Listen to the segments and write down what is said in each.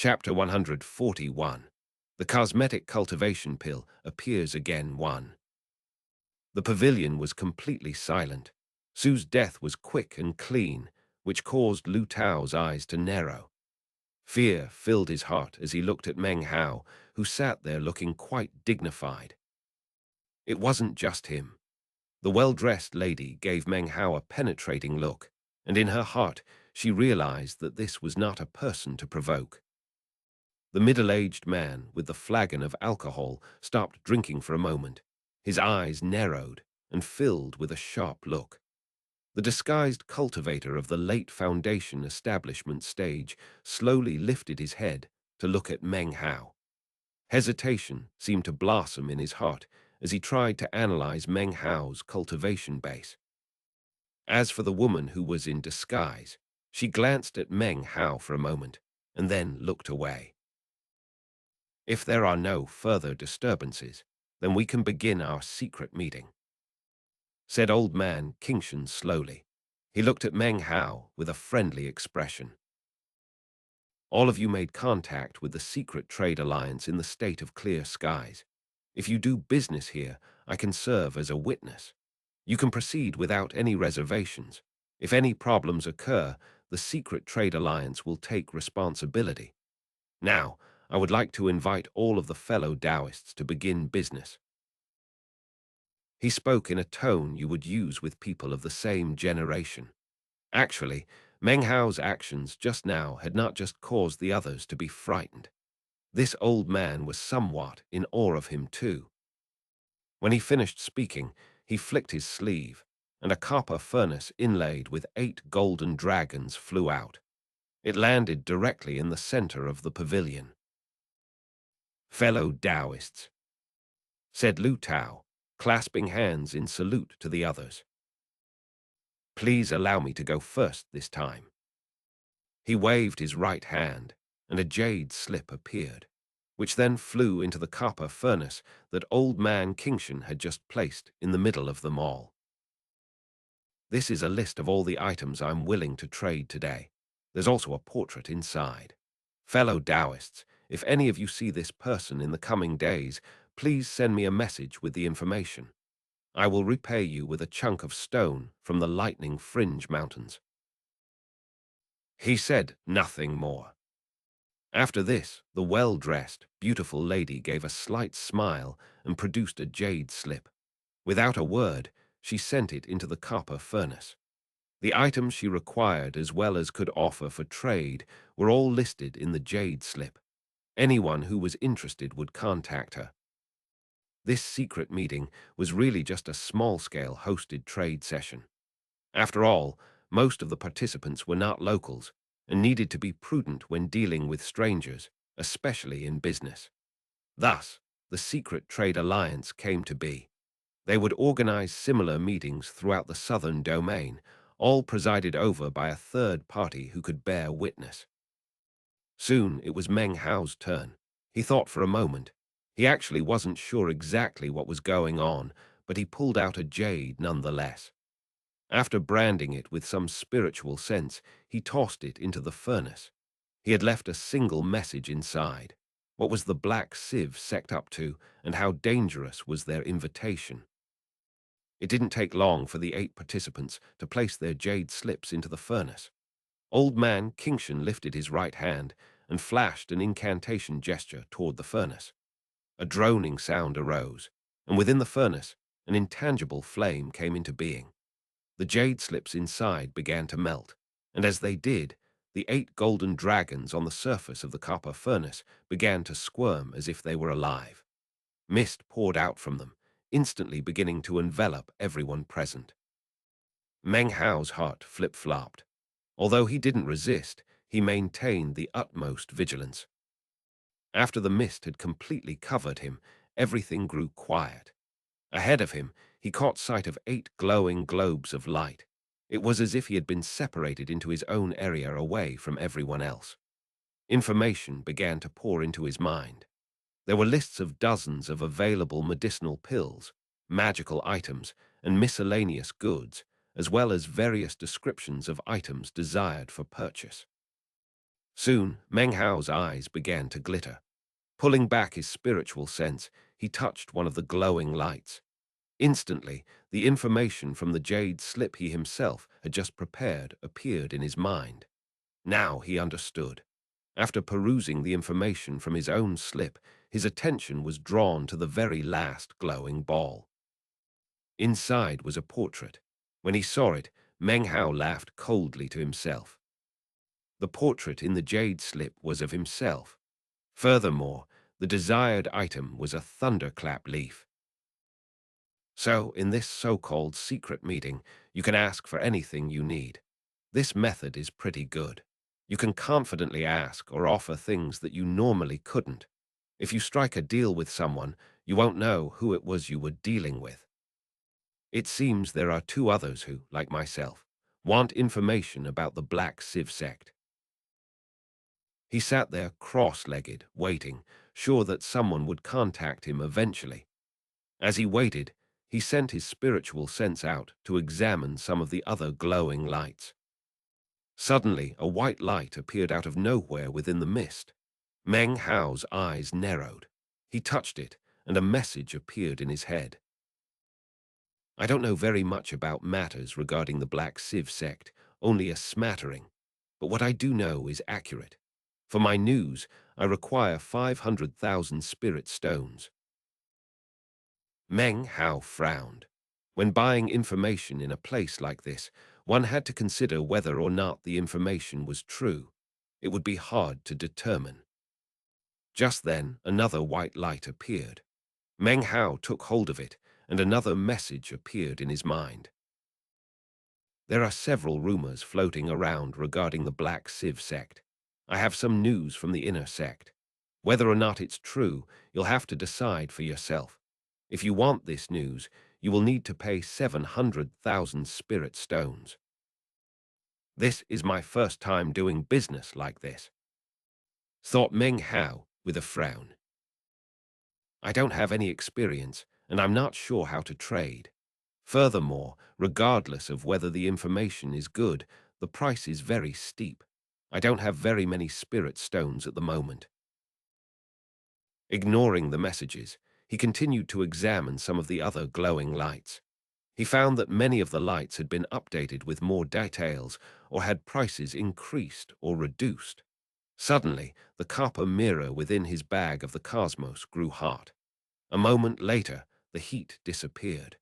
Chapter 141. The Cosmetic Cultivation Pill Appears Again 1. The pavilion was completely silent. Sue's death was quick and clean, which caused Lu Tao's eyes to narrow. Fear filled his heart as he looked at Meng Hao, who sat there looking quite dignified. It wasn't just him. The well-dressed lady gave Meng Hao a penetrating look, and in her heart she realized that this was not a person to provoke. The middle-aged man with the flagon of alcohol stopped drinking for a moment. His eyes narrowed and filled with a sharp look. The disguised cultivator of the late foundation establishment stage slowly lifted his head to look at Meng Hao. Hesitation seemed to blossom in his heart as he tried to analyze Meng Hao's cultivation base. As for the woman who was in disguise, she glanced at Meng Hao for a moment and then looked away. If there are no further disturbances, then we can begin our secret meeting, said old man Qingshan slowly. He looked at Meng Hao with a friendly expression. All of you made contact with the Secret Trade Alliance in the state of Clear Skies. If you do business here, I can serve as a witness. You can proceed without any reservations. If any problems occur, the Secret Trade Alliance will take responsibility. Now, I would like to invite all of the fellow Taoists to begin business. He spoke in a tone you would use with people of the same generation. Actually, Meng Hao's actions just now had not just caused the others to be frightened. This old man was somewhat in awe of him too. When he finished speaking, he flicked his sleeve, and a copper furnace inlaid with 8 golden dragons flew out. It landed directly in the center of the pavilion. Fellow Taoists, said Lu Tao, clasping hands in salute to the others. Please allow me to go first this time. He waved his right hand, and a jade slip appeared, which then flew into the copper furnace that old man Qingshan had just placed in the middle of them all. This is a list of all the items I'm willing to trade today. There's also a portrait inside. Fellow Taoists, if any of you see this person in the coming days, please send me a message with the information. I will repay you with a chunk of stone from the Lightning Fringe Mountains. He said nothing more. After this, the well-dressed, beautiful lady gave a slight smile and produced a jade slip. Without a word, she sent it into the copper furnace. The items she required as well as could offer for trade were all listed in the jade slip. Anyone who was interested would contact her. This secret meeting was really just a small-scale hosted trade session. After all, most of the participants were not locals and needed to be prudent when dealing with strangers, especially in business. Thus, the Secret Trade Alliance came to be. They would organize similar meetings throughout the southern domain, all presided over by a third party who could bear witness. Soon it was Meng Hao's turn. He thought for a moment. He actually wasn't sure exactly what was going on, but he pulled out a jade nonetheless. After branding it with some spiritual sense, he tossed it into the furnace. He had left a single message inside. What was the black sieve sect up to, and how dangerous was their invitation? It didn't take long for the 8 participants to place their jade slips into the furnace. Old man Qingshan lifted his right hand and flashed an incantation gesture toward the furnace. A droning sound arose, and within the furnace, an intangible flame came into being. The jade slips inside began to melt, and as they did, the 8 golden dragons on the surface of the copper furnace began to squirm as if they were alive. Mist poured out from them, instantly beginning to envelop everyone present. Meng Hao's heart flip-flopped. Although he didn't resist, he maintained the utmost vigilance. After the mist had completely covered him, everything grew quiet. Ahead of him, he caught sight of 8 glowing globes of light. It was as if he had been separated into his own area away from everyone else. Information began to pour into his mind. There were lists of dozens of available medicinal pills, magical items, and miscellaneous goods, as well as various descriptions of items desired for purchase. Soon, Meng Hao's eyes began to glitter. Pulling back his spiritual sense, he touched one of the glowing lights. Instantly, the information from the jade slip he himself had just prepared appeared in his mind. Now he understood. After perusing the information from his own slip, his attention was drawn to the very last glowing ball. Inside was a portrait. When he saw it, Meng Hao laughed coldly to himself. The portrait in the jade slip was of himself. Furthermore, the desired item was a thunderclap leaf. So, in this so-called secret meeting, you can ask for anything you need. This method is pretty good. You can confidently ask or offer things that you normally couldn't. If you strike a deal with someone, you won't know who it was you were dealing with. It seems there are two others who, like myself, want information about the Black Civ sect. He sat there cross-legged, waiting, sure that someone would contact him eventually. As he waited, he sent his spiritual sense out to examine some of the other glowing lights. Suddenly, a white light appeared out of nowhere within the mist. Meng Hao's eyes narrowed. He touched it, and a message appeared in his head. I don't know very much about matters regarding the Black Civ sect, only a smattering. But what I do know is accurate. For my news, I require 500,000 spirit stones. Meng Hao frowned. When buying information in a place like this, one had to consider whether or not the information was true. It would be hard to determine. Just then, another white light appeared. Meng Hao took hold of it, and another message appeared in his mind. There are several rumors floating around regarding the Black Civ sect. I have some news from the inner sect. Whether or not it's true, you'll have to decide for yourself. If you want this news, you will need to pay 700,000 spirit stones. This is my first time doing business like this, thought Meng Hao with a frown. I don't have any experience, and I'm not sure how to trade. Furthermore, regardless of whether the information is good, the price is very steep. I don't have very many spirit stones at the moment. Ignoring the messages, he continued to examine some of the other glowing lights. He found that many of the lights had been updated with more details or had prices increased or reduced. Suddenly, the copper mirror within his bag of the cosmos grew hot. A moment later, the heat disappeared.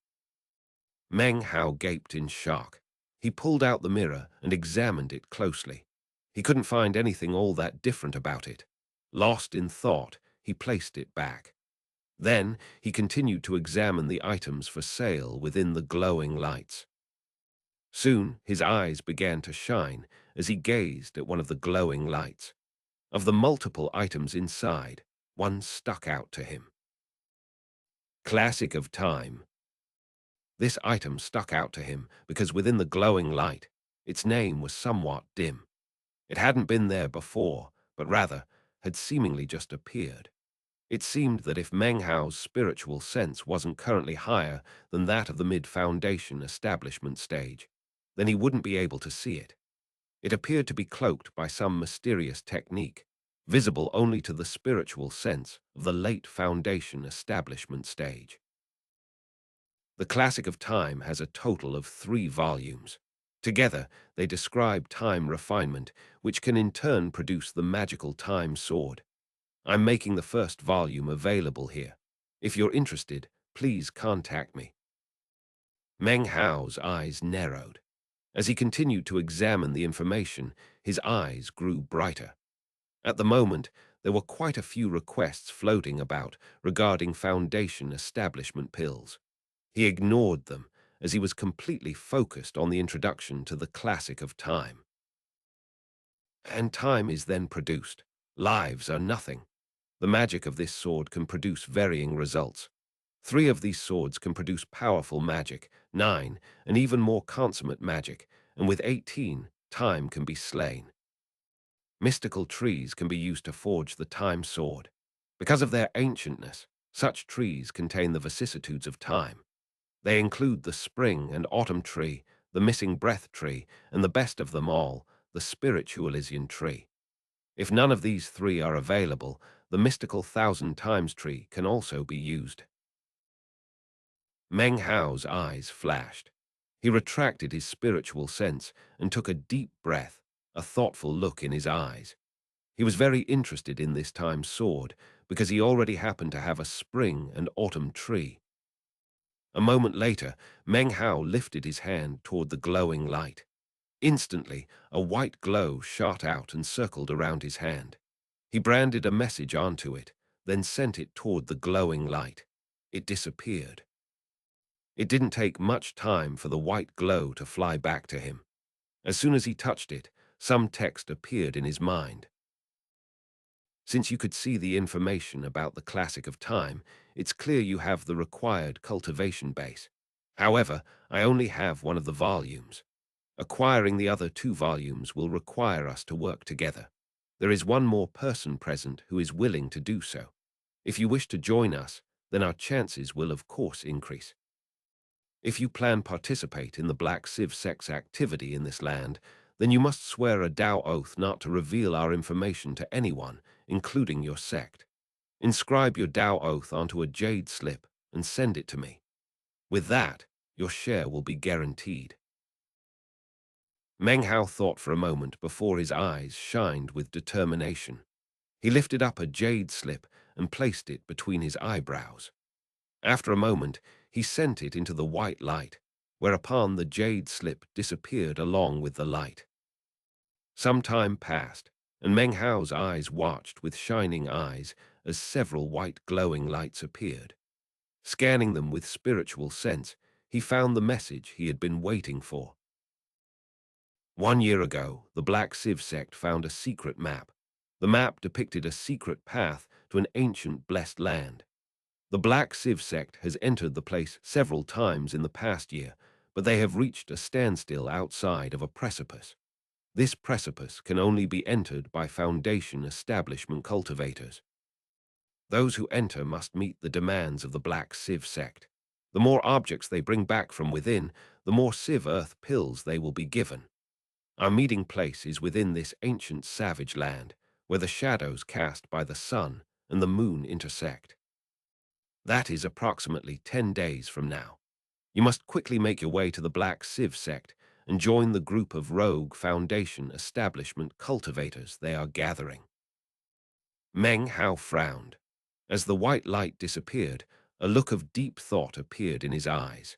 Meng Hao gaped in shock. He pulled out the mirror and examined it closely. He couldn't find anything all that different about it. Lost in thought, he placed it back. Then he continued to examine the items for sale within the glowing lights. Soon his eyes began to shine as he gazed at one of the glowing lights. Of the multiple items inside, one stuck out to him. Classic of Time. This item stuck out to him because within the glowing light, its name was somewhat dim. It hadn't been there before, but rather had seemingly just appeared. It seemed that if Meng Hao's spiritual sense wasn't currently higher than that of the mid-foundation establishment stage, then he wouldn't be able to see it. It appeared to be cloaked by some mysterious technique, visible only to the spiritual sense of the late foundation establishment stage. The Classic of Time has a total of 3 volumes. Together, they describe time refinement, which can in turn produce the magical time sword. I'm making the first volume available here. If you're interested, please contact me. Meng Hao's eyes narrowed. As he continued to examine the information, his eyes grew brighter. At the moment, there were quite a few requests floating about regarding foundation establishment pills. He ignored them, as he was completely focused on the introduction to the Classic of Time. And time is then produced. Lives are nothing. The magic of this sword can produce varying results. 3 of these swords can produce powerful magic, 9, and even more consummate magic, and with 18, time can be slain. Mystical trees can be used to forge the time sword. Because of their ancientness, such trees contain the vicissitudes of time. They include the spring and autumn tree, the missing breath tree, and the best of them all, the spiritualisian tree. If none of these three are available, the mystical 1,000 times tree can also be used. Meng Hao's eyes flashed. He retracted his spiritual sense and took a deep breath, a thoughtful look in his eyes. He was very interested in this time's sword because he already happened to have a spring and autumn tree. A moment later, Meng Hao lifted his hand toward the glowing light. Instantly, a white glow shot out and circled around his hand. He branded a message onto it, then sent it toward the glowing light. It disappeared. It didn't take much time for the white glow to fly back to him. As soon as he touched it, some text appeared in his mind. Since you could see the information about the classic of time, it's clear you have the required cultivation base. However, I only have one of the volumes. Acquiring the other two volumes will require us to work together. There is one more person present who is willing to do so. If you wish to join us, then our chances will of course increase. If you plan participate in the Black Civ Sect's activity in this land, then you must swear a Tao oath not to reveal our information to anyone, including your sect. Inscribe your Tao oath onto a jade slip and send it to me. With that, your share will be guaranteed. Meng Hao thought for a moment before his eyes shined with determination. He lifted up a jade slip and placed it between his eyebrows. After a moment, he sent it into the white light, whereupon the jade slip disappeared along with the light. Some time passed, and Meng Hao's eyes watched with shining eyes as several white glowing lights appeared. Scanning them with spiritual sense, he found the message he had been waiting for. 1 year ago, the Black Civ sect found a secret map. The map depicted a secret path to an ancient blessed land. The Black Civ sect has entered the place several times in the past year, but they have reached a standstill outside of a precipice. This precipice can only be entered by Foundation establishment cultivators. Those who enter must meet the demands of the Black Civ sect. The more objects they bring back from within, the more Civ Earth pills they will be given. Our meeting place is within this ancient savage land, where the shadows cast by the sun and the moon intersect. That is approximately 10 days from now. You must quickly make your way to the Black Civ sect and join the group of rogue Foundation establishment cultivators they are gathering. Meng Hao frowned. As the white light disappeared, a look of deep thought appeared in his eyes.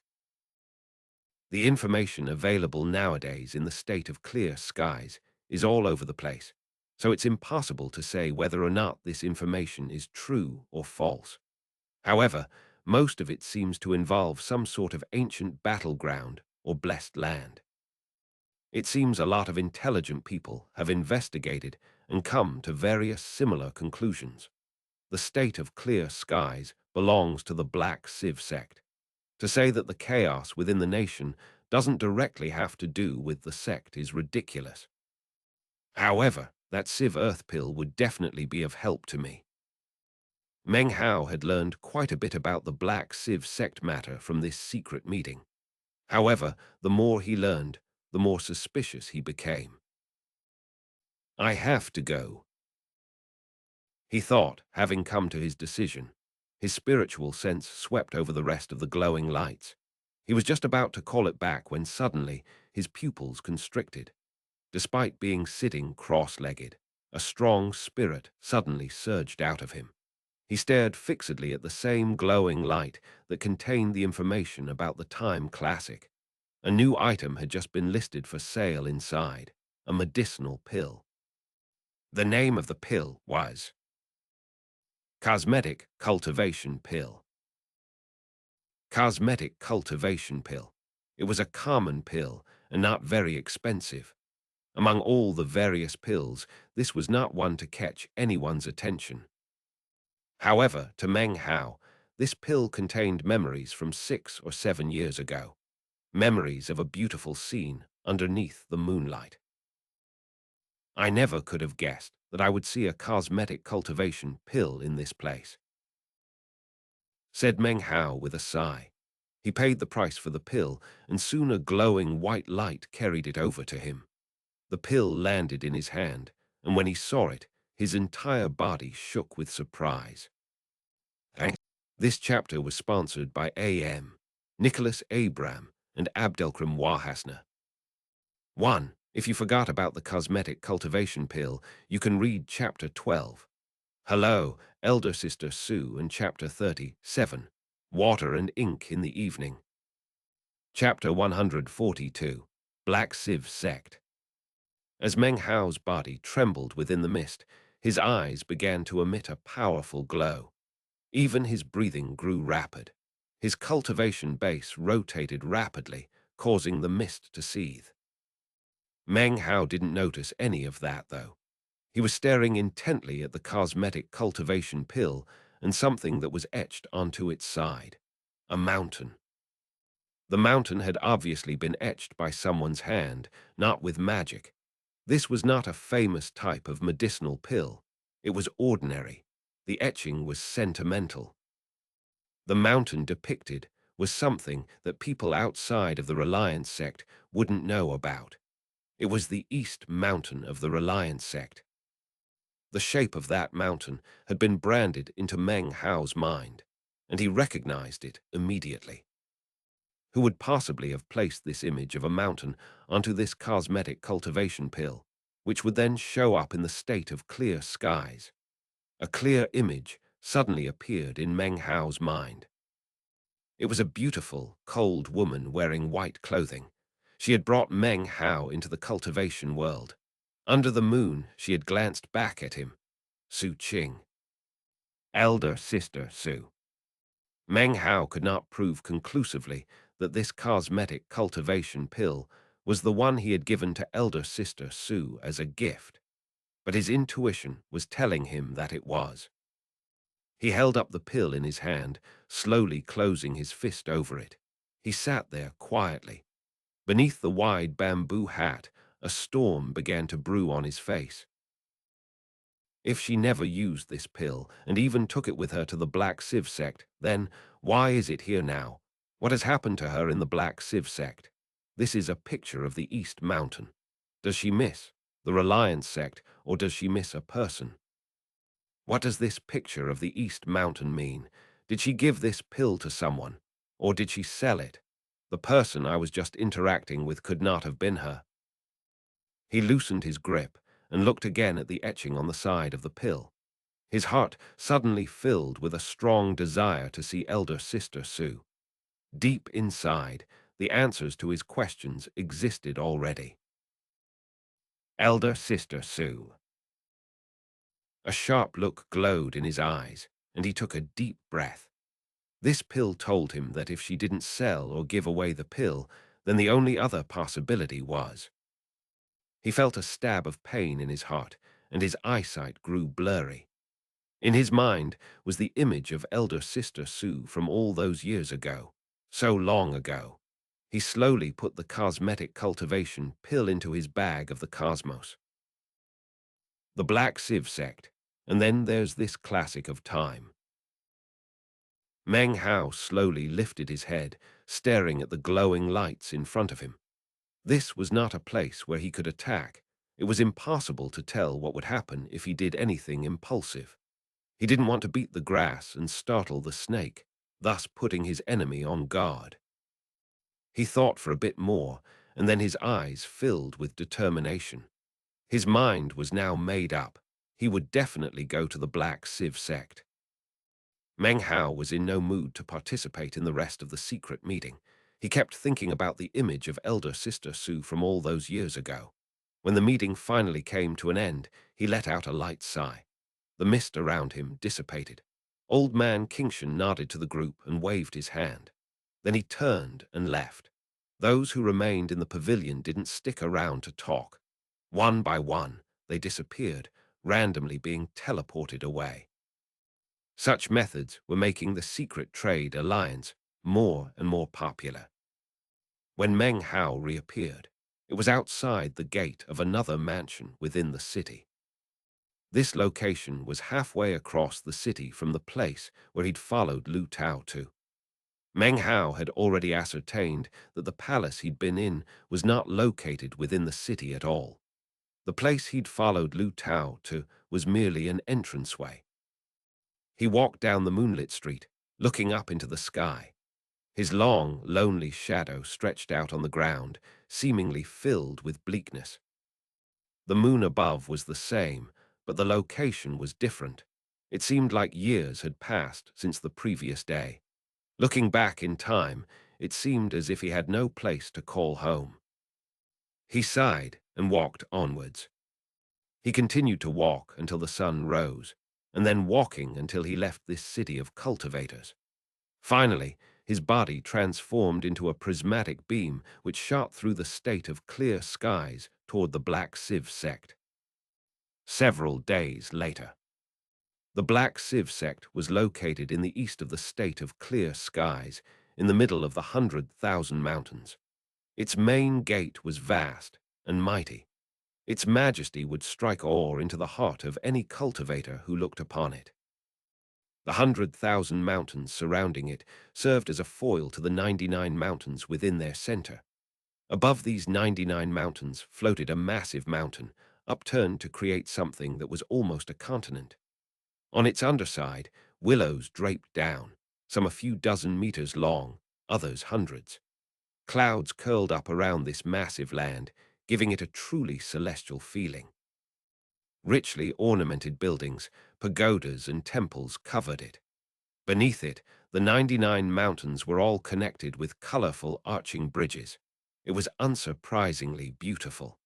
The information available nowadays in the state of clear skies is all over the place, so it's impossible to say whether or not this information is true or false. However, most of it seems to involve some sort of ancient battleground or blessed land. It seems a lot of intelligent people have investigated and come to various similar conclusions. The state of clear skies belongs to the Black Civ sect. To say that the chaos within the nation doesn't directly have to do with the sect is ridiculous. However, that Civ Earth pill would definitely be of help to me. Meng Hao had learned quite a bit about the Black Civ sect matter from this secret meeting. However, the more he learned, the more suspicious he became. I have to go, he thought, having come to his decision. His spiritual sense swept over the rest of the glowing lights. He was just about to call it back when suddenly his pupils constricted. Despite being sitting cross-legged, a strong spirit suddenly surged out of him. He stared fixedly at the same glowing light that contained the information about the Time Classic. A new item had just been listed for sale inside, a medicinal pill. The name of the pill was Cosmetic Cultivation Pill. Cosmetic Cultivation Pill. It was a common pill and not very expensive. Among all the various pills, this was not one to catch anyone's attention. However, to Meng Hao, this pill contained memories from 6 or 7 years ago. Memories of a beautiful scene underneath the moonlight. I never could have guessed that I would see a cosmetic cultivation pill in this place, said Meng Hao with a sigh. He paid the price for the pill, and soon a glowing white light carried it over to him. The pill landed in his hand, and when he saw it, his entire body shook with surprise. This chapter was sponsored by A.M. Nicholas Abram and Abdelkrim Wahasna. 1. If you forgot about the cosmetic cultivation pill, you can read Chapter 12. Hello, Elder Sister Sue, and Chapter 37. Water and Ink in the Evening. Chapter 142. Black Sieve Sect. As Meng Hao's body trembled within the mist, his eyes began to emit a powerful glow. Even his breathing grew rapid. His cultivation base rotated rapidly, causing the mist to seethe. Meng Hao didn't notice any of that, though. He was staring intently at the cosmetic cultivation pill and something that was etched onto its side. A mountain. The mountain had obviously been etched by someone's hand, not with magic. This was not a famous type of medicinal pill. It was ordinary. The etching was sentimental. The mountain depicted was something that people outside of the Reliance sect wouldn't know about. It was the East Mountain of the Reliance sect. The shape of that mountain had been branded into Meng Hao's mind, and he recognized it immediately. Who would possibly have placed this image of a mountain onto this cosmetic cultivation pill, which would then show up in the state of clear skies? A clear image suddenly appeared in Meng Hao's mind. It was a beautiful, cold woman wearing white clothing. She had brought Meng Hao into the cultivation world. Under the moon, she had glanced back at him. Su Qing. Elder Sister Su. Meng Hao could not prove conclusively that this cosmetic cultivation pill was the one he had given to Elder Sister Su as a gift, but his intuition was telling him that it was. He held up the pill in his hand, slowly closing his fist over it. He sat there quietly. Beneath the wide bamboo hat, a storm began to brew on his face. If she never used this pill, and even took it with her to the Black Sieve sect, then why is it here now? What has happened to her in the Black Sieve sect? This is a picture of the East Mountain. Does she miss the Reliance sect, or does she miss a person? What does this picture of the East Mountain mean? Did she give this pill to someone, or did she sell it? The person I was just interacting with could not have been her. He loosened his grip and looked again at the etching on the side of the pill. His heart suddenly filled with a strong desire to see Elder Sister Sue. Deep inside, the answers to his questions existed already. Elder Sister Sue. A sharp look glowed in his eyes, and he took a deep breath. This pill told him that if she didn't sell or give away the pill, then the only other possibility was. He felt a stab of pain in his heart, and his eyesight grew blurry. In his mind was the image of Elder Sister Sue from all those years ago, so long ago. He slowly put the cosmetic cultivation pill into his bag of the cosmos. The Black Sieve sect, and then there's this classic of time. Meng Hao slowly lifted his head, staring at the glowing lights in front of him. This was not a place where he could attack. It was impossible to tell what would happen if he did anything impulsive. He didn't want to beat the grass and startle the snake, thus putting his enemy on guard. He thought for a bit more, and then his eyes filled with determination. His mind was now made up. He would definitely go to the Black Sieve sect. Meng Hao was in no mood to participate in the rest of the secret meeting. He kept thinking about the image of Elder Sister Sue from all those years ago. When the meeting finally came to an end, he let out a light sigh. The mist around him dissipated. Old Man Kingshan nodded to the group and waved his hand. Then he turned and left. Those who remained in the pavilion didn't stick around to talk. One by one, they disappeared, randomly being teleported away. Such methods were making the secret trade alliance more and more popular. When Meng Hao reappeared, it was outside the gate of another mansion within the city. This location was halfway across the city from the place where he'd followed Lu Tao to. Meng Hao had already ascertained that the palace he'd been in was not located within the city at all. The place he'd followed Lu Tao to was merely an entranceway. He walked down the moonlit street, looking up into the sky. His long, lonely shadow stretched out on the ground, seemingly filled with bleakness. The moon above was the same, but the location was different. It seemed like years had passed since the previous day. Looking back in time, it seemed as if he had no place to call home. He sighed and walked onwards. He continued to walk until the sun rose, and then walking until he left this city of cultivators. Finally, his body transformed into a prismatic beam which shot through the state of clear skies toward the Black Sieve sect. Several days later. The Black Sieve sect was located in the east of the state of clear skies, in the middle of the 100,000 mountains. Its main gate was vast and mighty. Its majesty would strike awe into the heart of any cultivator who looked upon it. The 100,000 mountains surrounding it served as a foil to the 99 mountains within their center. Above these 99 mountains floated a massive mountain, upturned to create something that was almost a continent. On its underside, willows draped down, some a few dozen meters long, others hundreds. Clouds curled up around this massive land, giving it a truly celestial feeling. Richly ornamented buildings, pagodas and temples covered it. Beneath it, the 99 mountains were all connected with colorful arching bridges. It was unsurprisingly beautiful.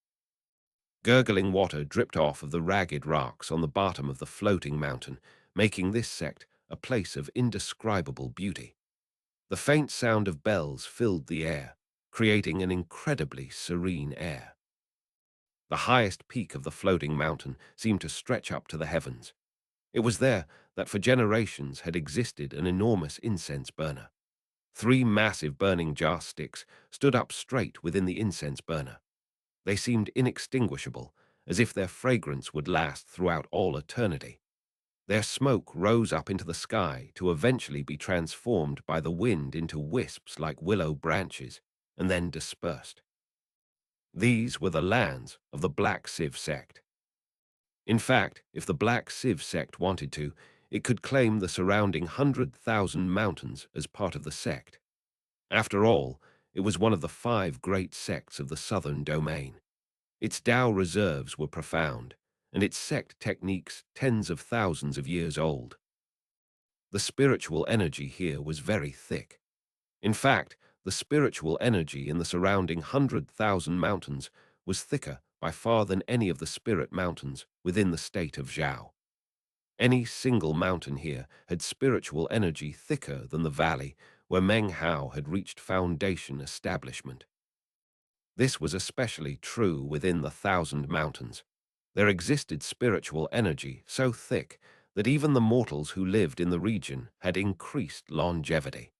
Gurgling water dripped off of the ragged rocks on the bottom of the floating mountain, making this sect a place of indescribable beauty. The faint sound of bells filled the air, creating an incredibly serene air. The highest peak of the floating mountain seemed to stretch up to the heavens. It was there that for generations had existed an enormous incense burner. 3 massive burning jar sticks stood up straight within the incense burner. They seemed inextinguishable, as if their fragrance would last throughout all eternity. Their smoke rose up into the sky to eventually be transformed by the wind into wisps like willow branches, and then dispersed. These were the lands of the Black Sieve sect. In fact, if the Black Sieve sect wanted to, it could claim the surrounding 100,000 mountains as part of the sect. After all, it was one of the 5 great sects of the southern domain. Its Tao reserves were profound, and its sect techniques tens of thousands of years old. The spiritual energy here was very thick. In fact, the spiritual energy in the surrounding 100,000 mountains was thicker by far than any of the spirit mountains within the state of Zhao. Any single mountain here had spiritual energy thicker than the valley where Meng Hao had reached foundation establishment. This was especially true within the 1,000 mountains. There existed spiritual energy so thick that even the mortals who lived in the region had increased longevity.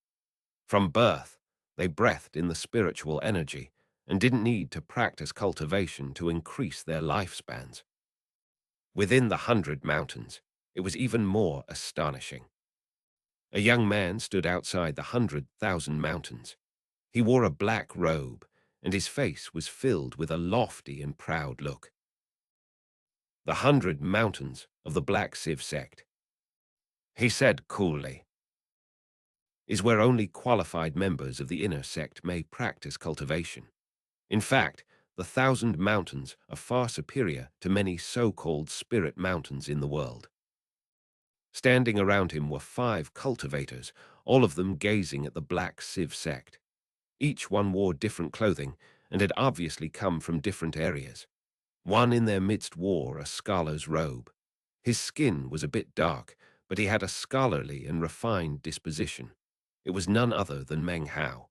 From birth, they breathed in the spiritual energy and didn't need to practice cultivation to increase their lifespans. Within the 100 mountains, it was even more astonishing. A young man stood outside the 100,000 mountains. He wore a black robe, and his face was filled with a lofty and proud look. The 100 mountains of the Black Sieve sect, he said coolly, is where only qualified members of the inner sect may practice cultivation. In fact, the 1,000 mountains are far superior to many so-called spirit mountains in the world. Standing around him were 5 cultivators, all of them gazing at the Black Sieve sect. Each one wore different clothing and had obviously come from different areas. One in their midst wore a scholar's robe. His skin was a bit dark, but he had a scholarly and refined disposition. It was none other than Meng Hao.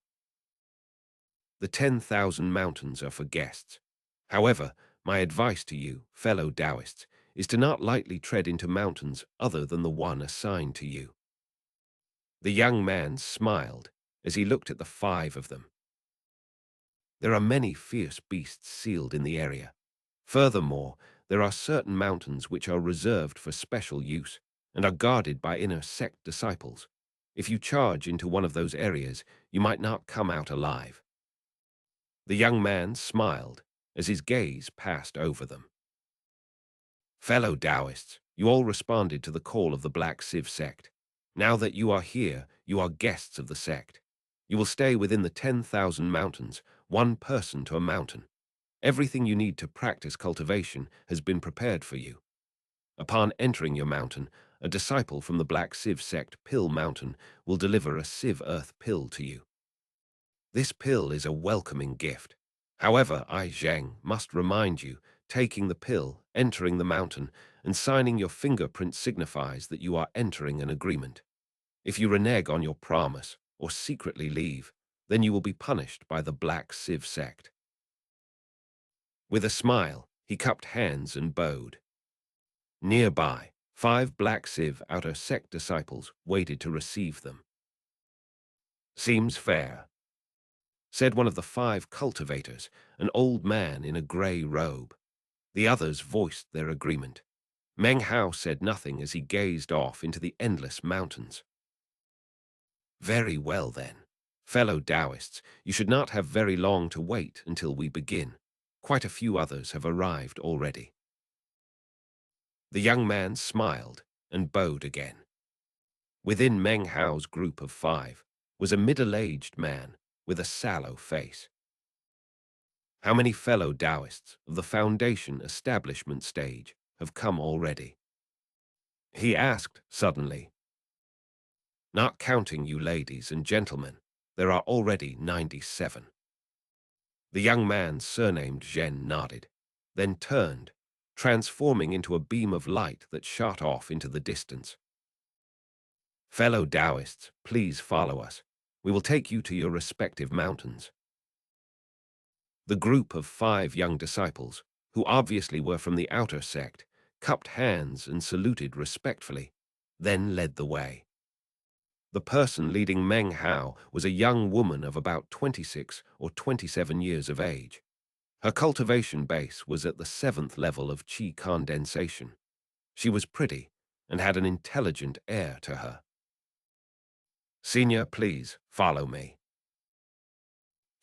The 10,000 mountains are for guests. However, my advice to you, fellow Taoists, is to not lightly tread into mountains other than the one assigned to you. The young man smiled as he looked at the 5 of them. There are many fierce beasts sealed in the area. Furthermore, there are certain mountains which are reserved for special use and are guarded by inner sect disciples. If you charge into one of those areas, you might not come out alive. The young man smiled as his gaze passed over them. Fellow Taoists, you all responded to the call of the Black Sieve sect. Now that you are here, you are guests of the sect. You will stay within the 10,000 mountains, one person to a mountain. Everything you need to practice cultivation has been prepared for you. Upon entering your mountain, a disciple from the Black Sieve sect Pill Mountain will deliver a Sieve Earth pill to you. This pill is a welcoming gift. However, I, Zheng, must remind you, taking the pill, entering the mountain, and signing your fingerprint signifies that you are entering an agreement. If you renege on your promise or secretly leave, then you will be punished by the Black Sieve sect. With a smile, he cupped hands and bowed. Nearby, 5 Black Sieve outer sect disciples waited to receive them. Seems fair, said one of the 5 cultivators, an old man in a grey robe. The others voiced their agreement. Meng Hao said nothing as he gazed off into the endless mountains. Very well then. Fellow Taoists, you should not have very long to wait until we begin. Quite a few others have arrived already. The young man smiled and bowed again. Within Meng Hao's group of 5 was a middle-aged man with a sallow face. How many fellow Taoists of the foundation establishment stage have come already? He asked suddenly. Not counting you ladies and gentlemen, there are already 97. The young man surnamed Zhen nodded, then turned, transforming into a beam of light that shot off into the distance. Fellow Taoists, please follow us. We will take you to your respective mountains. The group of 5 young disciples, who obviously were from the outer sect, cupped hands and saluted respectfully, then led the way. The person leading Meng Hao was a young woman of about 26 or 27 years of age. Her cultivation base was at the 7th level of qi condensation. She was pretty and had an intelligent air to her. Senior, please, follow me,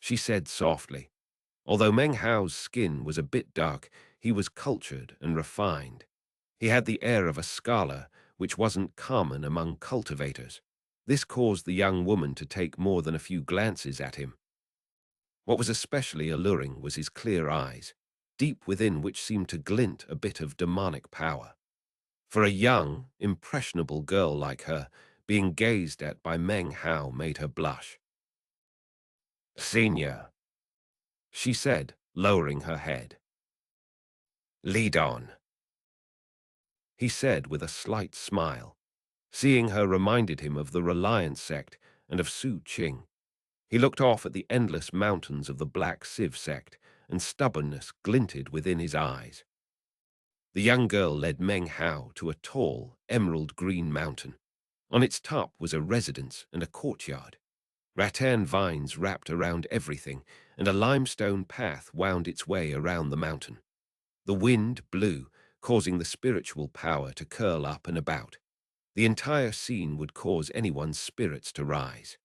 she said softly. Although Meng Hao's skin was a bit dark, he was cultured and refined. He had the air of a scholar, which wasn't common among cultivators. This caused the young woman to take more than a few glances at him. What was especially alluring was his clear eyes, deep within which seemed to glint a bit of demonic power. For a young, impressionable girl like her, being gazed at by Meng Hao made her blush. Senior, she said, lowering her head. Lead on, he said with a slight smile. Seeing her reminded him of the Reliance sect and of Su Qing. He looked off at the endless mountains of the Black Sieve sect, and stubbornness glinted within his eyes. The young girl led Meng Hao to a tall, emerald-green mountain. On its top was a residence and a courtyard. Rattan vines wrapped around everything, and a limestone path wound its way around the mountain. The wind blew, causing the spiritual power to curl up and about. The entire scene would cause anyone's spirits to rise.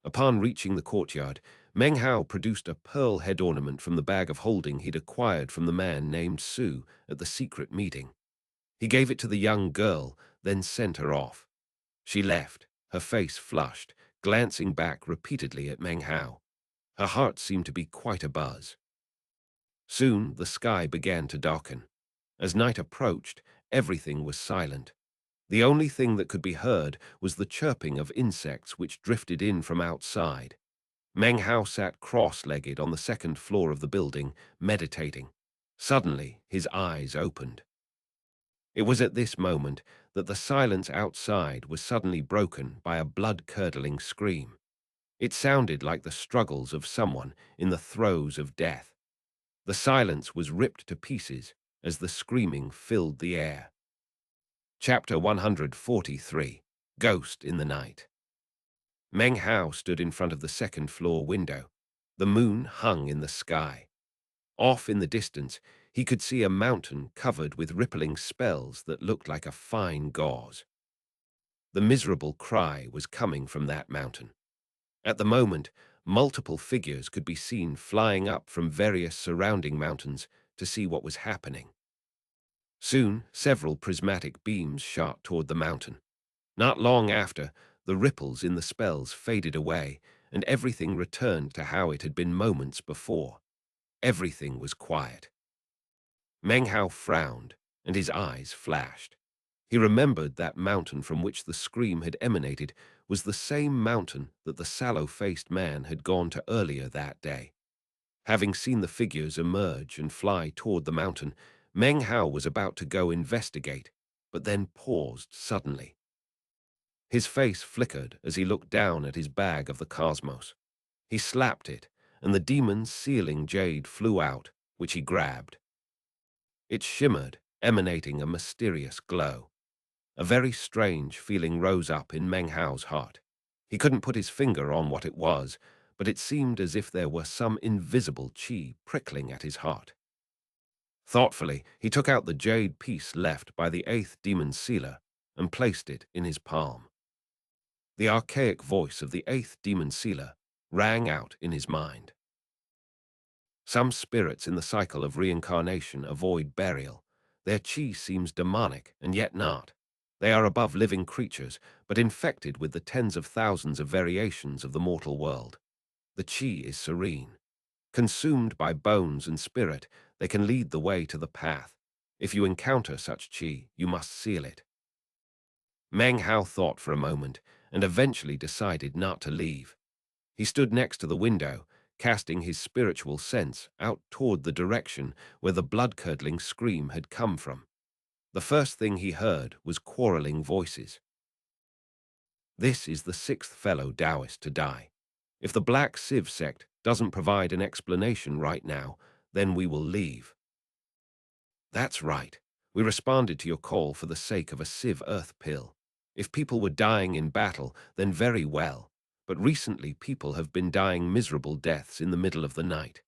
Upon reaching the courtyard, Meng Hao produced a pearl head ornament from the bag of holding he'd acquired from the man named Su at the secret meeting. He gave it to the young girl, then sent her off. She left, her face flushed, glancing back repeatedly at Meng Hao. Her heart seemed to be quite abuzz. Soon the sky began to darken. As night approached, everything was silent. The only thing that could be heard was the chirping of insects which drifted in from outside. Meng Hao sat cross-legged on the 2nd floor of the building, meditating. Suddenly, his eyes opened. It was at this moment that the silence outside was suddenly broken by a blood-curdling scream. It sounded like the struggles of someone in the throes of death. The silence was ripped to pieces as the screaming filled the air. Chapter 143, Ghost in the Night. Meng Hao stood in front of the 2nd floor window. The moon hung in the sky. Off in the distance, he could see a mountain covered with rippling spells that looked like a fine gauze. The miserable cry was coming from that mountain. At the moment, multiple figures could be seen flying up from various surrounding mountains to see what was happening. Soon, several prismatic beams shot toward the mountain. Not long after, the ripples in the spells faded away, and everything returned to how it had been moments before. Everything was quiet. Meng Hao frowned, and his eyes flashed. He remembered that mountain from which the scream had emanated was the same mountain that the sallow-faced man had gone to earlier that day. Having seen the figures emerge and fly toward the mountain, Meng Hao was about to go investigate, but then paused suddenly. His face flickered as he looked down at his bag of the cosmos. He slapped it, and the demon's sealing jade flew out, which he grabbed. It shimmered, emanating a mysterious glow. A very strange feeling rose up in Meng Hao's heart. He couldn't put his finger on what it was, but it seemed as if there were some invisible qi prickling at his heart. Thoughtfully, he took out the jade piece left by the eighth demon sealer and placed it in his palm. The archaic voice of the eighth demon sealer rang out in his mind. Some spirits in the cycle of reincarnation avoid burial. Their qi seems demonic, and yet not. They are above living creatures, but infected with the tens of thousands of variations of the mortal world. The qi is serene. Consumed by bones and spirit, they can lead the way to the path. If you encounter such qi, you must seal it. Meng Hao thought for a moment, and eventually decided not to leave. He stood next to the window, casting his spiritual sense out toward the direction where the blood-curdling scream had come from. The first thing he heard was quarreling voices. This is the sixth fellow Taoist to die. If the Black Civ sect doesn't provide an explanation right now, then we will leave. That's right. We responded to your call for the sake of a Civ Earth pill. If people were dying in battle, then very well. But recently people have been dying miserable deaths in the middle of the night.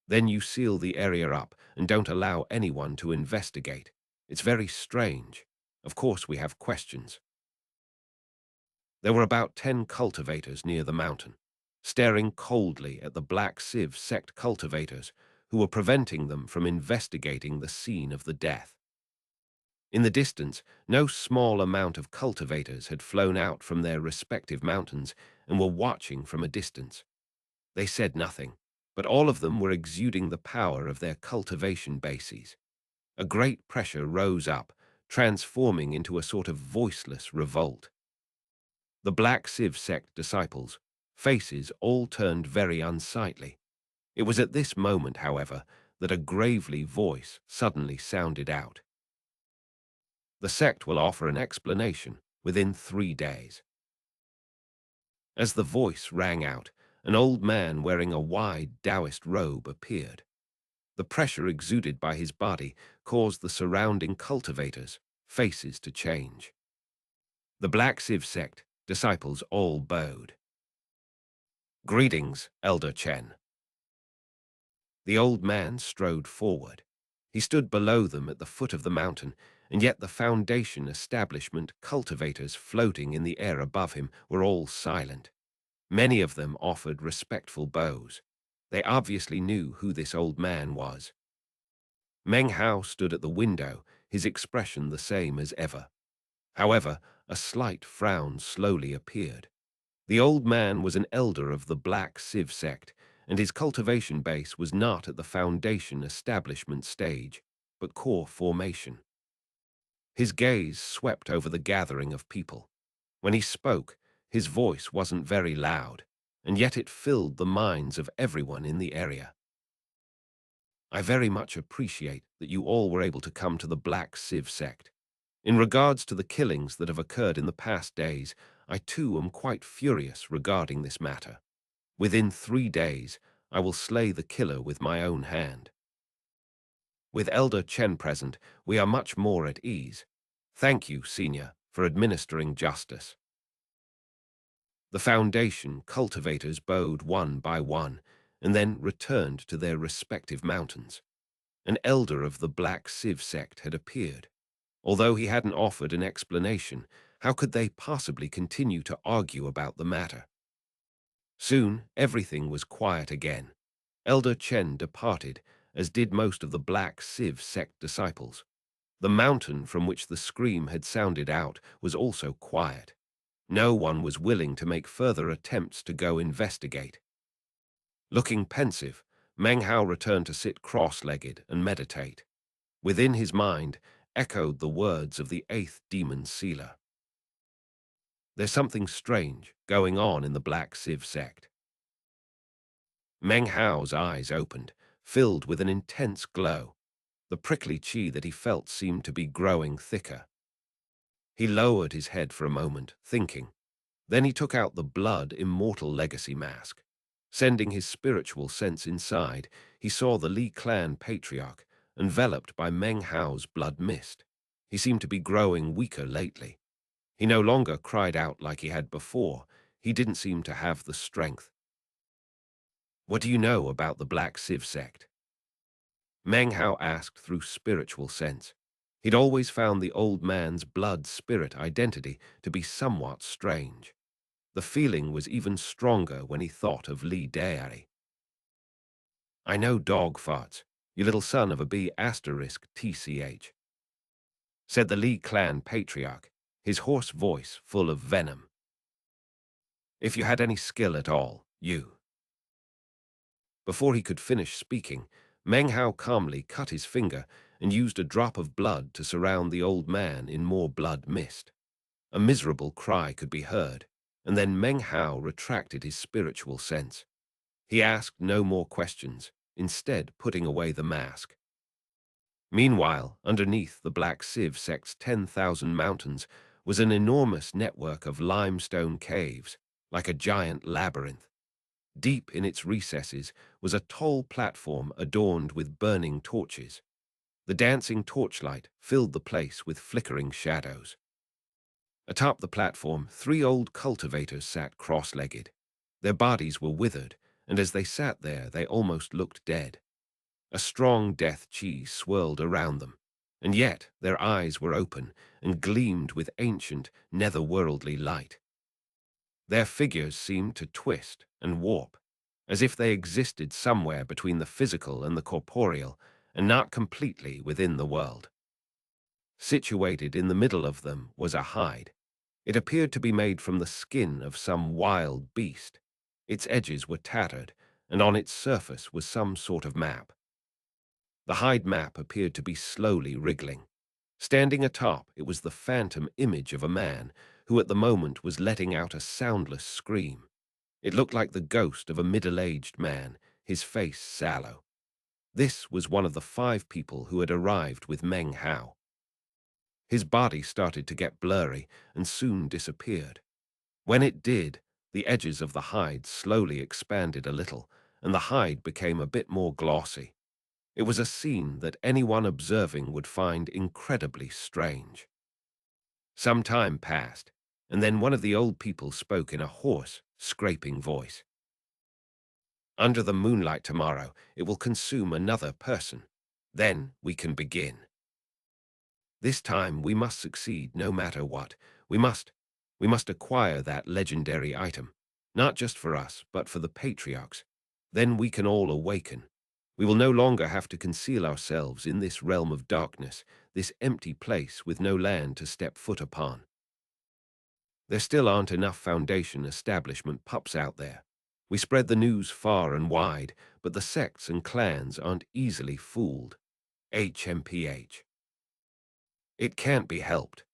Then you seal the area up and don't allow anyone to investigate. It's very strange. Of course we have questions. There were about 10 cultivators near the mountain, staring coldly at the Black Civ sect cultivators who were preventing them from investigating the scene of the death. In the distance, no small amount of cultivators had flown out from their respective mountains and were watching from a distance. They said nothing, but all of them were exuding the power of their cultivation bases. A great pressure rose up, transforming into a sort of voiceless revolt. The Black Civ sect disciples' faces all turned very unsightly. It was at this moment, however, that a gravely voice suddenly sounded out. The sect will offer an explanation within 3 days. As the voice rang out, an old man wearing a wide Taoist robe appeared. The pressure exuded by his body caused the surrounding cultivators' faces to change. The Black Civ sect disciples all bowed. Greetings, Elder Chen. The old man strode forward. He stood below them at the foot of the mountain, and yet the foundation establishment cultivators floating in the air above him were all silent. Many of them offered respectful bows. They obviously knew who this old man was. Meng Hao stood at the window, his expression the same as ever. However, a slight frown slowly appeared. The old man was an elder of the Black Civ sect, and his cultivation base was not at the foundation establishment stage, but core formation. His gaze swept over the gathering of people. When he spoke, his voice wasn't very loud, and yet it filled the minds of everyone in the area. I very much appreciate that you all were able to come to the Black Civ sect. In regards to the killings that have occurred in the past days, I too am quite furious regarding this matter. Within 3 days, I will slay the killer with my own hand. With Elder Chen present, we are much more at ease. Thank you, Senior, for administering justice. The Foundation cultivators bowed one by one, and then returned to their respective mountains. An elder of the Black Civ sect had appeared. Although he hadn't offered an explanation, how could they possibly continue to argue about the matter? Soon, everything was quiet again. Elder Chen departed, as did most of the Black Civ sect disciples. The mountain from which the scream had sounded out was also quiet. No one was willing to make further attempts to go investigate. Looking pensive, Meng Hao returned to sit cross-legged and meditate. Within his mind echoed the words of the eighth demon sealer. There's something strange going on in the Black Civ sect. Meng Hao's eyes opened, filled with an intense glow. The prickly chi that he felt seemed to be growing thicker. He lowered his head for a moment, thinking. Then he took out the blood immortal legacy mask. Sending his spiritual sense inside, he saw the Li clan patriarch, enveloped by Meng Hao's blood mist. He seemed to be growing weaker lately. He no longer cried out like he had before. He didn't seem to have the strength. What do you know about the Black Civ sect? Meng Hao asked through spiritual sense. He'd always found the old man's blood-spirit identity to be somewhat strange. The feeling was even stronger when he thought of Li Dairy. I know dog farts, you little son of a B*TCH, said the Li clan patriarch, his hoarse voice full of venom. If you had any skill at all, you. Before he could finish speaking, Meng Hao calmly cut his finger and used a drop of blood to surround the old man in more blood mist. A miserable cry could be heard, and then Meng Hao retracted his spiritual sense. He asked no more questions, instead putting away the mask. Meanwhile, underneath the Black Civ sect's 10,000 mountains was an enormous network of limestone caves, like a giant labyrinth. Deep in its recesses was a tall platform adorned with burning torches. The dancing torchlight filled the place with flickering shadows. Atop the platform, 3 old cultivators sat cross-legged. Their bodies were withered, and as they sat there, they almost looked dead. A strong death chi swirled around them, and yet their eyes were open and gleamed with ancient, netherworldly light. Their figures seemed to twist and warp, as if they existed somewhere between the physical and the corporeal, and not completely within the world. Situated in the middle of them was a hide. It appeared to be made from the skin of some wild beast. Its edges were tattered, and on its surface was some sort of map. The hide map appeared to be slowly wriggling. Standing atop, it was the phantom image of a man who at the moment was letting out a soundless scream. It looked like the ghost of a middle-aged man, his face sallow. This was one of the 5 people who had arrived with Meng Hao. His body started to get blurry and soon disappeared. When it did, the edges of the hide slowly expanded a little, and the hide became a bit more glossy. It was a scene that anyone observing would find incredibly strange. Some time passed, and then one of the old people spoke in a hoarse, scraping voice. Under the moonlight tomorrow, it will consume another person. Then we can begin. This time we must succeed no matter what. We must acquire that legendary item, not just for us, but for the patriarchs. Then we can all awaken. We will no longer have to conceal ourselves in this realm of darkness, this empty place with no land to step foot upon. There still aren't enough Foundation establishment pups out there. We spread the news far and wide, but the sects and clans aren't easily fooled. HMPH. It can't be helped.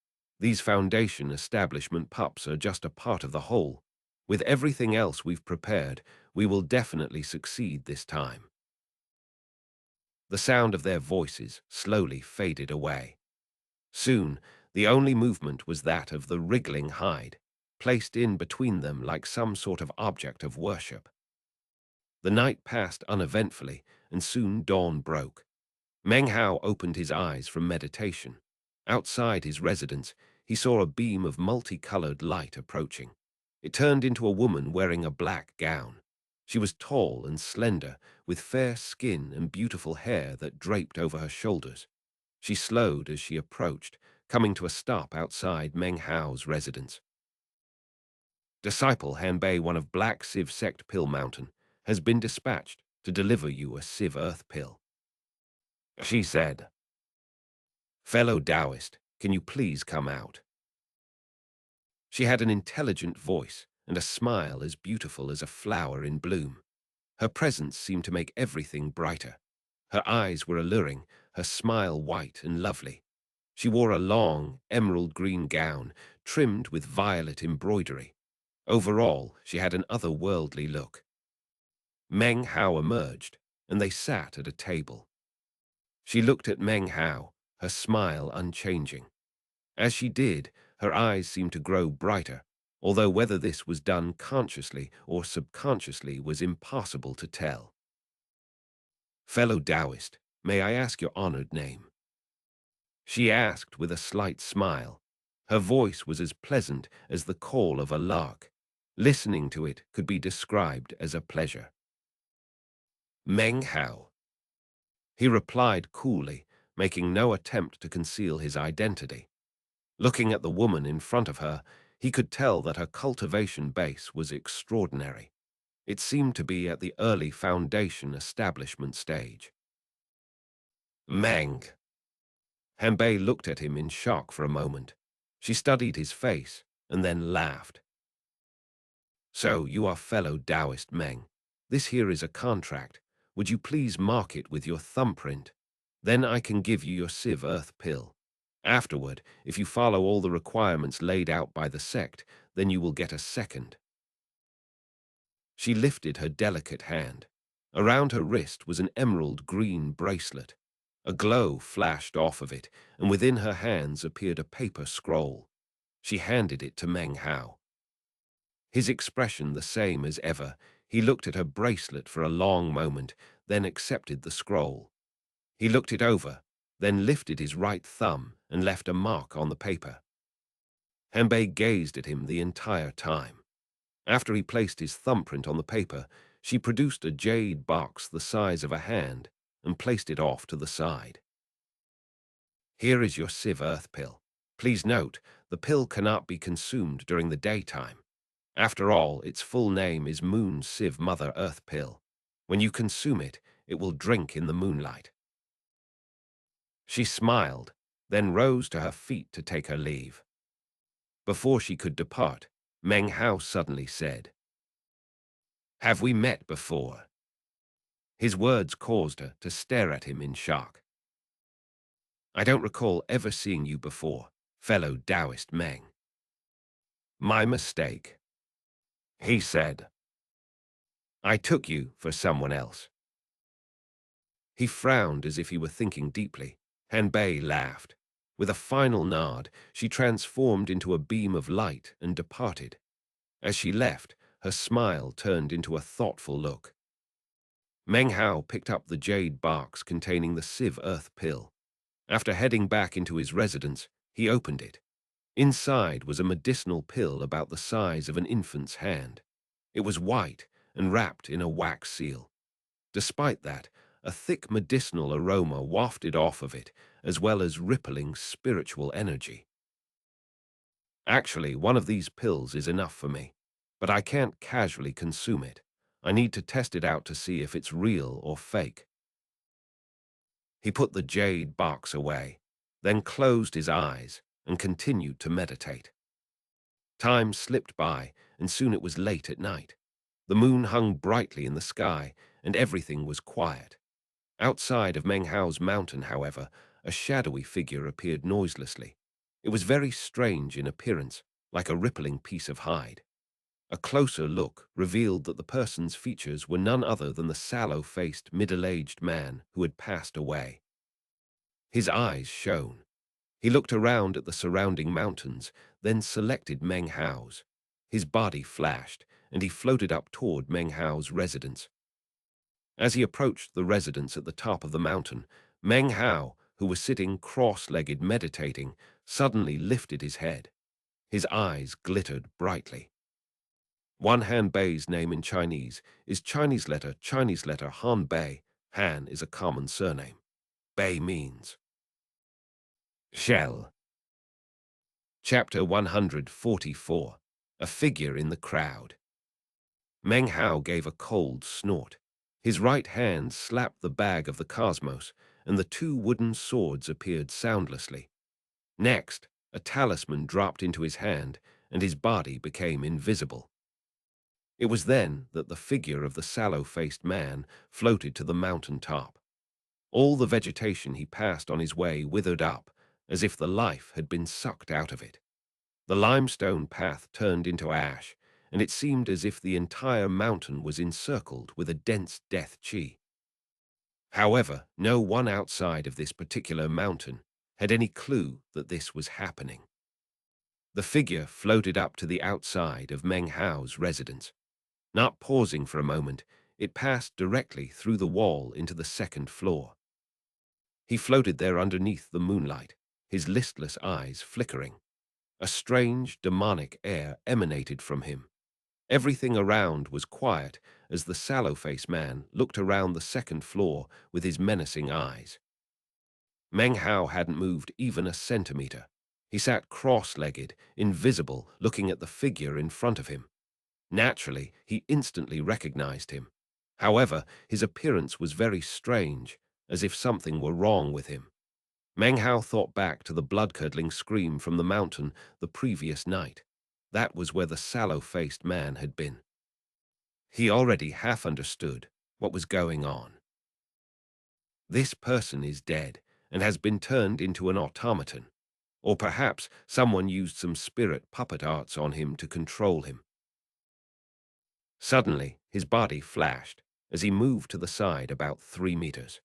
These Foundation establishment pups are just a part of the whole. With everything else we've prepared, we will definitely succeed this time. The sound of their voices slowly faded away. Soon, the only movement was that of the wriggling hide, placed in between them like some sort of object of worship. The night passed uneventfully, and soon dawn broke. Meng Hao opened his eyes from meditation. Outside his residence, he saw a beam of multicolored light approaching. It turned into a woman wearing a black gown. She was tall and slender, with fair skin and beautiful hair that draped over her shoulders. She slowed as she approached, coming to a stop outside Meng Hao's residence. Disciple Hanbei, one of Black Civ Sect Pill Mountain, has been dispatched to deliver you a Civ Earth pill, she said. Fellow Taoist, can you please come out? She had an intelligent voice and a smile as beautiful as a flower in bloom. Her presence seemed to make everything brighter. Her eyes were alluring, her smile white and lovely. She wore a long, emerald green gown, trimmed with violet embroidery. Overall, she had an otherworldly look. Meng Hao emerged, and they sat at a table. She looked at Meng Hao, her smile unchanging. As she did, her eyes seemed to grow brighter, although whether this was done consciously or subconsciously was impossible to tell. Fellow Taoist, may I ask your honored name? She asked with a slight smile. Her voice was as pleasant as the call of a lark. Listening to it could be described as a pleasure. Meng Hao. He replied coolly, making no attempt to conceal his identity. Looking at the woman in front of her, he could tell that her cultivation base was extraordinary. It seemed to be at the early foundation establishment stage. Meng. Hanbei looked at him in shock for a moment. She studied his face and then laughed. So you are fellow Taoist Meng. This here is a contract. Would you please mark it with your thumbprint? Then I can give you your Civ Earth pill. Afterward, if you follow all the requirements laid out by the sect, then you will get a second. She lifted her delicate hand. Around her wrist was an emerald green bracelet. A glow flashed off of it, and within her hands appeared a paper scroll. She handed it to Meng Hao. His expression the same as ever, he looked at her bracelet for a long moment, then accepted the scroll. He looked it over, then lifted his right thumb and left a mark on the paper. Hanbei gazed at him the entire time. After he placed his thumbprint on the paper, she produced a jade box the size of a hand and placed it off to the side. Here is your Civ Earth pill. Please note, the pill cannot be consumed during the daytime. After all, its full name is Moon Civ Mother Earth Pill. When you consume it, it will drink in the moonlight. She smiled, then rose to her feet to take her leave. Before she could depart, Meng Hao suddenly said, "Have we met before?" His words caused her to stare at him in shock. "I don't recall ever seeing you before, fellow Taoist Meng." "My mistake," he said. "I took you for someone else." He frowned as if he were thinking deeply. Hanbei laughed. With a final nod, she transformed into a beam of light and departed. As she left, her smile turned into a thoughtful look. Meng Hao picked up the jade box containing the Civ Earth pill. After heading back into his residence, he opened it. Inside was a medicinal pill about the size of an infant's hand. It was white and wrapped in a wax seal. Despite that, a thick medicinal aroma wafted off of it, as well as rippling spiritual energy. Actually, one of these pills is enough for me, but I can't casually consume it. I need to test it out to see if it's real or fake. He put the jade box away, then closed his eyes and continued to meditate. Time slipped by, and soon it was late at night. The moon hung brightly in the sky, and everything was quiet. Outside of Meng Hao's mountain, however, a shadowy figure appeared noiselessly. It was very strange in appearance, like a rippling piece of hide. A closer look revealed that the person's features were none other than the sallow-faced, middle-aged man who had passed away. His eyes shone. He looked around at the surrounding mountains, then selected Meng Hao's. His body flashed, and he floated up toward Meng Hao's residence. As he approached the residence at the top of the mountain, Meng Hao, who was sitting cross-legged meditating, suddenly lifted his head. His eyes glittered brightly. One Hanbei's name in Chinese is Chinese letter Han Bei. Han is a common surname. Bei means shell. Chapter 144. A Figure in the Crowd. Meng Hao gave a cold snort. His right hand slapped the bag of the cosmos, and the two wooden swords appeared soundlessly. Next, a talisman dropped into his hand, and his body became invisible. It was then that the figure of the sallow-faced man floated to the mountain top. All the vegetation he passed on his way withered up, as if the life had been sucked out of it. The limestone path turned into ash, and it seemed as if the entire mountain was encircled with a dense death chi. However, no one outside of this particular mountain had any clue that this was happening. The figure floated up to the outside of Meng Hao's residence. Not pausing for a moment, it passed directly through the wall into the second floor. He floated there underneath the moonlight, his listless eyes flickering. A strange, demonic air emanated from him. Everything around was quiet as the sallow-faced man looked around the second floor with his menacing eyes. Meng Hao hadn't moved even a centimeter. He sat cross-legged, invisible, looking at the figure in front of him. Naturally, he instantly recognized him. However, his appearance was very strange, as if something were wrong with him. Meng Hao thought back to the blood-curdling scream from the mountain the previous night. That was where the sallow-faced man had been. He already half understood what was going on. This person is dead and has been turned into an automaton. Or perhaps someone used some spirit puppet arts on him to control him. Suddenly, his body flashed as he moved to the side about 3 meters.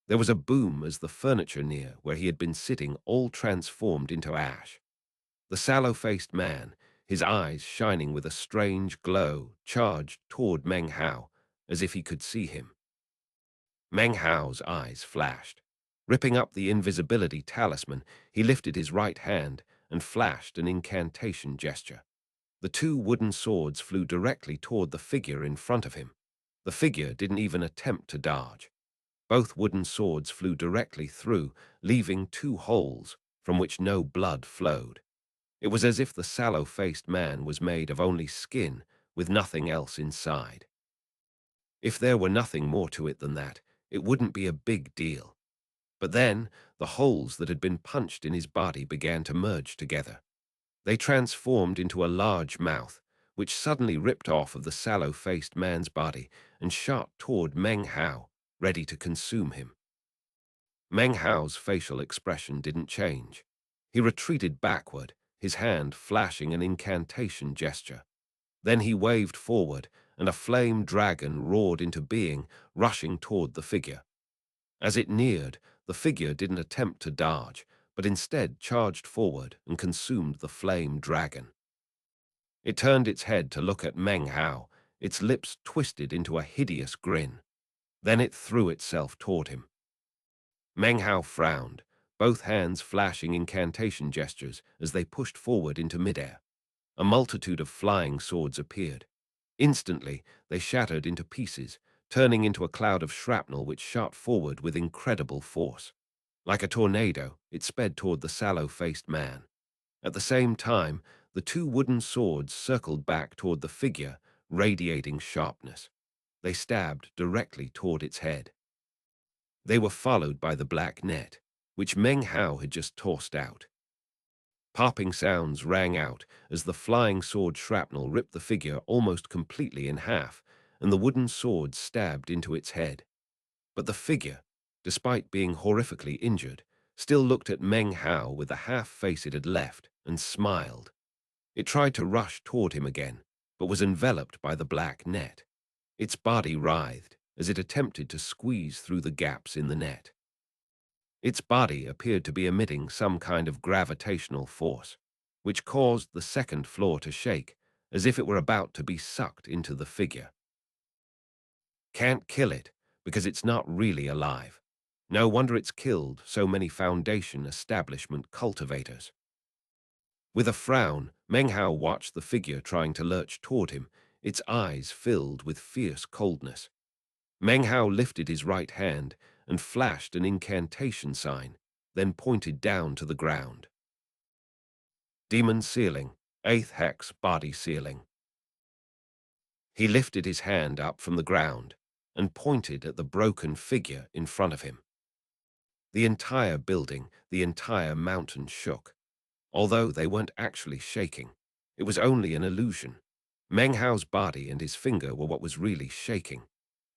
There was a boom as the furniture near where he had been sitting all transformed into ash. The sallow-faced man, his eyes shining with a strange glow, charged toward Meng Hao as if he could see him. Meng Hao's eyes flashed. Ripping up the invisibility talisman, he lifted his right hand and flashed an incantation gesture. The two wooden swords flew directly toward the figure in front of him. The figure didn't even attempt to dodge. Both wooden swords flew directly through, leaving two holes from which no blood flowed. It was as if the sallow-faced man was made of only skin, with nothing else inside. If there were nothing more to it than that, it wouldn't be a big deal. But then, the holes that had been punched in his body began to merge together. They transformed into a large mouth, which suddenly ripped off of the sallow-faced man's body and shot toward Meng Hao, ready to consume him. Meng Hao's facial expression didn't change. He retreated backward, his hand flashing an incantation gesture. Then he waved forward, and a flame dragon roared into being, rushing toward the figure. As it neared, the figure didn't attempt to dodge, but instead charged forward and consumed the flame dragon. It turned its head to look at Meng Hao, its lips twisted into a hideous grin. Then it threw itself toward him. Meng Hao frowned, both hands flashing incantation gestures as they pushed forward into midair. A multitude of flying swords appeared. Instantly, they shattered into pieces, turning into a cloud of shrapnel which shot forward with incredible force. Like a tornado, it sped toward the sallow-faced man. At the same time, the two wooden swords circled back toward the figure, radiating sharpness. They stabbed directly toward its head. They were followed by the black net, which Meng Hao had just tossed out. Popping sounds rang out as the flying sword shrapnel ripped the figure almost completely in half, and the wooden sword stabbed into its head. But the figure, despite being horrifically injured, still looked at Meng Hao with the half-face it had left and smiled. It tried to rush toward him again, but was enveloped by the black net. Its body writhed as it attempted to squeeze through the gaps in the net. Its body appeared to be emitting some kind of gravitational force, which caused the second floor to shake, as if it were about to be sucked into the figure. Can't kill it, because it's not really alive. No wonder it's killed so many Foundation establishment cultivators. With a frown, Meng Hao watched the figure trying to lurch toward him, its eyes filled with fierce coldness. Meng Hao lifted his right hand and flashed an incantation sign, then pointed down to the ground. Demon Sealing, 8th Hex Body Sealing. He lifted his hand up from the ground and pointed at the broken figure in front of him. The entire building, the entire mountain shook. Although they weren't actually shaking, it was only an illusion. Meng Hao's body and his finger were what was really shaking.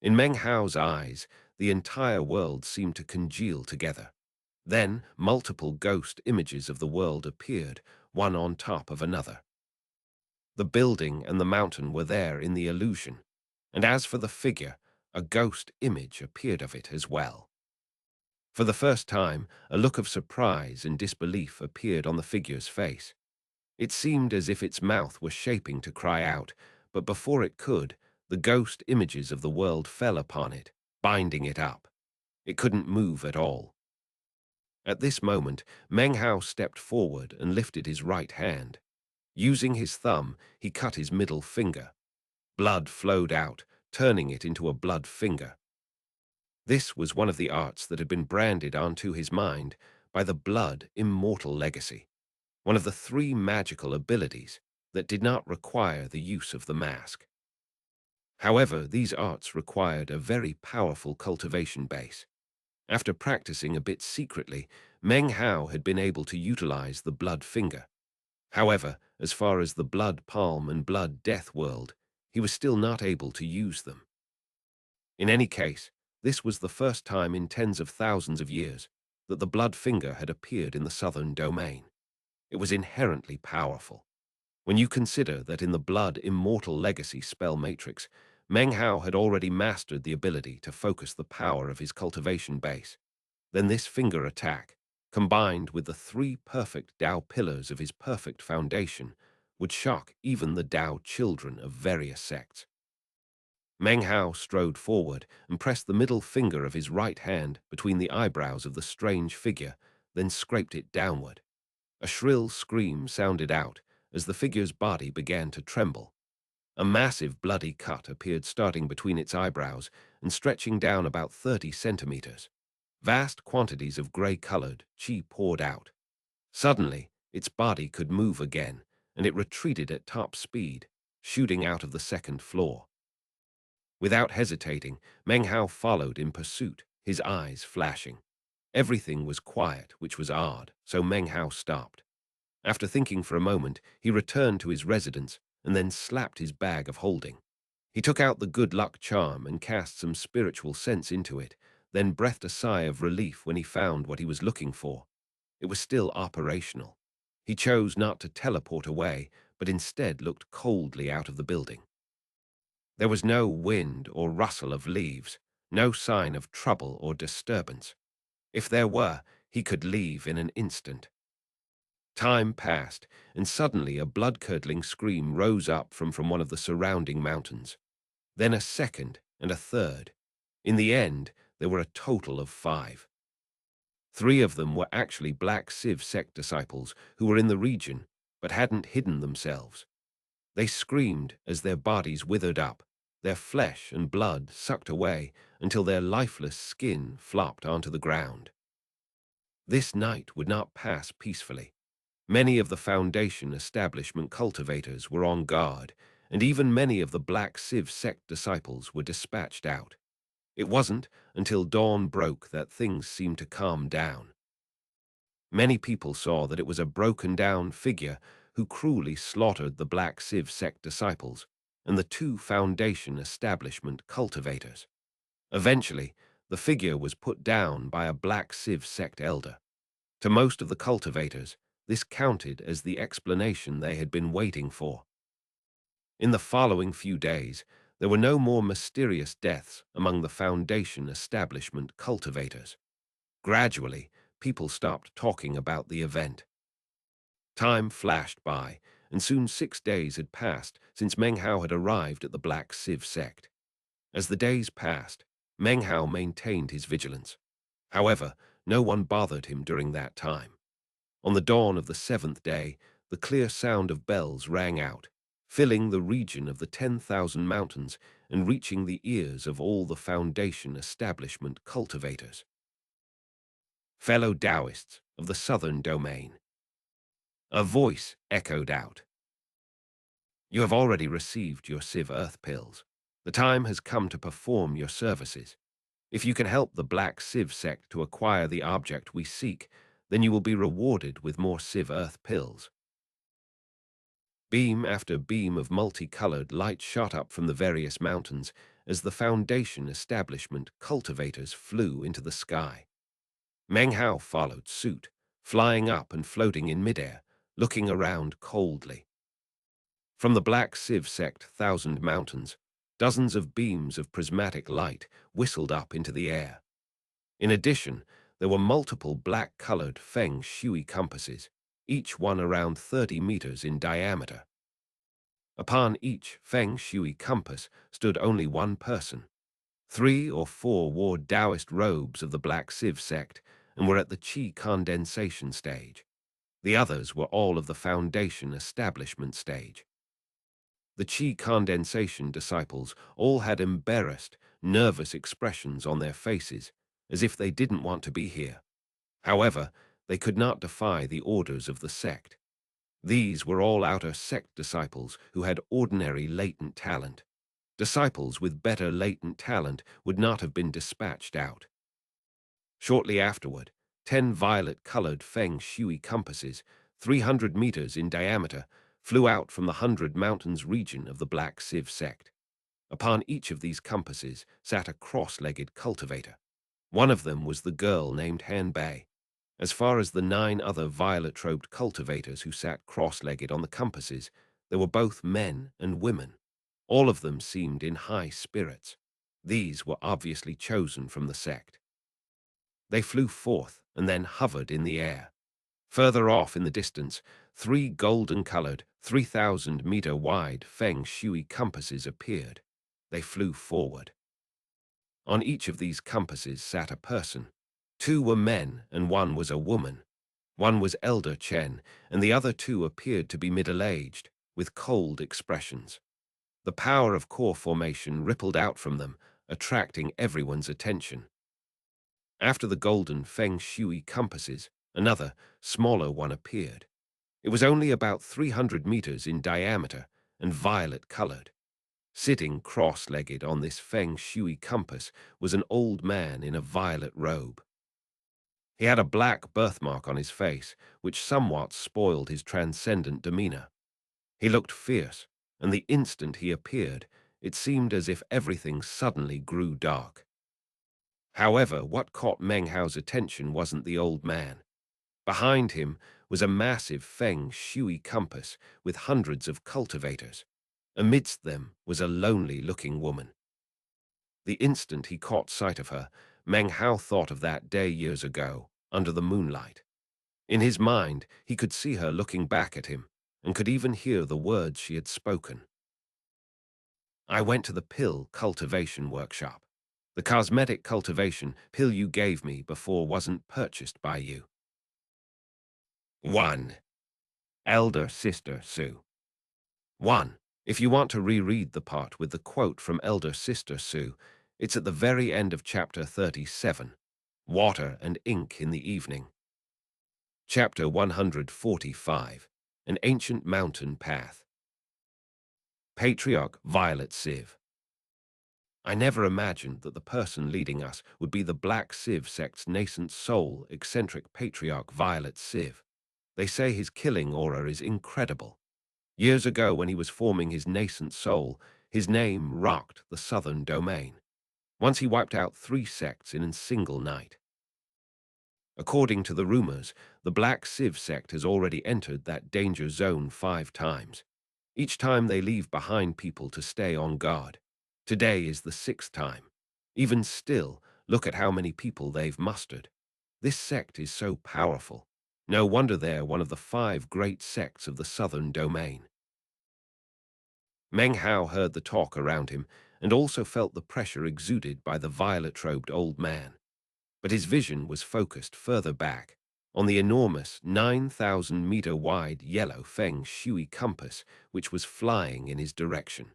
In Meng Hao's eyes, the entire world seemed to congeal together. Then, multiple ghost images of the world appeared, one on top of another. The building and the mountain were there in the illusion, and as for the figure, a ghost image appeared of it as well. For the first time, a look of surprise and disbelief appeared on the figure's face. It seemed as if its mouth were shaping to cry out, but before it could, the ghost images of the world fell upon it, binding it up. It couldn't move at all. At this moment, Meng Hao stepped forward and lifted his right hand. Using his thumb, he cut his middle finger. Blood flowed out, turning it into a blood finger. This was one of the arts that had been branded onto his mind by the blood immortal legacy, one of the three magical abilities that did not require the use of the mask. However, these arts required a very powerful cultivation base. After practicing a bit secretly, Meng Hao had been able to utilize the blood finger. However, as far as the blood palm and blood death world, he was still not able to use them. In any case, this was the first time in tens of thousands of years that the blood finger had appeared in the southern domain. It was inherently powerful. When you consider that in the blood immortal legacy spell matrix, Meng Hao had already mastered the ability to focus the power of his cultivation base, then this finger attack, combined with the three perfect Dao pillars of his perfect foundation, would shock even the Dao children of various sects. Meng Hao strode forward and pressed the middle finger of his right hand between the eyebrows of the strange figure, then scraped it downward. A shrill scream sounded out as the figure's body began to tremble. A massive bloody cut appeared starting between its eyebrows and stretching down about 30 centimeters. Vast quantities of gray-colored qi poured out. Suddenly, its body could move again, and it retreated at top speed, shooting out of the second floor. Without hesitating, Meng Hao followed in pursuit, his eyes flashing. Everything was quiet, which was odd, so Meng Hao stopped. After thinking for a moment, he returned to his residence and then slapped his bag of holding. He took out the good luck charm and cast some spiritual sense into it, then breathed a sigh of relief when he found what he was looking for. It was still operational. He chose not to teleport away, but instead looked coldly out of the building. There was no wind or rustle of leaves, no sign of trouble or disturbance. If there were, he could leave in an instant. Time passed, and suddenly a blood-curdling scream rose up from one of the surrounding mountains. Then a second and a third. In the end, there were a total of 5. 3 of them were actually Black Civ sect disciples who were in the region, but hadn't hidden themselves. They screamed as their bodies withered up, their flesh and blood sucked away until their lifeless skin flopped onto the ground. This night would not pass peacefully. Many of the Foundation establishment cultivators were on guard, and even many of the Black Civ sect disciples were dispatched out. It wasn't until dawn broke that things seemed to calm down. Many people saw that it was a broken-down figure who cruelly slaughtered the Black Civ sect disciples and the 2 Foundation establishment cultivators. Eventually, the figure was put down by a Black Civ sect elder. To most of the cultivators, this counted as the explanation they had been waiting for. In the following few days, there were no more mysterious deaths among the Foundation establishment cultivators. Gradually, people stopped talking about the event. Time flashed by, and soon 6 days had passed since Meng Hao had arrived at the Black Civ sect. As the days passed, Meng Hao maintained his vigilance. However, no one bothered him during that time. On the dawn of the 7th day, the clear sound of bells rang out, filling the region of the 10,000 mountains and reaching the ears of all the Foundation establishment cultivators. Fellow Taoists of the southern domain. A voice echoed out. You have already received your Civ Earth pills. The time has come to perform your services. If you can help the Black Civ sect to acquire the object we seek, then you will be rewarded with more Civ Earth pills. Beam after beam of multicolored light shot up from the various mountains as the Foundation establishment cultivators flew into the sky. Meng Hao followed suit, flying up and floating in midair, looking around coldly. From the Black Civ sect Thousand Mountains, dozens of beams of prismatic light whistled up into the air. In addition, there were multiple black-colored feng shui compasses, each one around 30 meters in diameter. Upon each feng shui compass stood only one person. 3 or 4 wore Taoist robes of the Black Civ sect and were at the qi condensation stage. The others were all of the Foundation establishment stage. The qi condensation disciples all had embarrassed, nervous expressions on their faces, as if they didn't want to be here. However, they could not defy the orders of the sect. These were all outer sect disciples who had ordinary latent talent. Disciples with better latent talent would not have been dispatched out. Shortly afterward, 10 violet-colored feng shui compasses, 300 meters in diameter, flew out from the 100 Mountains region of the Black Civ sect. Upon each of these compasses sat a cross-legged cultivator. One of them was the girl named Han Bei. As far as the 9 other violet-robed cultivators who sat cross-legged on the compasses, there were both men and women. All of them seemed in high spirits. These were obviously chosen from the sect. They flew forth and then hovered in the air. Further off in the distance, 3 golden-colored, 3,000-meter-wide feng shui compasses appeared. They flew forward. On each of these compasses sat a person. 2 were men and 1 was a woman. One was Elder Chen, and the other 2 appeared to be middle-aged, with cold expressions. The power of core formation rippled out from them, attracting everyone's attention. After the golden feng shui compasses, another, smaller one appeared. It was only about 300 meters in diameter and violet-colored. Sitting cross-legged on this feng shui compass was an old man in a violet robe. He had a black birthmark on his face, which somewhat spoiled his transcendent demeanor. He looked fierce, and the instant he appeared, it seemed as if everything suddenly grew dark. However, what caught Meng Hao's attention wasn't the old man. Behind him was a massive feng shui compass with hundreds of cultivators. Amidst them was a lonely-looking woman. The instant he caught sight of her, Meng Hao thought of that day years ago, under the moonlight. In his mind, he could see her looking back at him, and could even hear the words she had spoken. I went to the pill cultivation workshop. The cosmetic cultivation pill you gave me before wasn't purchased by you. 1. Elder Sister Sue. 1. If you want to reread the part with the quote from Elder Sister Sue, it's at the very end of Chapter 37, Water and Ink in the Evening. Chapter 145, An Ancient Mountain Path. Patriarch Violet Civ. I never imagined that the person leading us would be the Black Civ sect's nascent soul, eccentric Patriarch Violet Civ. They say his killing aura is incredible. Years ago, when he was forming his nascent soul, his name rocked the southern domain. Once he wiped out 3 sects in a single night. According to the rumors, the Black Civ sect has already entered that danger zone 5 times. Each time they leave behind people to stay on guard. Today is the 6th time. Even still, look at how many people they've mustered. This sect is so powerful. No wonder they're one of the 5 great sects of the southern domain. Meng Hao heard the talk around him and also felt the pressure exuded by the violet-robed old man. But his vision was focused further back, on the enormous 9,000-meter-wide yellow feng shui compass which was flying in his direction.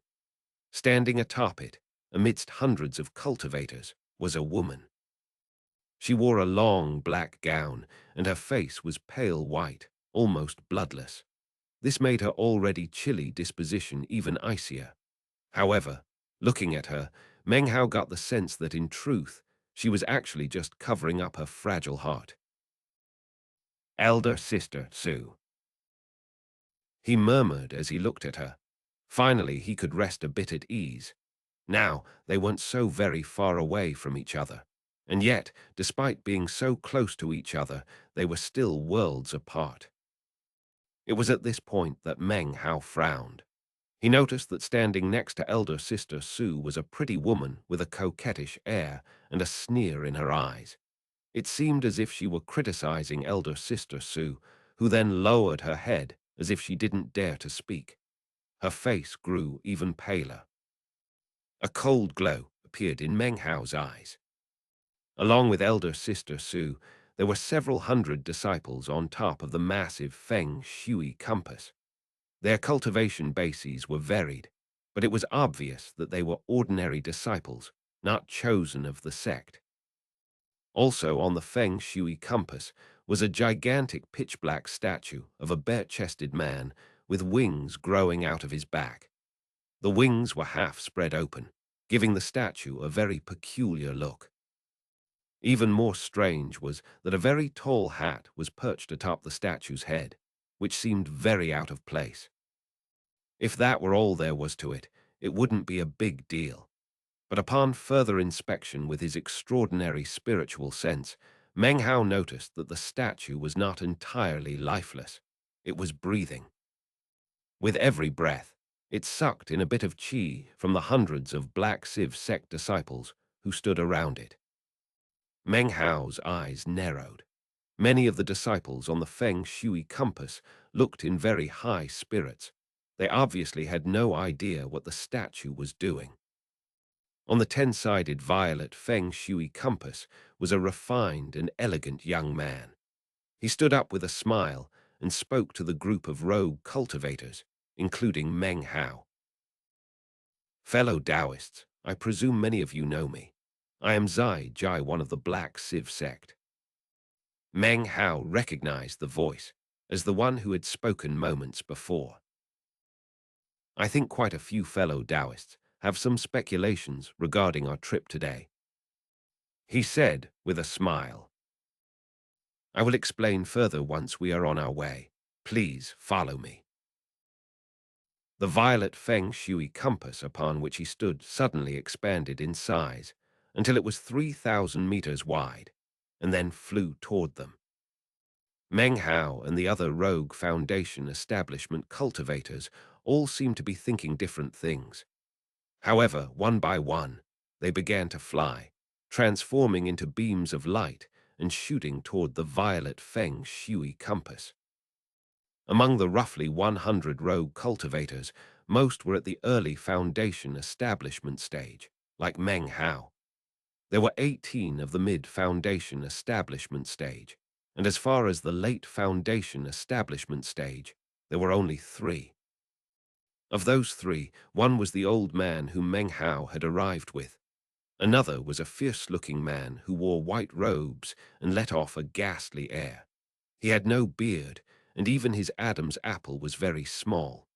Standing atop it, amidst hundreds of cultivators, was a woman. She wore a long black gown, and her face was pale white, almost bloodless. This made her already chilly disposition even icier. However, looking at her, Meng Hao got the sense that in truth, She was actually just covering up her fragile heart. Elder Sister Sue, he murmured as he looked at her. Finally, he could rest a bit at ease. Now, they weren't so very far away from each other. And yet, despite being so close to each other, they were still worlds apart. It was at this point that Meng Hao frowned. He noticed that standing next to elder sister Sue was a pretty woman with a coquettish air and a sneer in her eyes. It seemed as if she were criticizing elder sister Sue, who then lowered her head as if she didn't dare to speak. Her face grew even paler. A cold glow appeared in Meng Hao's eyes. Along with elder sister Sue, there were several hundred disciples on top of the massive feng shui compass. Their cultivation bases were varied, but it was obvious that they were ordinary disciples, not chosen of the sect. Also on the feng shui compass was a gigantic pitch-black statue of a bare-chested man with wings growing out of his back. The wings were half spread open, giving the statue a very peculiar look. Even more strange was that a very tall hat was perched atop the statue's head, which seemed very out of place. If that were all there was to it, it wouldn't be a big deal. But upon further inspection with his extraordinary spiritual sense, Meng Hao noticed that the statue was not entirely lifeless. It was breathing. With every breath, it sucked in a bit of qi from the hundreds of Black Civ sect disciples who stood around it. Meng Hao's eyes narrowed. Many of the disciples on the feng shui compass looked in very high spirits. They obviously had no idea what the statue was doing. On the 10-sided violet feng shui compass was a refined and elegant young man. He stood up with a smile and spoke to the group of rogue cultivators, including Meng Hao. Fellow Taoists, I presume many of you know me. I am Zai Jai, one of the Black Civ sect. Meng Hao recognized the voice as the one who had spoken moments before. I think quite a few fellow Taoists have some speculations regarding our trip today. He said with a smile. I will explain further once we are on our way. Please follow me. The violet feng shui compass upon which he stood suddenly expanded in size until it was 3,000 meters wide, and then flew toward them. Meng Hao and the other rogue Foundation establishment cultivators all seemed to be thinking different things. However, one by one, they began to fly, transforming into beams of light and shooting toward the violet feng shui compass. Among the roughly 100 rogue cultivators, most were at the early Foundation establishment stage, like Meng Hao. There were 18 of the mid-Foundation establishment stage, and as far as the late Foundation establishment stage, there were only 3. Of those 3, one was the old man whom Meng Hao had arrived with. Another was a fierce-looking man who wore white robes and let off a ghastly air. He had no beard, and even his Adam's apple was very small.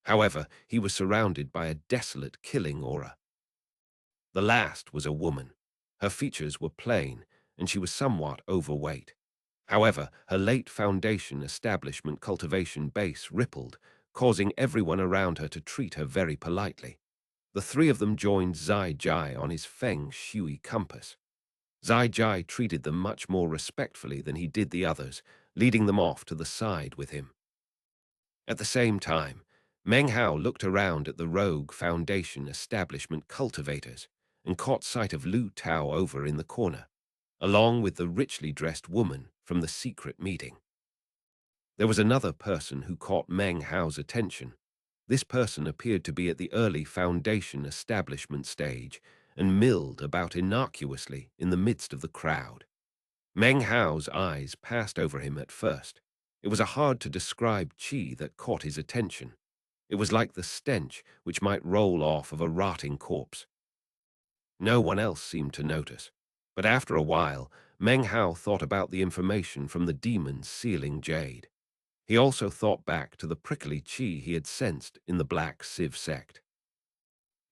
However, he was surrounded by a desolate killing aura. The last was a woman. Her features were plain, and she was somewhat overweight. However, her late Foundation establishment cultivation base rippled, causing everyone around her to treat her very politely. The 3 of them joined Zai Jai on his feng shui compass. Zai Jai treated them much more respectfully than he did the others, leading them off to the side with him. At the same time, Meng Hao looked around at the rogue Foundation establishment cultivators and caught sight of Lu Tao over in the corner, along with the richly dressed woman from the secret meeting. There was another person who caught Meng Hao's attention. This person appeared to be at the early Foundation establishment stage and milled about innocuously in the midst of the crowd. Meng Hao's eyes passed over him at first. It was a hard-to-describe qi that caught his attention. It was like the stench which might roll off of a rotting corpse. No one else seemed to notice, but after a while, Meng Hao thought about the information from the demon's sealing jade. He also thought back to the prickly qi he had sensed in the Black Civ sect.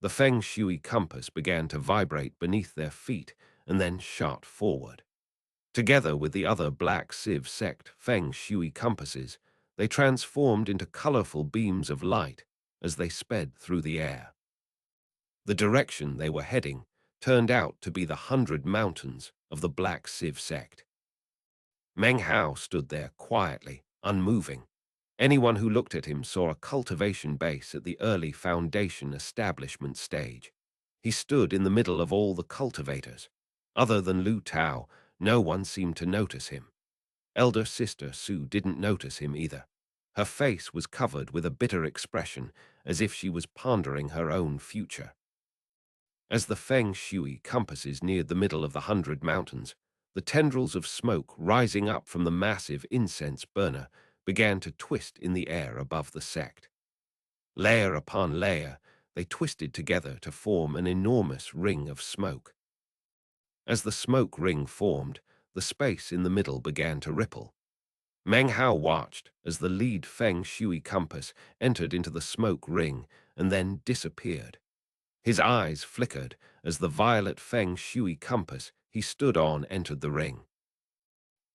The feng shui compass began to vibrate beneath their feet and then shot forward. Together with the other Black Civ sect Feng Shui compasses, they transformed into colorful beams of light as they sped through the air. The direction they were heading turned out to be the 100 Mountains of the Black Civ sect. Meng Hao stood there quietly, unmoving. Anyone who looked at him saw a cultivation base at the early foundation establishment stage. He stood in the middle of all the cultivators. Other than Lu Tao, no one seemed to notice him. Elder sister Su didn't notice him either. Her face was covered with a bitter expression, as if she was pondering her own future. As the Feng Shui compasses neared the middle of the 100 Mountains, the tendrils of smoke rising up from the massive incense burner began to twist in the air above the sect. Layer upon layer, they twisted together to form an enormous ring of smoke. As the smoke ring formed, the space in the middle began to ripple. Meng Hao watched as the lead Feng Shui compass entered into the smoke ring and then disappeared. His eyes flickered as the violet Feng Shui compass he stood on entered the ring.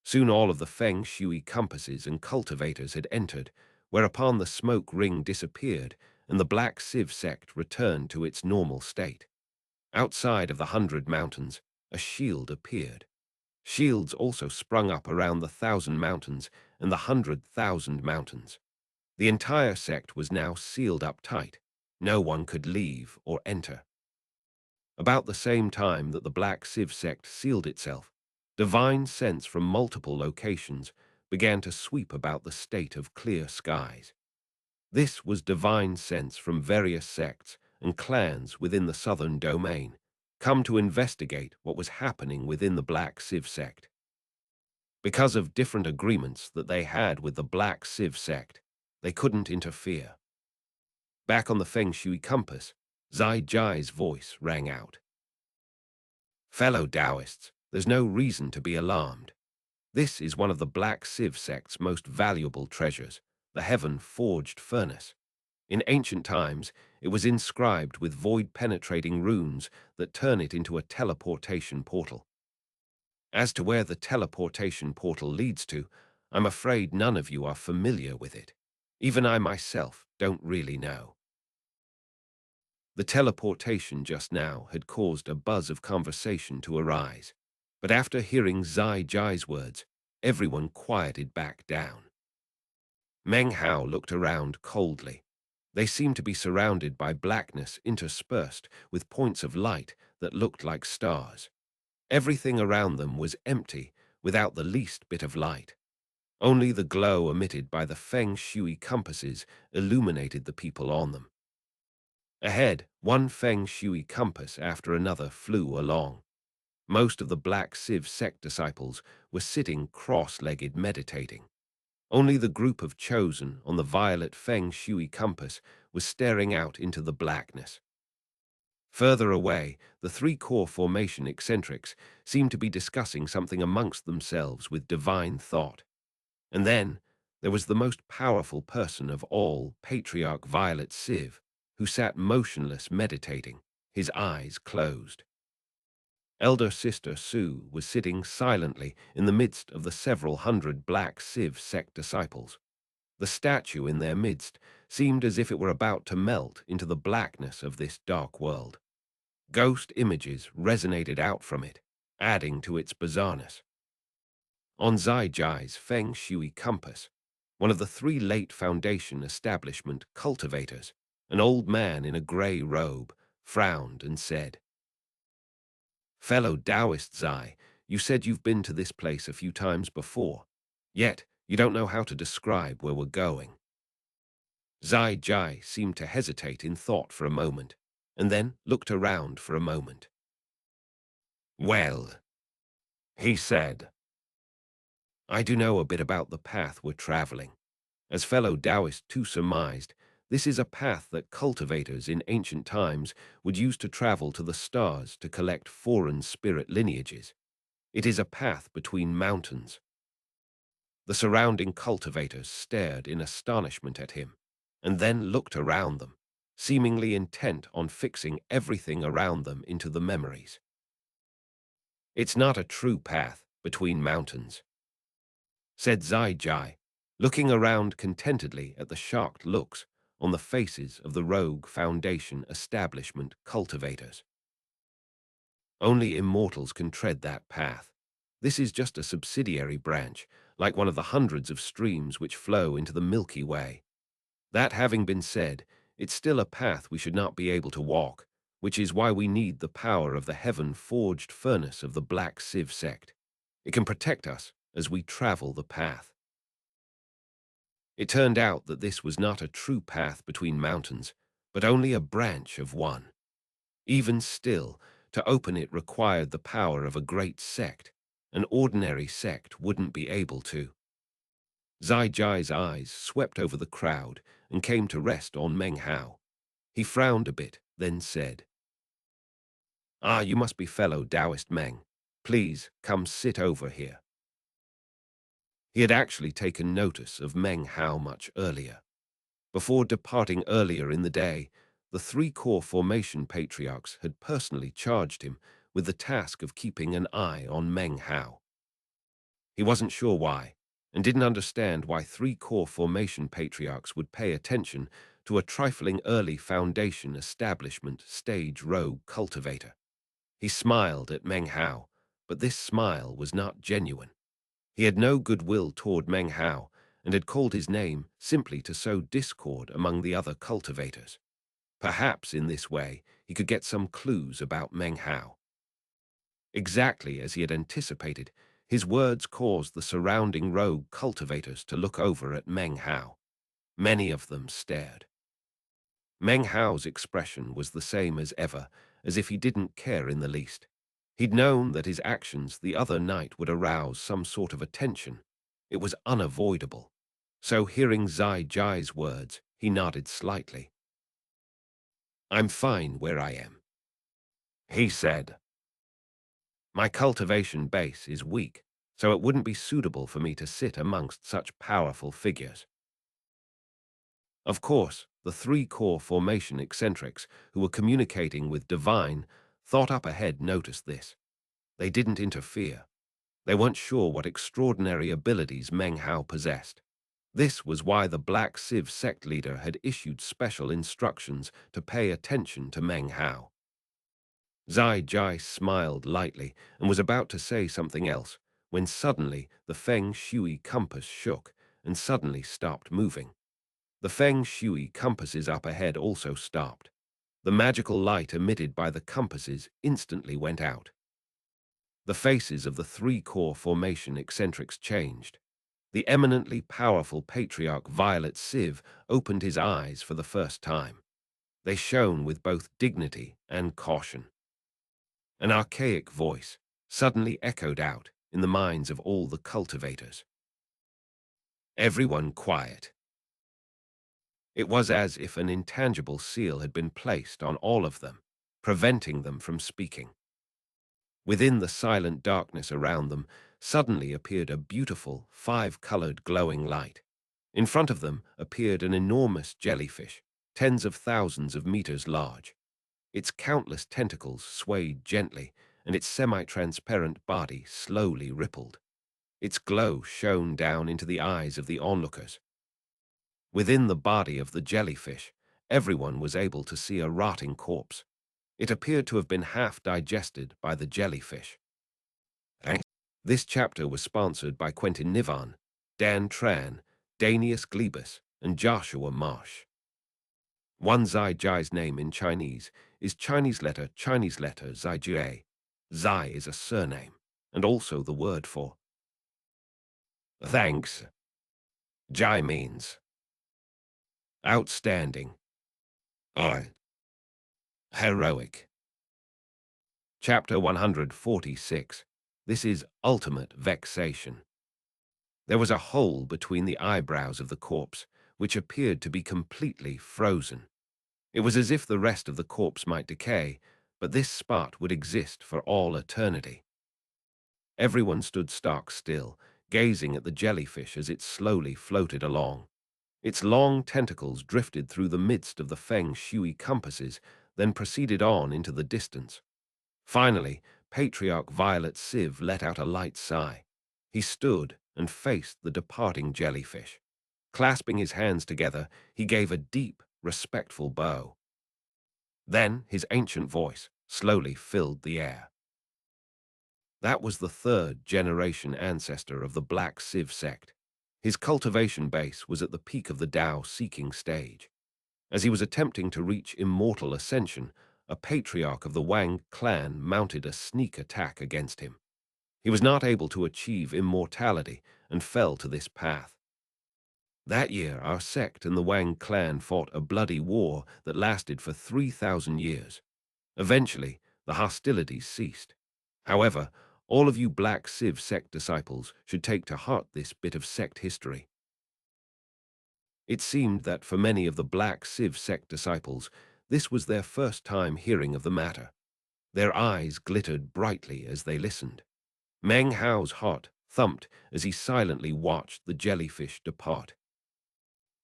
Soon all of the Feng Shui compasses and cultivators had entered, whereupon the smoke ring disappeared and the Black Civ sect returned to its normal state. Outside of the 100 Mountains, a shield appeared. Shields also sprung up around the 1,000 Mountains and the 100,000 Mountains. The entire sect was now sealed up tight. No one could leave or enter. About the same time that the Black Civ sect sealed itself, divine scents from multiple locations began to sweep about the state of clear skies. This was divine scents from various sects and clans within the southern domain, come to investigate what was happening within the Black Civ sect. Because of different agreements that they had with the Black Civ sect, they couldn't interfere. Back on the Feng Shui compass, Zai Jai's voice rang out. Fellow Taoists, there's no reason to be alarmed. This is one of the Black Civ sect's most valuable treasures, the heaven-forged furnace. In ancient times, it was inscribed with void-penetrating runes that turn it into a teleportation portal. As to where the teleportation portal leads to, I'm afraid none of you are familiar with it. Even I myself don't really know. The teleportation just now had caused a buzz of conversation to arise, but after hearing Zai Jai's words, everyone quieted back down. Meng Hao looked around coldly. They seemed to be surrounded by blackness interspersed with points of light that looked like stars. Everything around them was empty, without the least bit of light. Only the glow emitted by the Feng Shui compasses illuminated the people on them. Ahead, one Feng Shui compass after another flew along. Most of the Black Civ sect disciples were sitting cross-legged meditating. Only the group of chosen on the violet Feng Shui compass was staring out into the blackness. Further away, the three-core formation eccentrics seemed to be discussing something amongst themselves with divine thought. And then there was the most powerful person of all, Patriarch Violet Civ, who sat motionless meditating, his eyes closed. Elder Sister Su was sitting silently in the midst of the several hundred Black Civ sect disciples. The statue in their midst seemed as if it were about to melt into the blackness of this dark world. Ghost images resonated out from it, adding to its bizarreness. On Zai Jai's Feng Shui compass, one of the three late Foundation establishment cultivators, an old man in a gray robe, frowned and said, "Fellow Taoist Zai, you said you've been to this place a few times before, yet you don't know how to describe where we're going." Zai Jai seemed to hesitate in thought for a moment, and then looked around for a moment. "Well," he said, "I do know a bit about the path we're traveling. As fellow Taoist too surmised, this is a path that cultivators in ancient times would use to travel to the stars to collect foreign spirit lineages. It is a path between mountains." The surrounding cultivators stared in astonishment at him, and then looked around them, seemingly intent on fixing everything around them into the memories. It's not a true path between mountains, said Zai Jai, looking around contentedly at the shocked looks on the faces of the rogue Foundation establishment cultivators. Only immortals can tread that path. This is just a subsidiary branch, like one of the hundreds of streams which flow into the Milky Way. That having been said, it's still a path we should not be able to walk, which is why we need the power of the heaven-forged furnace of the Black Civ sect. It can protect us as we travel the path. It turned out that this was not a true path between mountains, but only a branch of one. Even still, to open it required the power of a great sect. An ordinary sect wouldn't be able to. Zai Jai's eyes swept over the crowd and came to rest on Meng Hao. He frowned a bit, then said, "Ah, you must be fellow Taoist Meng. Please, come sit over here." He had actually taken notice of Meng Hao much earlier. Before departing earlier in the day, the three-core formation patriarchs had personally charged him with the task of keeping an eye on Meng Hao. He wasn't sure why, and didn't understand why three-core formation patriarchs would pay attention to a trifling early Foundation establishment stage rogue cultivator. He smiled at Meng Hao, but this smile was not genuine. He had no goodwill toward Meng Hao, and had called his name simply to sow discord among the other cultivators. Perhaps in this way he could get some clues about Meng Hao. Exactly as he had anticipated, his words caused the surrounding rogue cultivators to look over at Meng Hao. Many of them stared. Meng Hao's expression was the same as ever, as if he didn't care in the least. He'd known that his actions the other night would arouse some sort of attention. It was unavoidable. So hearing Zai Jai's words, he nodded slightly. "I'm fine where I am," he said. "My cultivation base is weak, so it wouldn't be suitable for me to sit amongst such powerful figures." Of course, the three-core formation eccentrics who were communicating with Divine thought up ahead noticed this. They didn't interfere. They weren't sure what extraordinary abilities Meng Hao possessed. This was why the Black Civ sect leader had issued special instructions to pay attention to Meng Hao. Zai Jai smiled lightly and was about to say something else, when suddenly the Feng Shui compass shook and suddenly stopped moving. The Feng Shui compasses up ahead also stopped. The magical light emitted by the compasses instantly went out. The faces of the three-core formation eccentrics changed. The eminently powerful patriarch Violet Civ opened his eyes for the first time. They shone with both dignity and caution. An archaic voice suddenly echoed out in the minds of all the cultivators. "Everyone quiet." It was as if an intangible seal had been placed on all of them, preventing them from speaking. Within the silent darkness around them suddenly appeared a beautiful, five-colored glowing light. In front of them appeared an enormous jellyfish, tens of thousands of meters large. Its countless tentacles swayed gently, and its semi-transparent body slowly rippled. Its glow shone down into the eyes of the onlookers. Within the body of the jellyfish, everyone was able to see a rotting corpse. It appeared to have been half digested by the jellyfish. This chapter was sponsored by Quentin Nivan, Dan Tran, Danius Glebus, and Joshua Marsh. One Zai Jai's name in Chinese is Chinese letter Zai Jie. Zai is a surname, and also the word for thanks. Jai means outstanding or heroic. Chapter 146. This is ultimate vexation. There was a hole between the eyebrows of the corpse, which appeared to be completely frozen. It was as if the rest of the corpse might decay, but this spot would exist for all eternity. Everyone stood stock still, gazing at the jellyfish as it slowly floated along. Its long tentacles drifted through the midst of the Feng Shui compasses, then proceeded on into the distance. Finally, Patriarch Violet Sieve let out a light sigh. He stood and faced the departing jellyfish. Clasping his hands together, he gave a deep, respectful bow. Then his ancient voice slowly filled the air. That was the third-generation ancestor of the Black Civ sect. His cultivation base was at the peak of the Tao-seeking stage. As he was attempting to reach immortal ascension, a patriarch of the Wang clan mounted a sneak attack against him. He was not able to achieve immortality and fell to this path. That year, our sect and the Wang clan fought a bloody war that lasted for 3,000 years. Eventually, the hostilities ceased. However, all of you Black Civ sect disciples should take to heart this bit of sect history. It seemed that for many of the Black Civ sect disciples, this was their first time hearing of the matter. Their eyes glittered brightly as they listened. Meng Hao's heart thumped as he silently watched the jellyfish depart.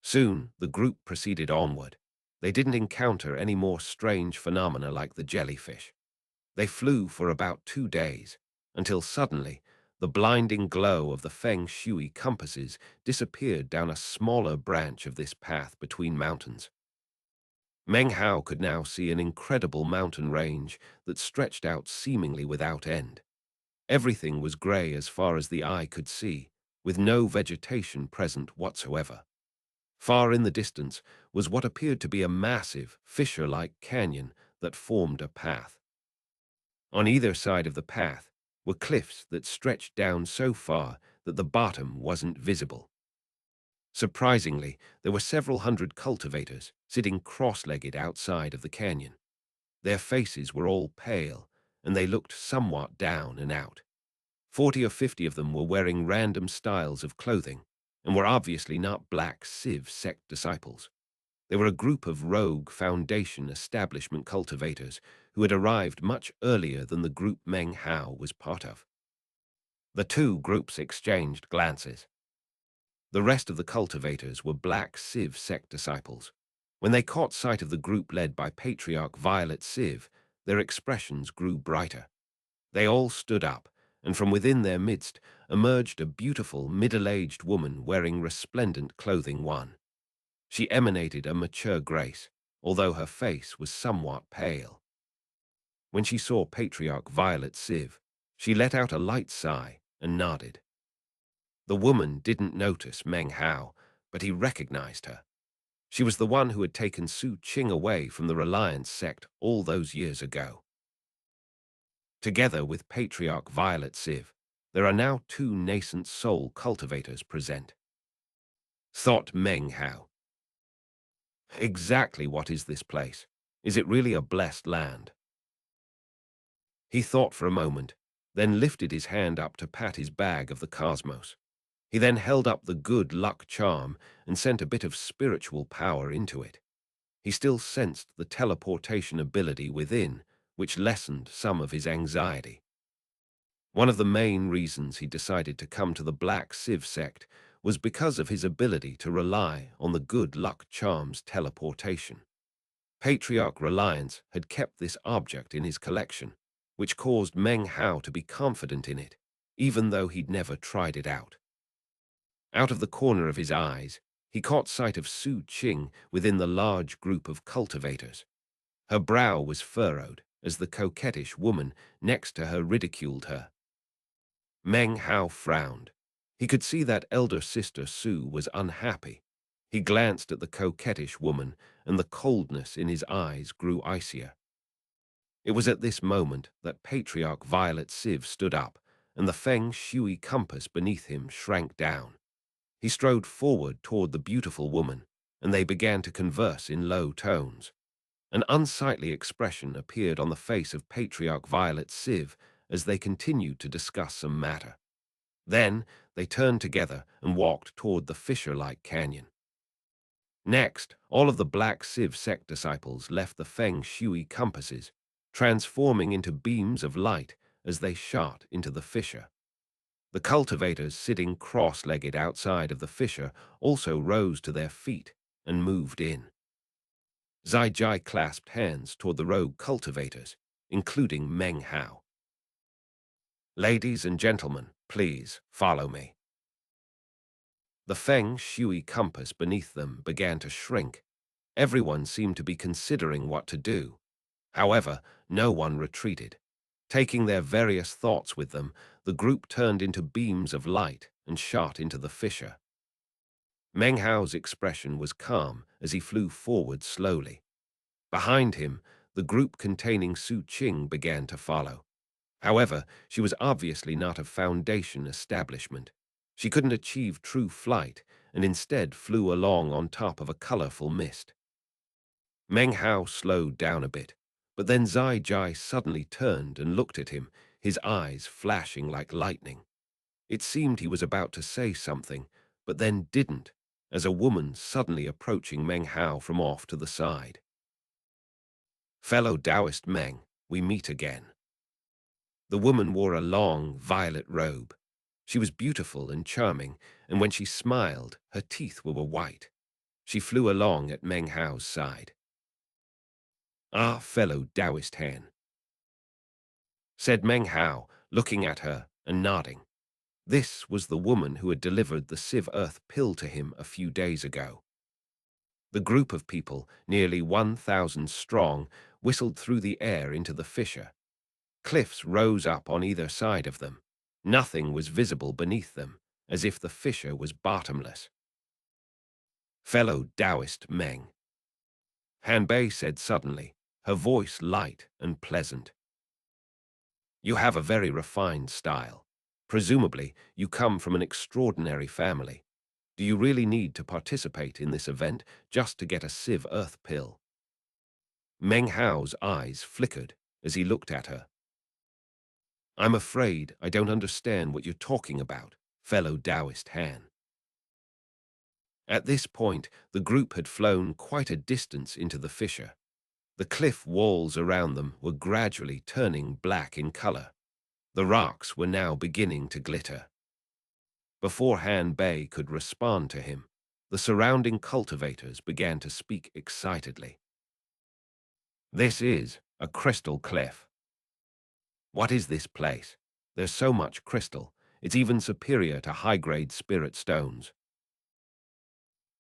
Soon, the group proceeded onward. They didn't encounter any more strange phenomena like the jellyfish. They flew for about 2 days, until suddenly, the blinding glow of the feng shui compasses disappeared down a smaller branch of this path between mountains. Meng Hao could now see an incredible mountain range that stretched out seemingly without end. Everything was gray as far as the eye could see, with no vegetation present whatsoever. Far in the distance was what appeared to be a massive, fissure-like canyon that formed a path. On either side of the path were cliffs that stretched down so far that the bottom wasn't visible. Surprisingly, there were several hundred cultivators sitting cross-legged outside of the canyon. Their faces were all pale, and they looked somewhat down and out. 40 or 50 of them were wearing random styles of clothing and were obviously not Black Civ sect disciples. They were a group of rogue Foundation establishment cultivators who had arrived much earlier than the group Meng Hao was part of. The two groups exchanged glances. The rest of the cultivators were Black Civ sect disciples. When they caught sight of the group led by Patriarch Violet Civ, their expressions grew brighter. They all stood up, and from within their midst emerged a beautiful, middle-aged woman wearing resplendent clothing. She emanated a mature grace, although her face was somewhat pale. When she saw Patriarch Violet Civ, she let out a light sigh and nodded. The woman didn't notice Meng Hao, but he recognized her. She was the one who had taken Su Qing away from the Reliance sect all those years ago. Together with Patriarch Violet Civ, there are now 2 nascent soul cultivators present. Thought Meng Hao. Exactly what is this place? Is it really a blessed land? He thought for a moment, then lifted his hand up to pat his bag of the cosmos. He then held up the good luck charm and sent a bit of spiritual power into it. He still sensed the teleportation ability within, which lessened some of his anxiety. One of the main reasons he decided to come to the Black Civ sect was because of his ability to rely on the good luck charm's teleportation. Patriarch Reliance had kept this object in his collection, which caused Meng Hao to be confident in it, even though he'd never tried it out. Out of the corner of his eyes, he caught sight of Su Qing within the large group of cultivators. Her brow was furrowed as the coquettish woman next to her ridiculed her. Meng Hao frowned. He could see that elder sister Su was unhappy. He glanced at the coquettish woman, and the coldness in his eyes grew icier. It was at this moment that Patriarch Violet Civ stood up, and the feng shui compass beneath him shrank down. He strode forward toward the beautiful woman, and they began to converse in low tones. An unsightly expression appeared on the face of Patriarch Violet Civ as they continued to discuss some matter. Then they turned together and walked toward the fissure-like canyon. Next, all of the Black Civ sect disciples left the feng shui compasses, transforming into beams of light as they shot into the fissure. The cultivators sitting cross-legged outside of the fissure also rose to their feet and moved in. Zai Jai clasped hands toward the rogue cultivators, including Meng Hao. Ladies and gentlemen, please follow me. The feng shui compass beneath them began to shrink. Everyone seemed to be considering what to do. However, no one retreated. Taking their various thoughts with them, the group turned into beams of light and shot into the fissure. Meng Hao's expression was calm as he flew forward slowly. Behind him, the group containing Su Qing began to follow. However, she was obviously not a foundation establishment. She couldn't achieve true flight and instead flew along on top of a colorful mist. Meng Hao slowed down a bit, but then Zai Jai suddenly turned and looked at him, his eyes flashing like lightning. It seemed he was about to say something, but then didn't, as a woman suddenly approaching Meng Hao from off to the side. "Fellow Taoist Meng, we meet again." The woman wore a long, violet robe. She was beautiful and charming, and when she smiled, her teeth were white. She flew along at Meng Hao's side. "Ah, fellow Taoist Han," said Meng Hao, looking at her and nodding. This was the woman who had delivered the Civ Earth pill to him a few days ago. The group of people, nearly 1,000 strong, whistled through the air into the fissure. Cliffs rose up on either side of them. Nothing was visible beneath them, as if the fissure was bottomless. "Fellow Taoist Meng," Han Bei said suddenly, her voice light and pleasant. "You have a very refined style. Presumably, you come from an extraordinary family. Do you really need to participate in this event just to get a Civ Earth pill?" Meng Hao's eyes flickered as he looked at her. "I'm afraid I don't understand what you're talking about, fellow Taoist Han." At this point, the group had flown quite a distance into the fissure. The cliff walls around them were gradually turning black in color. The rocks were now beginning to glitter. Before Han Bei could respond to him, the surrounding cultivators began to speak excitedly. "This is a crystal cliff. What is this place? There's so much crystal. It's even superior to high-grade spirit stones."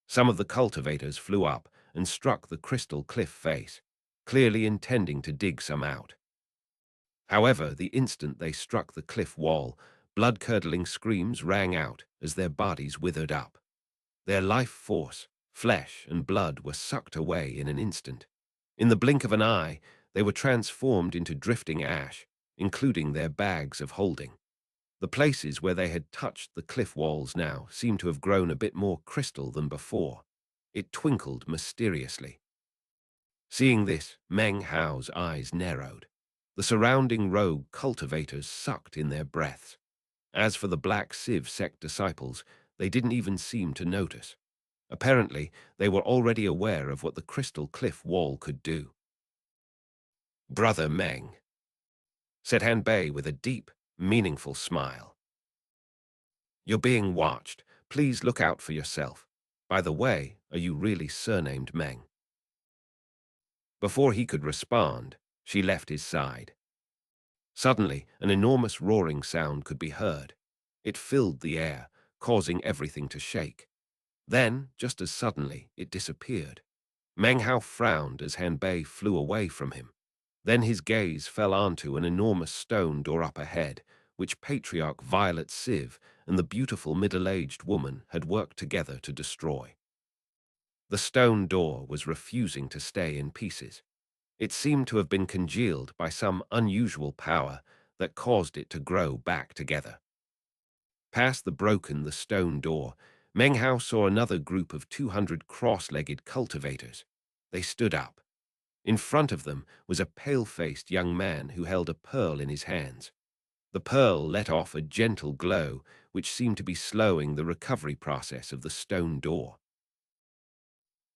Some of the cultivators flew up and struck the crystal cliff face, clearly intending to dig some out. However, the instant they struck the cliff wall, blood-curdling screams rang out as their bodies withered up. Their life force, flesh and blood were sucked away in an instant. In the blink of an eye, they were transformed into drifting ash, including their bags of holding. The places where they had touched the cliff walls now seemed to have grown a bit more crystal than before. It twinkled mysteriously. Seeing this, Meng Hao's eyes narrowed. The surrounding rogue cultivators sucked in their breaths. As for the Black Civ sect disciples, they didn't even seem to notice. Apparently, they were already aware of what the crystal cliff wall could do. "Brother Meng," said Han Bei with a deep, meaningful smile. "You're being watched. Please look out for yourself. By the way, are you really surnamed Meng?" Before he could respond, she left his side. Suddenly, an enormous roaring sound could be heard. It filled the air, causing everything to shake. Then, just as suddenly, it disappeared. Meng Hao frowned as Han Bei flew away from him. Then his gaze fell onto an enormous stone door up ahead, which Patriarch Violet Civ and the beautiful middle-aged woman had worked together to destroy. The stone door was refusing to stay in pieces. It seemed to have been congealed by some unusual power that caused it to grow back together. Past the stone door, Meng Hao saw another group of 200 cross-legged cultivators. They stood up. In front of them was a pale-faced young man who held a pearl in his hands. The pearl let off a gentle glow, which seemed to be slowing the recovery process of the stone door.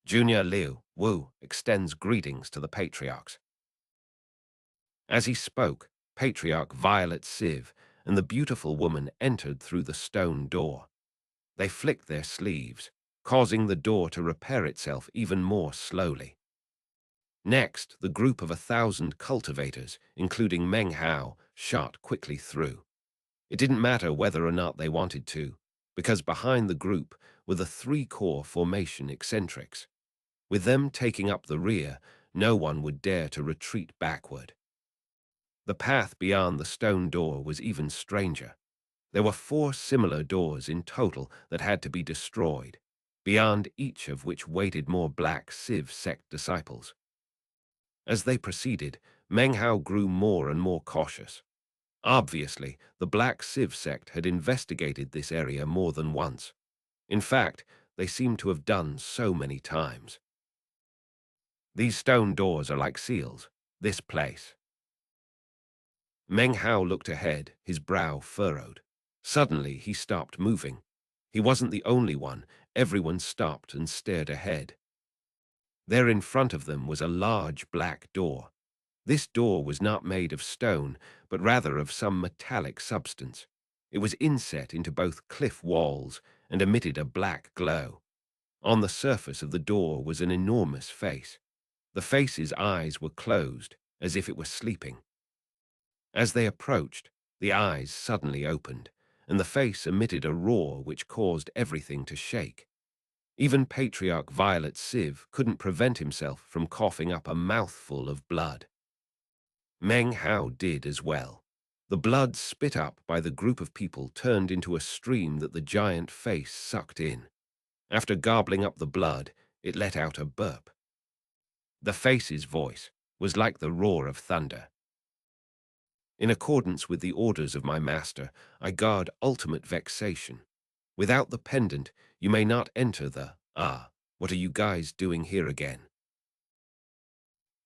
"Junior Liu Wu extends greetings to the patriarchs." As he spoke, Patriarch Violet Civ and the beautiful woman entered through the stone door. They flicked their sleeves, causing the door to repair itself even more slowly. Next, the group of 1,000 cultivators, including Meng Hao, shot quickly through. It didn't matter whether or not they wanted to, because behind the group were the three-core formation eccentrics. With them taking up the rear, no one would dare to retreat backward. The path beyond the stone door was even stranger. There were 4 similar doors in total that had to be destroyed, beyond each of which waited more Black Civ sect disciples. As they proceeded, Meng Hao grew more and more cautious. Obviously, the Black Civ sect had investigated this area more than once. In fact, they seemed to have done so many times. These stone doors are like seals. This place. Meng Hao looked ahead, his brow furrowed. Suddenly, he stopped moving. He wasn't the only one. Everyone stopped and stared ahead. There in front of them was a large black door. This door was not made of stone, but rather of some metallic substance. It was inset into both cliff walls and emitted a black glow. On the surface of the door was an enormous face. The face's eyes were closed, as if it were sleeping. As they approached, the eyes suddenly opened, and the face emitted a roar which caused everything to shake. Even Patriarch Violet Civ couldn't prevent himself from coughing up a mouthful of blood. Meng Hao did as well. The blood spit up by the group of people turned into a stream that the giant face sucked in. After gobbling up the blood, it let out a burp. The face's voice was like the roar of thunder. In accordance with the orders of my master, I guard ultimate vexation. Without the pendant, you may not enter the, what are you guys doing here again?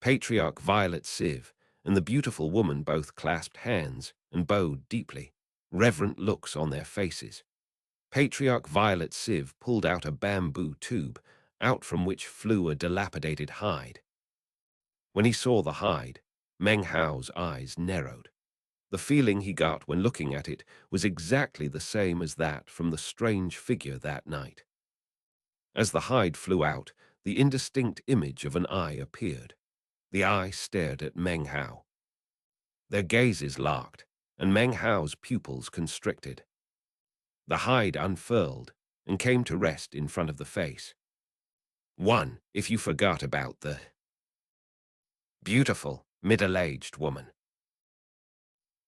Patriarch Violet Civ and the beautiful woman both clasped hands and bowed deeply, reverent looks on their faces. Patriarch Violet Civ pulled out a bamboo tube, out from which flew a dilapidated hide. When he saw the hide, Meng Hao's eyes narrowed. The feeling he got when looking at it was exactly the same as that from the strange figure that night. As the hide flew out, the indistinct image of an eye appeared. The eye stared at Meng Hao. Their gazes locked, and Meng Hao's pupils constricted. The hide unfurled and came to rest in front of the face. One, if you forgot about the beautiful, middle-aged woman.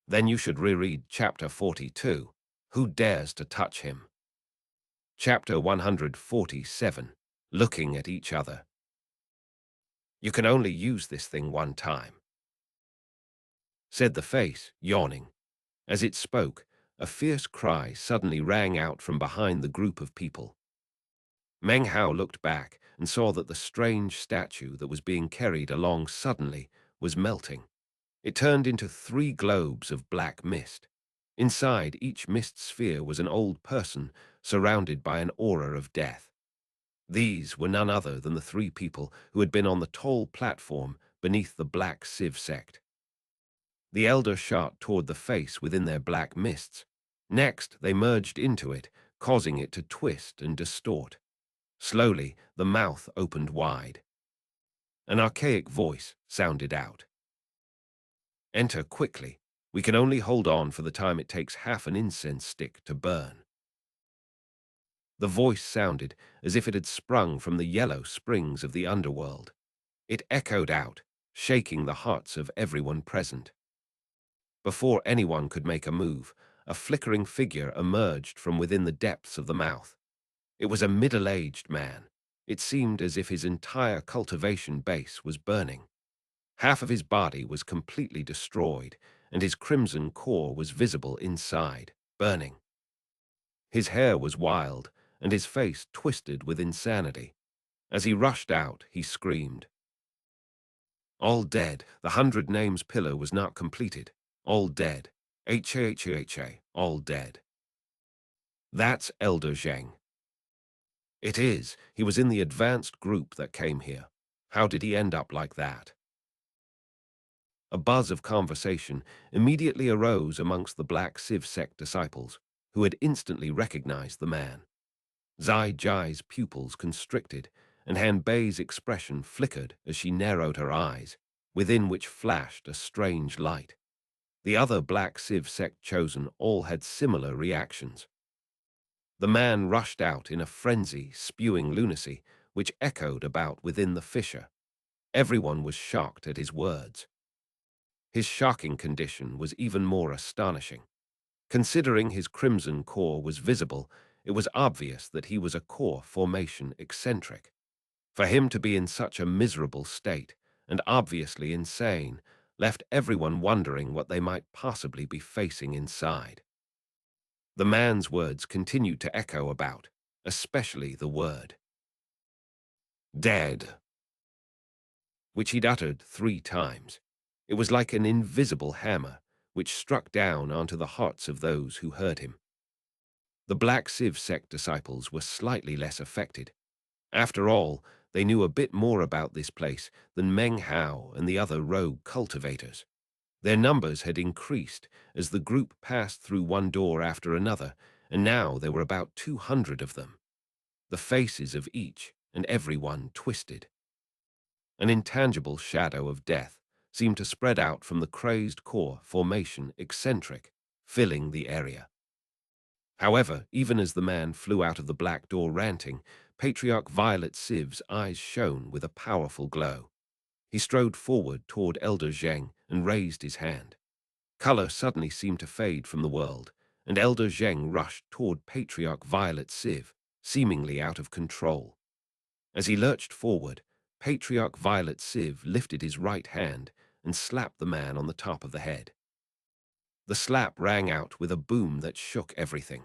Then you should reread Chapter 42, Who Dares to Touch Him? Chapter 147, Looking at Each Other. You can only use this thing one time, said the face, yawning. As it spoke, a fierce cry suddenly rang out from behind the group of people. Meng Hao looked back and saw that the strange statue that was being carried along suddenly was melting. It turned into 3 globes of black mist. Inside each mist sphere was an old person surrounded by an aura of death. These were none other than the 3 people who had been on the tall platform beneath the Black Civ sect. The elder shot toward the face within their black mists. Next, they merged into it, causing it to twist and distort. Slowly, the mouth opened wide. An archaic voice sounded out. Enter quickly. We can only hold on for the time it takes half an incense stick to burn. The voice sounded as if it had sprung from the yellow springs of the underworld. It echoed out, shaking the hearts of everyone present. Before anyone could make a move, a flickering figure emerged from within the depths of the mouth. It was a middle-aged man. It seemed as if his entire cultivation base was burning. Half of his body was completely destroyed, and his crimson core was visible inside, burning. His hair was wild, and his face twisted with insanity. As he rushed out, he screamed. All dead. The 100 Names pillar was not completed. All dead. H-A-H-A-H-A. All dead. That's Elder Zheng. It is. He was in the advanced group that came here. How did he end up like that? A buzz of conversation immediately arose amongst the Black Civ sect disciples, who had instantly recognized the man. Zai Jai's pupils constricted, and Han Bei's expression flickered as she narrowed her eyes, within which flashed a strange light. The other Black Civ sect chosen all had similar reactions. The man rushed out in a frenzy, spewing lunacy, which echoed about within the fissure. Everyone was shocked at his words. His shocking condition was even more astonishing. Considering his crimson core was visible, it was obvious that he was a core formation eccentric. For him to be in such a miserable state, and obviously insane, left everyone wondering what they might possibly be facing inside. The man's words continued to echo about, especially the word dead, which he'd uttered 3 times. It was like an invisible hammer, which struck down onto the hearts of those who heard him. The Black Civ sect disciples were slightly less affected. After all, they knew a bit more about this place than Meng Hao and the other rogue cultivators. Their numbers had increased as the group passed through one door after another, and now there were about 200 of them. The faces of each and every one twisted. An intangible shadow of death seemed to spread out from the crazed core formation eccentric, filling the area. However, even as the man flew out of the black door ranting, Patriarch Violet Civ's eyes shone with a powerful glow. He strode forward toward Elder Zheng and raised his hand. Color suddenly seemed to fade from the world, and Elder Zheng rushed toward Patriarch Violet Civ, seemingly out of control. As he lurched forward, Patriarch Violet Civ lifted his right hand and slapped the man on the top of the head. The slap rang out with a boom that shook everything.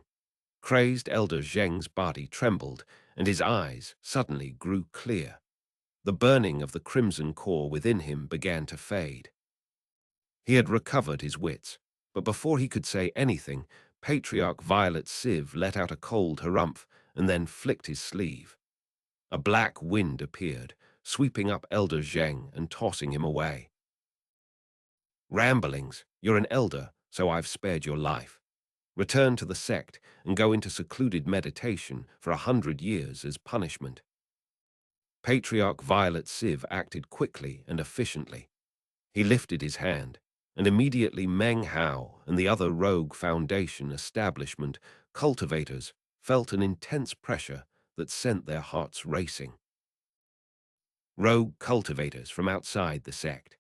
Crazed Elder Zheng's body trembled, and his eyes suddenly grew clear. The burning of the crimson core within him began to fade. He had recovered his wits, but before he could say anything, Patriarch Violet Civ let out a cold harumph and then flicked his sleeve. A black wind appeared, sweeping up Elder Zheng and tossing him away. Ramblings, you're an elder, so I've spared your life. Return to the sect and go into secluded meditation for 100 years as punishment. Patriarch Violet Civ acted quickly and efficiently. He lifted his hand, and immediately Meng Hao and the other Rogue Foundation establishment cultivators felt an intense pressure that sent their hearts racing. Rogue cultivators from outside the sect.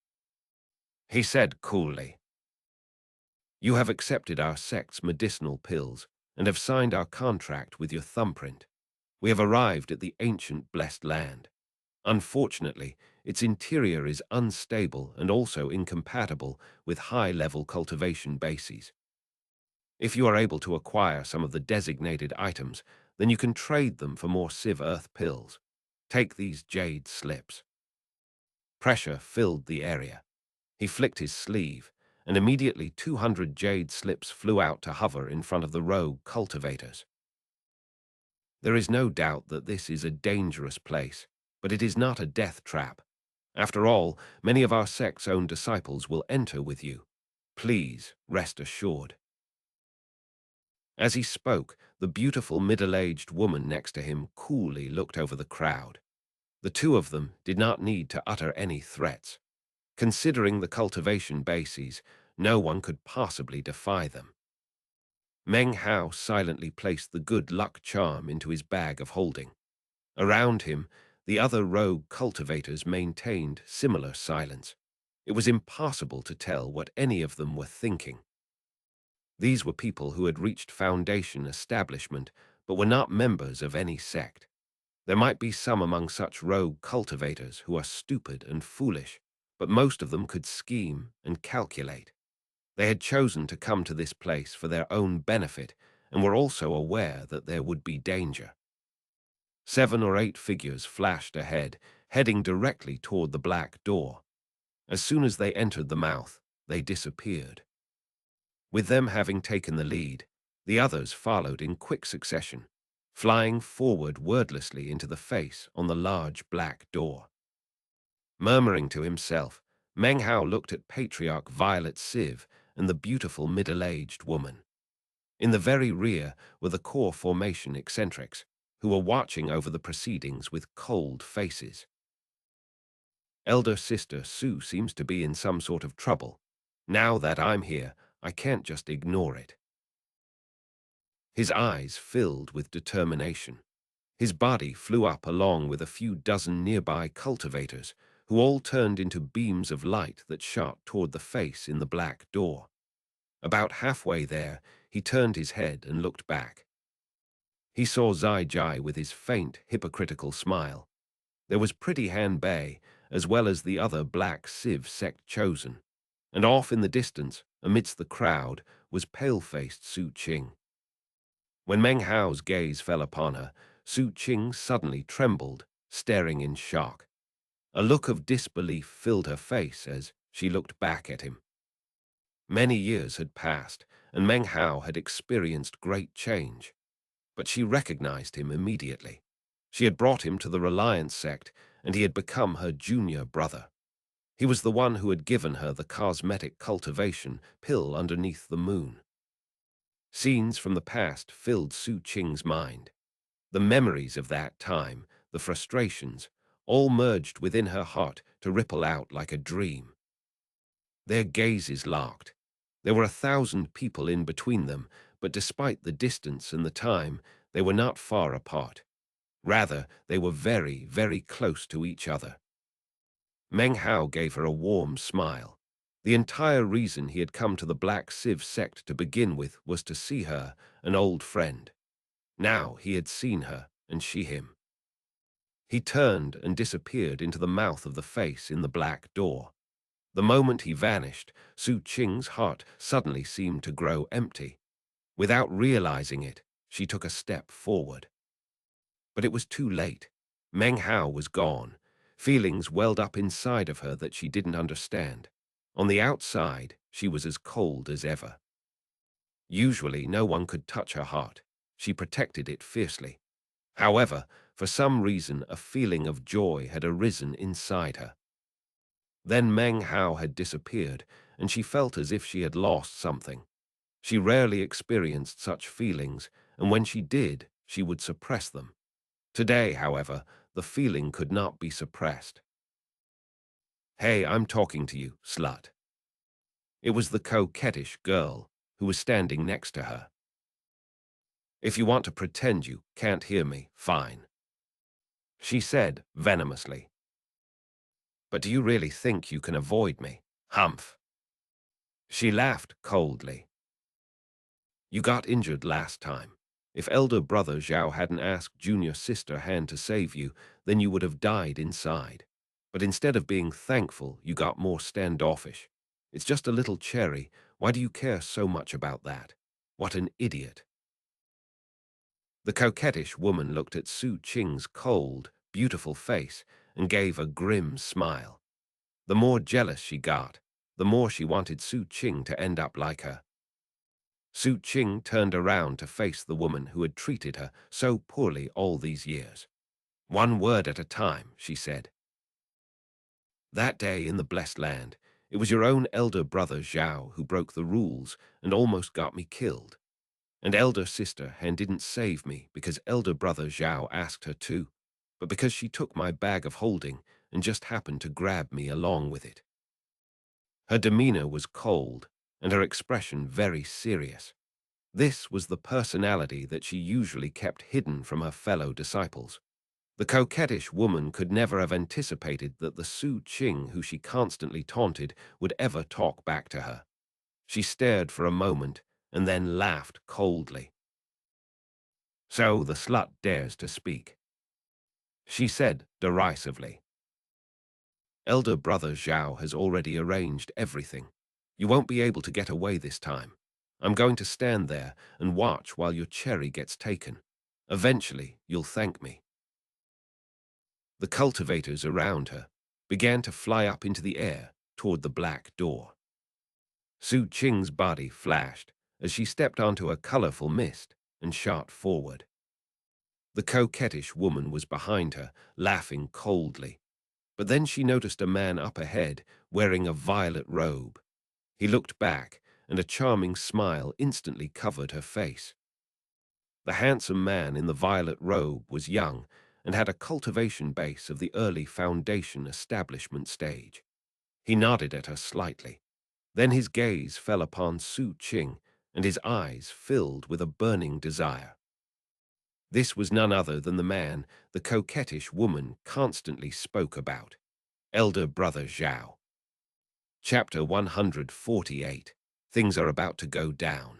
He said coolly, "You have accepted our sect's medicinal pills and have signed our contract with your thumbprint. We have arrived at the ancient blessed land. Unfortunately, its interior is unstable and also incompatible with high-level cultivation bases. If you are able to acquire some of the designated items, then you can trade them for more Civ Earth pills. Take these jade slips." Pressure filled the area. He flicked his sleeve, and immediately 200 jade slips flew out to hover in front of the rogue cultivators. There is no doubt that this is a dangerous place, but it is not a death trap. After all, many of our sect's own disciples will enter with you. Please rest assured. As he spoke, the beautiful middle-aged woman next to him coolly looked over the crowd. The two of them did not need to utter any threats. Considering the cultivation bases, no one could possibly defy them. Meng Hao silently placed the good luck charm into his bag of holding. Around him, the other rogue cultivators maintained similar silence. It was impossible to tell what any of them were thinking. These were people who had reached Foundation establishment, but were not members of any sect. There might be some among such rogue cultivators who are stupid and foolish, but most of them could scheme and calculate. They had chosen to come to this place for their own benefit and were also aware that there would be danger. 7 or 8 figures flashed ahead, heading directly toward the black door. As soon as they entered the mouth, they disappeared. With them having taken the lead, the others followed in quick succession, flying forward wordlessly into the face on the large black door. Murmuring to himself, Meng Hao looked at Patriarch Violet Civ and the beautiful middle-aged woman. In the very rear were the core formation eccentrics, who were watching over the proceedings with cold faces. Elder Sister Su seems to be in some sort of trouble. Now that I'm here, I can't just ignore it. His eyes filled with determination. His body flew up along with a few dozen nearby cultivators, who all turned into beams of light that shot toward the face in the black door. About halfway there, he turned his head and looked back. He saw Zai Jai with his faint, hypocritical smile. There was pretty Han Bei, as well as the other Black Civ sect chosen. And off in the distance, amidst the crowd, was pale-faced Su Qing. When Meng Hao's gaze fell upon her, Su Qing suddenly trembled, staring in shock. A look of disbelief filled her face as she looked back at him. Many years had passed, and Meng Hao had experienced great change. But she recognized him immediately. She had brought him to the Reliance sect, and he had become her junior brother. He was the one who had given her the cosmetic cultivation pill underneath the moon. Scenes from the past filled Su Qing's mind. The memories of that time, the frustrations, all merged within her heart to ripple out like a dream. Their gazes locked. There were 1,000 people in between them, but despite the distance and the time, they were not far apart. Rather, they were very, very close to each other. Meng Hao gave her a warm smile. The entire reason he had come to the Black Civ sect to begin with was to see her, an old friend. Now he had seen her, and she him. He turned and disappeared into the mouth of the face in the black door. The moment he vanished, Su Qing's heart suddenly seemed to grow empty. Without realizing it, she took a step forward. But it was too late. Meng Hao was gone. Feelings welled up inside of her that she didn't understand. On the outside, she was as cold as ever. Usually, no one could touch her heart. She protected it fiercely. However, for some reason, a feeling of joy had arisen inside her. Then Meng Hao had disappeared, and she felt as if she had lost something. She rarely experienced such feelings, and when she did, she would suppress them. Today, however, the feeling could not be suppressed. "Hey, I'm talking to you, slut." It was the coquettish girl who was standing next to her. "If you want to pretend you can't hear me, fine," she said venomously. "But do you really think you can avoid me? Humph." She laughed coldly. "You got injured last time. If elder brother Zhao hadn't asked junior sister Han to save you, then you would have died inside. But instead of being thankful, you got more standoffish. It's just a little cherry. Why do you care so much about that? What an idiot." The coquettish woman looked at Su Qing's cold, beautiful face and gave a grim smile. The more jealous she got, the more she wanted Su Qing to end up like her. Su Qing turned around to face the woman who had treated her so poorly all these years. "One word at a time," she said. "That day in the blessed land, it was your own elder brother Zhao who broke the rules and almost got me killed. And elder sister Han didn't save me because elder brother Zhao asked her to, but because she took my bag of holding and just happened to grab me along with it." Her demeanor was cold and her expression very serious. This was the personality that she usually kept hidden from her fellow disciples. The coquettish woman could never have anticipated that the Su Qing who she constantly taunted would ever talk back to her. She stared for a moment and then laughed coldly. "So the slut dares to speak," she said derisively. "Elder brother Zhao has already arranged everything. You won't be able to get away this time. I'm going to stand there and watch while your cherry gets taken. Eventually, you'll thank me." The cultivators around her began to fly up into the air toward the black door. Su Qing's body flashed as she stepped onto a colorful mist and shot forward. The coquettish woman was behind her, laughing coldly. But then she noticed a man up ahead wearing a violet robe. He looked back, and a charming smile instantly covered her face. The handsome man in the violet robe was young and had a cultivation base of the early foundation establishment stage. He nodded at her slightly. Then his gaze fell upon Su Qing, and his eyes filled with a burning desire. This was none other than the man the coquettish woman constantly spoke about, elder brother Zhao. Chapter 148. Things are about to go down.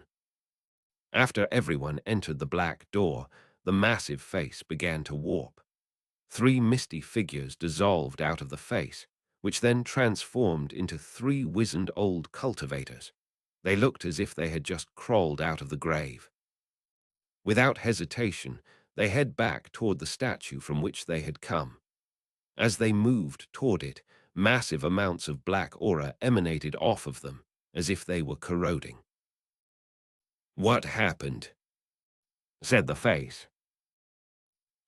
After everyone entered the black door, the massive face began to warp. 3 misty figures dissolved out of the face, which then transformed into 3 wizened old cultivators. They looked as if they had just crawled out of the grave. Without hesitation, they head back toward the statue from which they had come. As they moved toward it, massive amounts of black aura emanated off of them, as if they were corroding. "What happened?" said the face.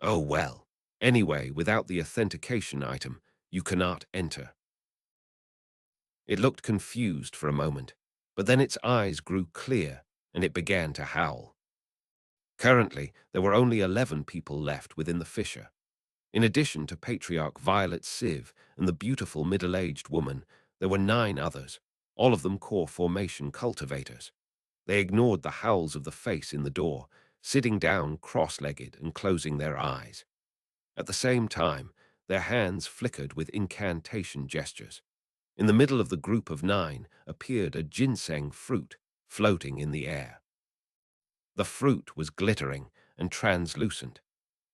"Oh well. Anyway, without the authentication item, you cannot enter." It looked confused for a moment, but then its eyes grew clear, and it began to howl. Currently, there were only 11 people left within the fissure. In addition to Patriarch Violet Civ and the beautiful middle-aged woman, there were 9 others, all of them core formation cultivators. They ignored the howls of the face in the door, sitting down cross-legged and closing their eyes. At the same time, their hands flickered with incantation gestures. In the middle of the group of 9 appeared a ginseng fruit floating in the air. The fruit was glittering and translucent.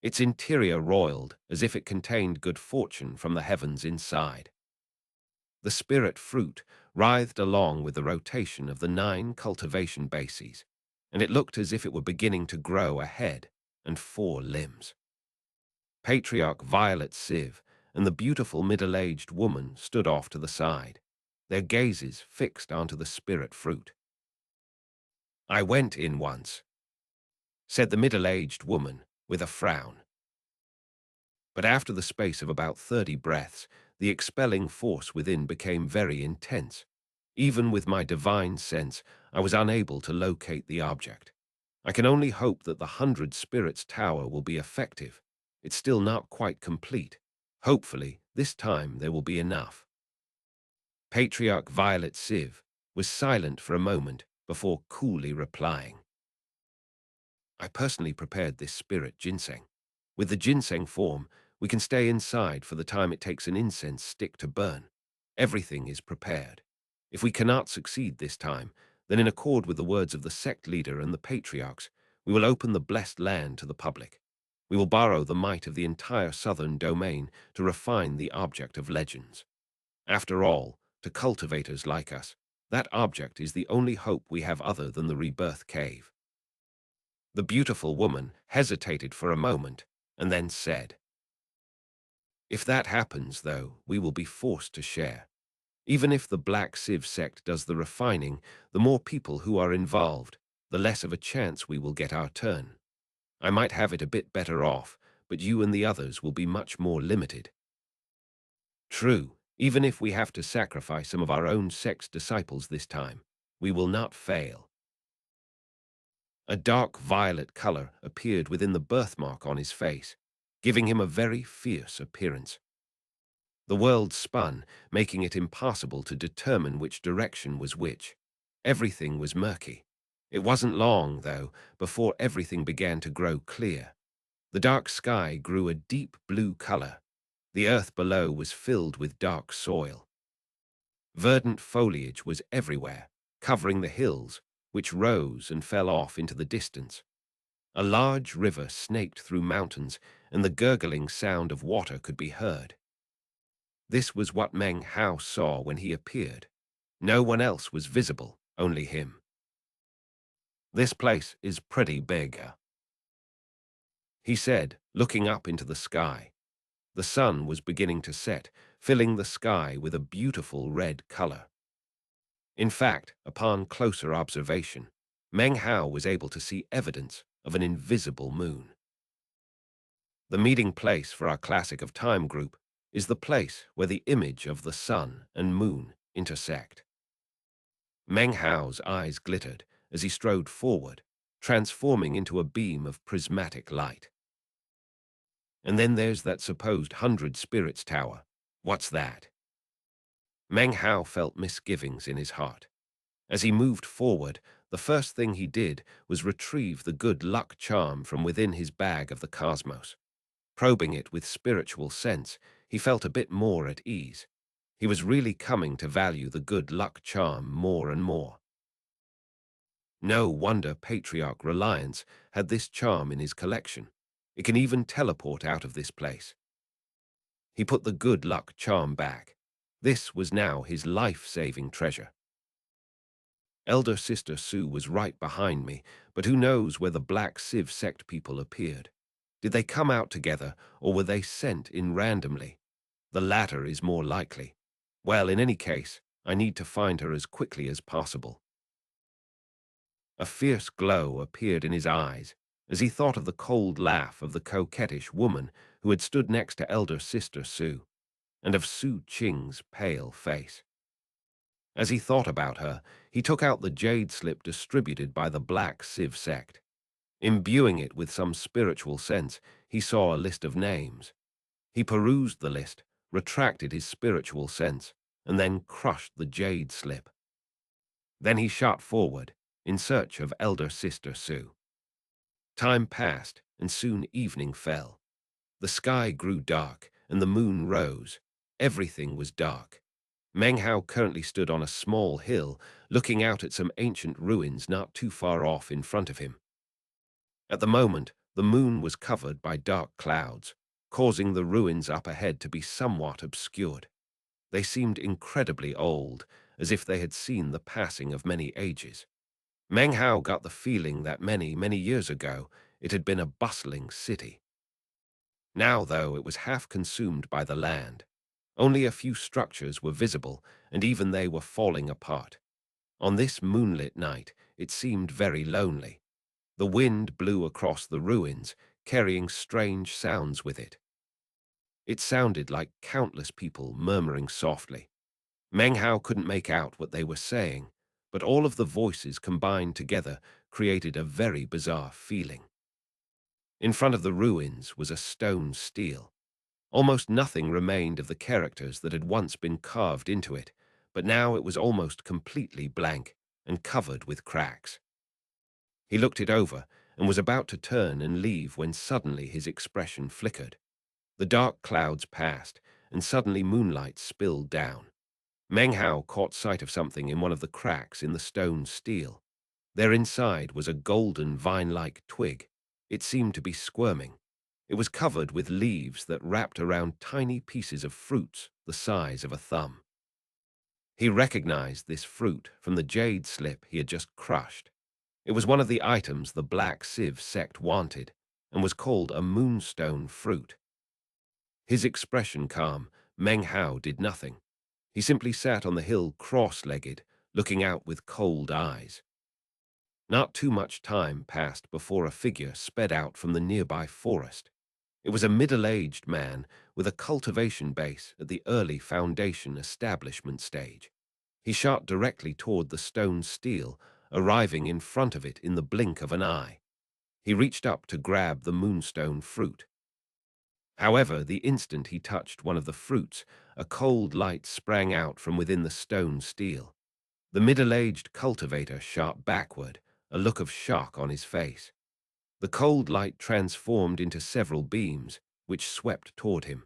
Its interior roiled as if it contained good fortune from the heavens inside. The spirit fruit writhed along with the rotation of the 9 cultivation bases, and it looked as if it were beginning to grow a head and 4 limbs. Patriarch Violet Civ and the beautiful middle-aged woman stood off to the side, their gazes fixed onto the spirit fruit. "I went in once," said the middle-aged woman with a frown. But after the space of about 30 breaths, the expelling force within became very intense. Even with my divine sense, I was unable to locate the object. I can only hope that the 100 Spirits Tower will be effective. It's still not quite complete. Hopefully, this time there will be enough. Patriarch Violet Civ was silent for a moment before coolly replying. "I personally prepared this spirit ginseng. With the ginseng form, we can stay inside for the time it takes an incense stick to burn. Everything is prepared. If we cannot succeed this time, then in accord with the words of the sect leader and the patriarchs, we will open the blessed land to the public. We will borrow the might of the entire southern domain to refine the object of legends. After all, to cultivators like us, that object is the only hope we have other than the rebirth cave." The beautiful woman hesitated for a moment and then said, "If that happens, though, we will be forced to share. Even if the Black Civ sect does the refining, the more people who are involved, the less of a chance we will get our turn. I might have it a bit better off, but you and the others will be much more limited." "True, even if we have to sacrifice some of our own sect's disciples this time, we will not fail." A dark violet color appeared within the birthmark on his face, giving him a very fierce appearance. The world spun, making it impossible to determine which direction was which. Everything was murky. It wasn't long, though, before everything began to grow clear. The dark sky grew a deep blue color. The earth below was filled with dark soil. Verdant foliage was everywhere, covering the hills, which rose and fell off into the distance. A large river snaked through mountains, and the gurgling sound of water could be heard. This was what Meng Hao saw when he appeared. No one else was visible, only him. "This place is pretty big," he said, looking up into the sky. The sun was beginning to set, filling the sky with a beautiful red color. In fact, upon closer observation, Meng Hao was able to see evidence of an invisible moon. The meeting place for our Classic of Time group is the place where the image of the sun and moon intersect. Meng Hao's eyes glittered as he strode forward, transforming into a beam of prismatic light. "And then there's that supposed 100 Spirits Tower. What's that?" Meng Hao felt misgivings in his heart. As he moved forward, the first thing he did was retrieve the good luck charm from within his bag of the cosmos. Probing it with spiritual sense, he felt a bit more at ease. He was really coming to value the good luck charm more and more. No wonder Patriarch Reliance had this charm in his collection. It can even teleport out of this place. He put the good luck charm back. This was now his life-saving treasure. Elder Sister Sue was right behind me, but who knows where the Black Civ sect people appeared. Did they come out together, or were they sent in randomly? The latter is more likely. Well, in any case, I need to find her as quickly as possible. A fierce glow appeared in his eyes as he thought of the cold laugh of the coquettish woman who had stood next to Elder Sister Sue, and of Su Qing's pale face. As he thought about her, he took out the jade slip distributed by the Black Civ sect. Imbuing it with some spiritual sense, he saw a list of names. He perused the list, retracted his spiritual sense, and then crushed the jade slip. Then he shot forward, in search of Elder Sister Sue. Time passed, and soon evening fell. The sky grew dark, and the moon rose. Everything was dark. Meng Hao currently stood on a small hill, looking out at some ancient ruins not too far off in front of him. At the moment, the moon was covered by dark clouds, causing the ruins up ahead to be somewhat obscured. They seemed incredibly old, as if they had seen the passing of many ages. Meng Hao got the feeling that many years ago it had been a bustling city. Now, though, it was half consumed by the land. Only a few structures were visible, and even they were falling apart. On this moonlit night, it seemed very lonely. The wind blew across the ruins, carrying strange sounds with it. It sounded like countless people murmuring softly. Meng Hao couldn't make out what they were saying, but all of the voices combined together created a very bizarre feeling. In front of the ruins was a stone stele. Almost nothing remained of the characters that had once been carved into it, but now it was almost completely blank and covered with cracks. He looked it over and was about to turn and leave when suddenly his expression flickered. The dark clouds passed, and suddenly moonlight spilled down. Meng Hao caught sight of something in one of the cracks in the stone stele. There inside was a golden vine-like twig. It seemed to be squirming. It was covered with leaves that wrapped around tiny pieces of fruits the size of a thumb. He recognized this fruit from the jade slip he had just crushed. It was one of the items the Black Civ sect wanted, and was called a moonstone fruit. His expression calm, Meng Hao did nothing. He simply sat on the hill cross-legged, looking out with cold eyes. Not too much time passed before a figure sped out from the nearby forest. It was a middle-aged man with a cultivation base at the early foundation establishment stage. He shot directly toward the stone stele, arriving in front of it in the blink of an eye. He reached up to grab the moonstone fruit. However, the instant he touched one of the fruits, a cold light sprang out from within the stone stele. The middle-aged cultivator shot backward, a look of shock on his face. The cold light transformed into several beams, which swept toward him.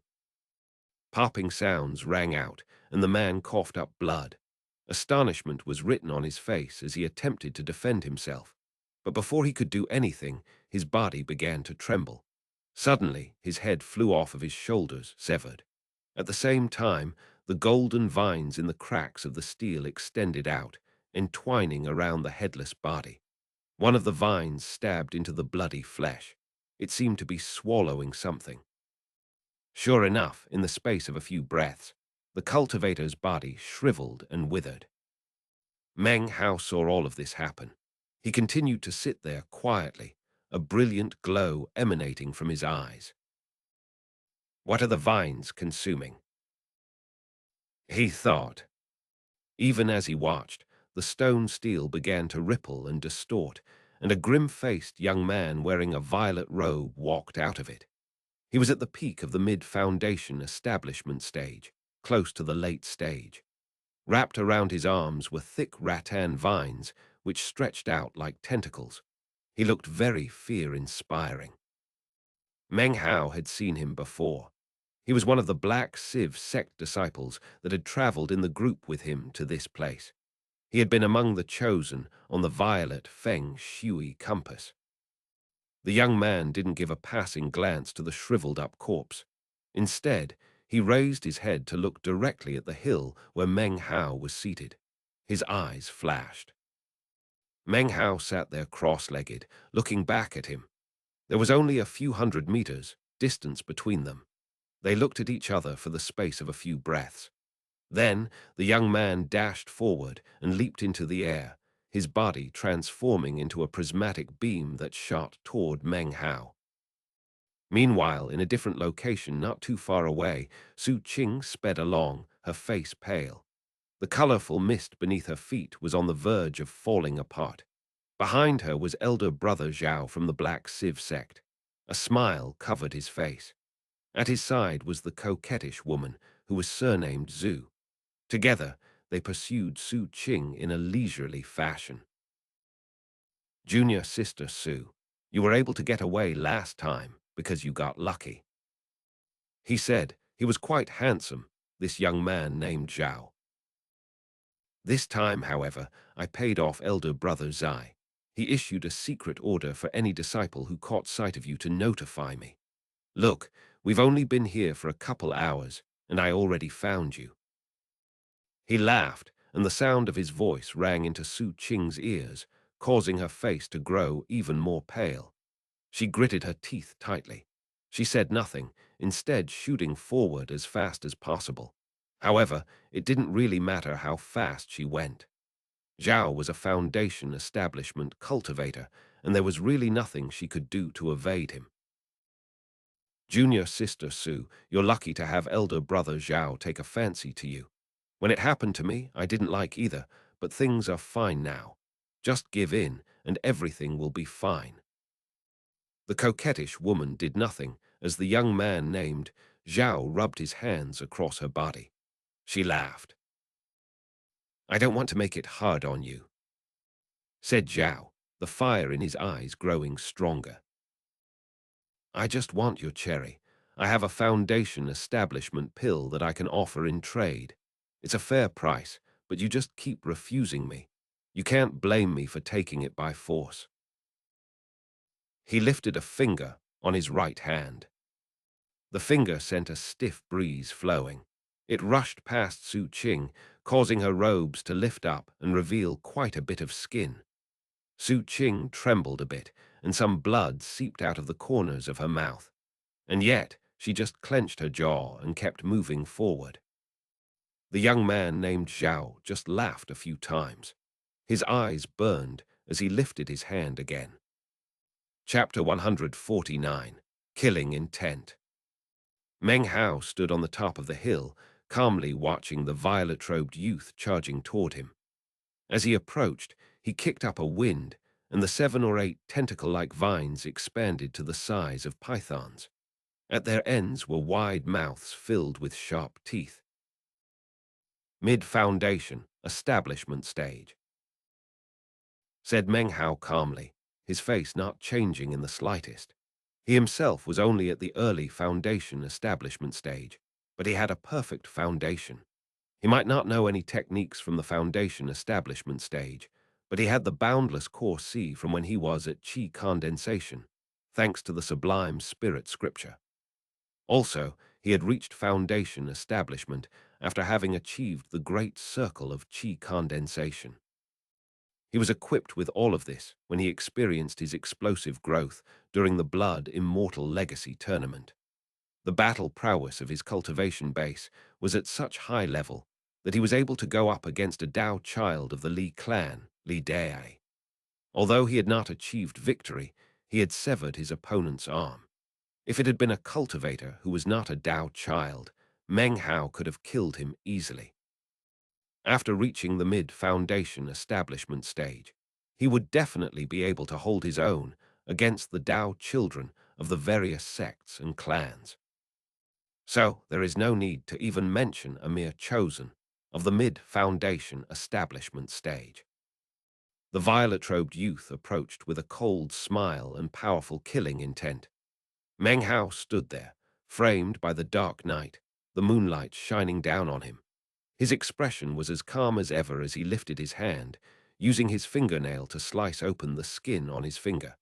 Popping sounds rang out, and the man coughed up blood. Astonishment was written on his face as he attempted to defend himself. But before he could do anything, his body began to tremble. Suddenly, his head flew off of his shoulders, severed. At the same time, the golden vines in the cracks of the stele extended out, entwining around the headless body. One of the vines stabbed into the bloody flesh. It seemed to be swallowing something. Sure enough, in the space of a few breaths, the cultivator's body shriveled and withered. Meng Hao saw all of this happen. He continued to sit there quietly, a brilliant glow emanating from his eyes. What are the vines consuming? He thought. Even as he watched, the stone stele began to ripple and distort, and a grim-faced young man wearing a violet robe walked out of it. He was at the peak of the mid-foundation establishment stage, close to the late stage. Wrapped around his arms were thick rattan vines, which stretched out like tentacles. He looked very fear-inspiring. Meng Hao had seen him before. He was one of the Black Civ sect disciples that had traveled in the group with him to this place. He had been among the chosen on the violet Feng Shui compass. The young man didn't give a passing glance to the shriveled-up corpse. Instead, he raised his head to look directly at the hill where Meng Hao was seated. His eyes flashed. Meng Hao sat there cross-legged, looking back at him. There was only a few hundred meters distance between them. They looked at each other for the space of a few breaths. Then the young man dashed forward and leaped into the air, his body transforming into a prismatic beam that shot toward Meng Hao. Meanwhile, in a different location not too far away, Su Qing sped along, her face pale. The colorful mist beneath her feet was on the verge of falling apart. Behind her was elder brother Zhao from the Black Civ sect. A smile covered his face. At his side was the coquettish woman, who was surnamed Zhu. Together, they pursued Su Qing in a leisurely fashion. "Junior sister Su, you were able to get away last time because you got lucky," he said. He was quite handsome, this young man named Zhao. "This time, however, I paid off elder brother Zai. He issued a secret order for any disciple who caught sight of you to notify me. Look, we've only been here for a couple hours, and I already found you." He laughed, and the sound of his voice rang into Su Qing's ears, causing her face to grow even more pale. She gritted her teeth tightly. She said nothing, instead shooting forward as fast as possible. However, it didn't really matter how fast she went. Zhao was a Foundation establishment cultivator, and there was really nothing she could do to evade him. "Junior sister Su, you're lucky to have elder brother Zhao take a fancy to you. When it happened to me, I didn't like either, but things are fine now. Just give in, and everything will be fine." The coquettish woman did nothing as the young man named Zhao rubbed his hands across her body. She laughed. "I don't want to make it hard on you," said Zhao, the fire in his eyes growing stronger. "I just want your cherry. I have a Foundation establishment pill that I can offer in trade. It's a fair price, but you just keep refusing me. You can't blame me for taking it by force." He lifted a finger on his right hand. The finger sent a stiff breeze flowing. It rushed past Su Qing, causing her robes to lift up and reveal quite a bit of skin. Su Qing trembled a bit, and some blood seeped out of the corners of her mouth. And yet, she just clenched her jaw and kept moving forward. The young man named Zhao just laughed a few times. His eyes burned as he lifted his hand again. Chapter 149, Killing Intent. Meng Hao stood on the top of the hill, calmly watching the violet-robed youth charging toward him. As he approached, he kicked up a wind, and the 7 or 8 tentacle-like vines expanded to the size of pythons. At their ends were wide mouths filled with sharp teeth. "Mid-Foundation, establishment stage," said Meng Hao calmly, his face not changing in the slightest. He himself was only at the early Foundation establishment stage, but he had a perfect foundation. He might not know any techniques from the Foundation establishment stage, but he had the boundless core C from when he was at Qi condensation, thanks to the sublime spirit scripture. Also, he had reached Foundation establishment after having achieved the great circle of Qi condensation. He was equipped with all of this when he experienced his explosive growth during the Blood Immortal Legacy tournament. The battle prowess of his cultivation base was at such high level that he was able to go up against a Dao child of the Li clan, Li Dai. Although he had not achieved victory, he had severed his opponent's arm. If it had been a cultivator who was not a Dao child, Meng Hao could have killed him easily. After reaching the mid-Foundation establishment stage, he would definitely be able to hold his own against the Dao children of the various sects and clans. So there is no need to even mention a mere chosen. of the mid-foundation establishment stage. The violet-robed youth approached with a cold smile and powerful killing intent. Meng Hao stood there, framed by the dark night, the moonlight shining down on him. His expression was as calm as ever as he lifted his hand, using his fingernail to slice open the skin on his finger.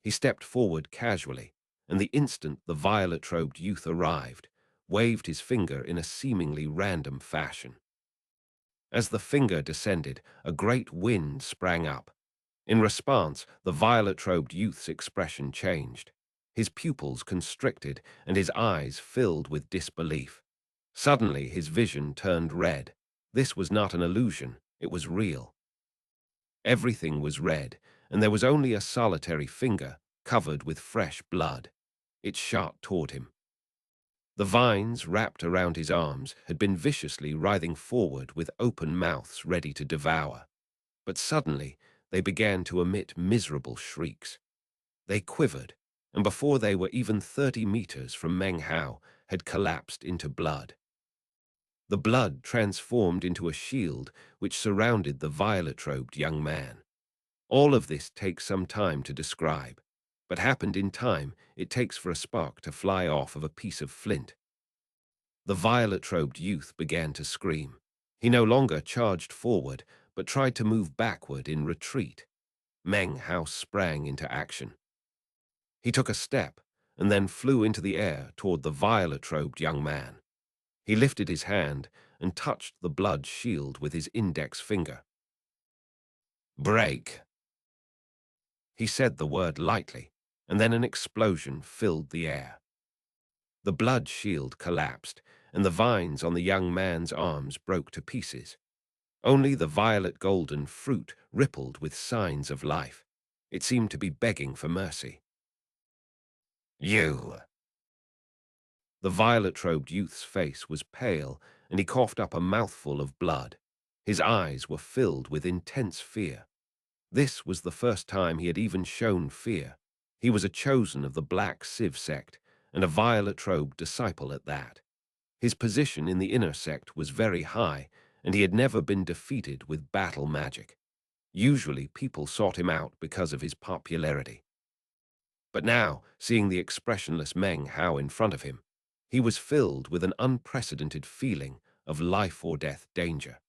He stepped forward casually, and the instant the violet-robed youth arrived, waved his finger in a seemingly random fashion. As the finger descended, a great wind sprang up. In response, the violet-robed youth's expression changed. His pupils constricted and his eyes filled with disbelief. Suddenly, his vision turned red. This was not an illusion, it was real. Everything was red, and there was only a solitary finger, covered with fresh blood. It shot toward him. The vines wrapped around his arms had been viciously writhing forward with open mouths ready to devour. But suddenly, they began to emit miserable shrieks. They quivered, and before they were even 30 meters from Meng Hao, had collapsed into blood. The blood transformed into a shield which surrounded the violet-robed young man. All of this takes some time to describe, but happened in time it takes for a spark to fly off of a piece of flint. The violet-robed youth began to scream. He no longer charged forward, but tried to move backward in retreat. Meng Hao sprang into action. He took a step, and then flew into the air toward the violet-robed young man. He lifted his hand and touched the blood shield with his index finger. "Break!" He said the word lightly, and then an explosion filled the air. The blood shield collapsed, and the vines on the young man's arms broke to pieces. Only the violet-golden fruit rippled with signs of life. It seemed to be begging for mercy. "You!" The violet-robed youth's face was pale, and he coughed up a mouthful of blood. His eyes were filled with intense fear. This was the first time he had even shown fear. He was a chosen of the Black Civ sect, and a violet-robed disciple at that. His position in the inner sect was very high, and he had never been defeated with battle magic. Usually, people sought him out because of his popularity. But now, seeing the expressionless Meng Hao in front of him, he was filled with an unprecedented feeling of life or death danger.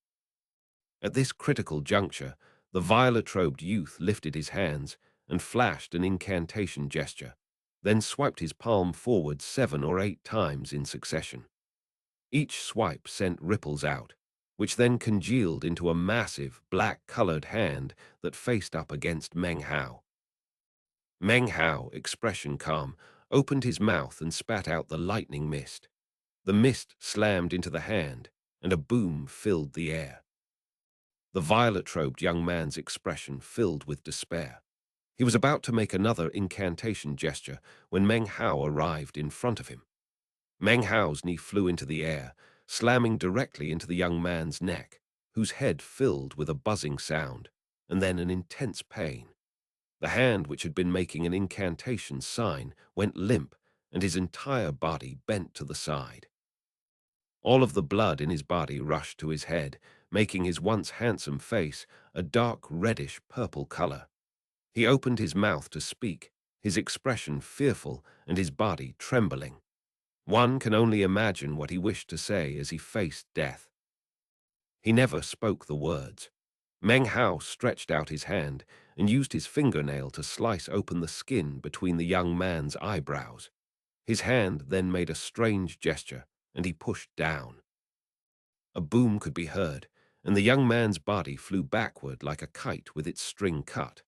At this critical juncture, the violet-robed youth lifted his hands and flashed an incantation gesture, then swiped his palm forward 7 or 8 times in succession. Each swipe sent ripples out, which then congealed into a massive, black-colored hand that faced up against Meng Hao. Meng Hao, expression calm, opened his mouth and spat out the lightning mist. The mist slammed into the hand, and a boom filled the air. The violet-robed young man's expression filled with despair. He was about to make another incantation gesture when Meng Hao arrived in front of him. Meng Hao's knee flew into the air, slamming directly into the young man's neck, whose head filled with a buzzing sound, and then an intense pain. The hand which had been making an incantation sign went limp, and his entire body bent to the side. All of the blood in his body rushed to his head, making his once handsome face a dark reddish-purple color. He opened his mouth to speak, his expression fearful and his body trembling. One can only imagine what he wished to say as he faced death. He never spoke the words. Meng Hao stretched out his hand and used his fingernail to slice open the skin between the young man's eyebrows. His hand then made a strange gesture, and he pushed down. A boom could be heard, and the young man's body flew backward like a kite with its string cut.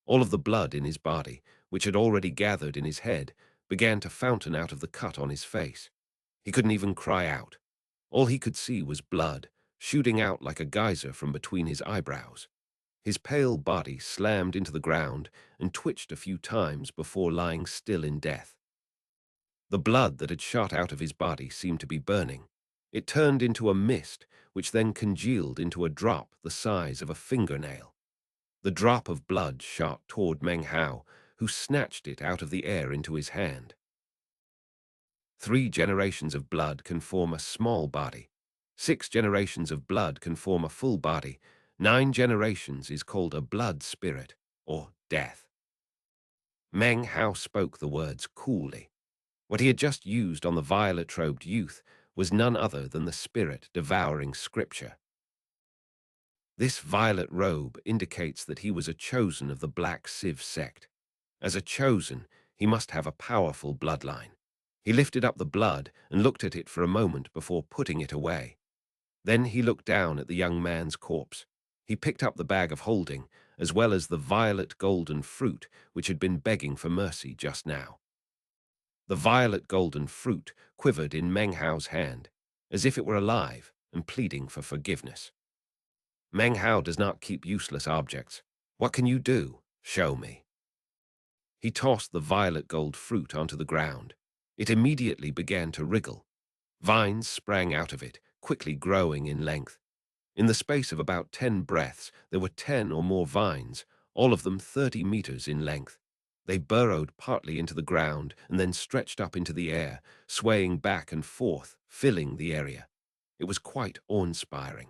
All of the blood in his body, which had already gathered in his head, began to fountain out of the cut on his face. He couldn't even cry out. All he could see was blood, shooting out like a geyser from between his eyebrows. His pale body slammed into the ground and twitched a few times before lying still in death. The blood that had shot out of his body seemed to be burning. It turned into a mist, which then congealed into a drop the size of a fingernail. The drop of blood shot toward Meng Hao, who snatched it out of the air into his hand. 3 generations of blood can form a small body, 6 generations of blood can form a full body. 9 generations is called a blood spirit, or death. Meng Hao spoke the words coolly. What he had just used on the violet-robed youth was none other than the spirit devouring scripture. This violet robe indicates that he was a chosen of the Black Sieve sect. As a chosen, he must have a powerful bloodline. He lifted up the blood and looked at it for a moment before putting it away. Then he looked down at the young man's corpse. He picked up the bag of holding, as well as the violet golden fruit which had been begging for mercy just now. The violet golden fruit quivered in Meng Hao's hand, as if it were alive and pleading for forgiveness. Meng Hao does not keep useless objects. What can you do? Show me. He tossed the violet gold fruit onto the ground. It immediately began to wriggle. Vines sprang out of it, quickly growing in length. In the space of about 10 breaths, there were 10 or more vines, all of them 30 meters in length. They burrowed partly into the ground and then stretched up into the air, swaying back and forth, filling the area. It was quite awe-inspiring.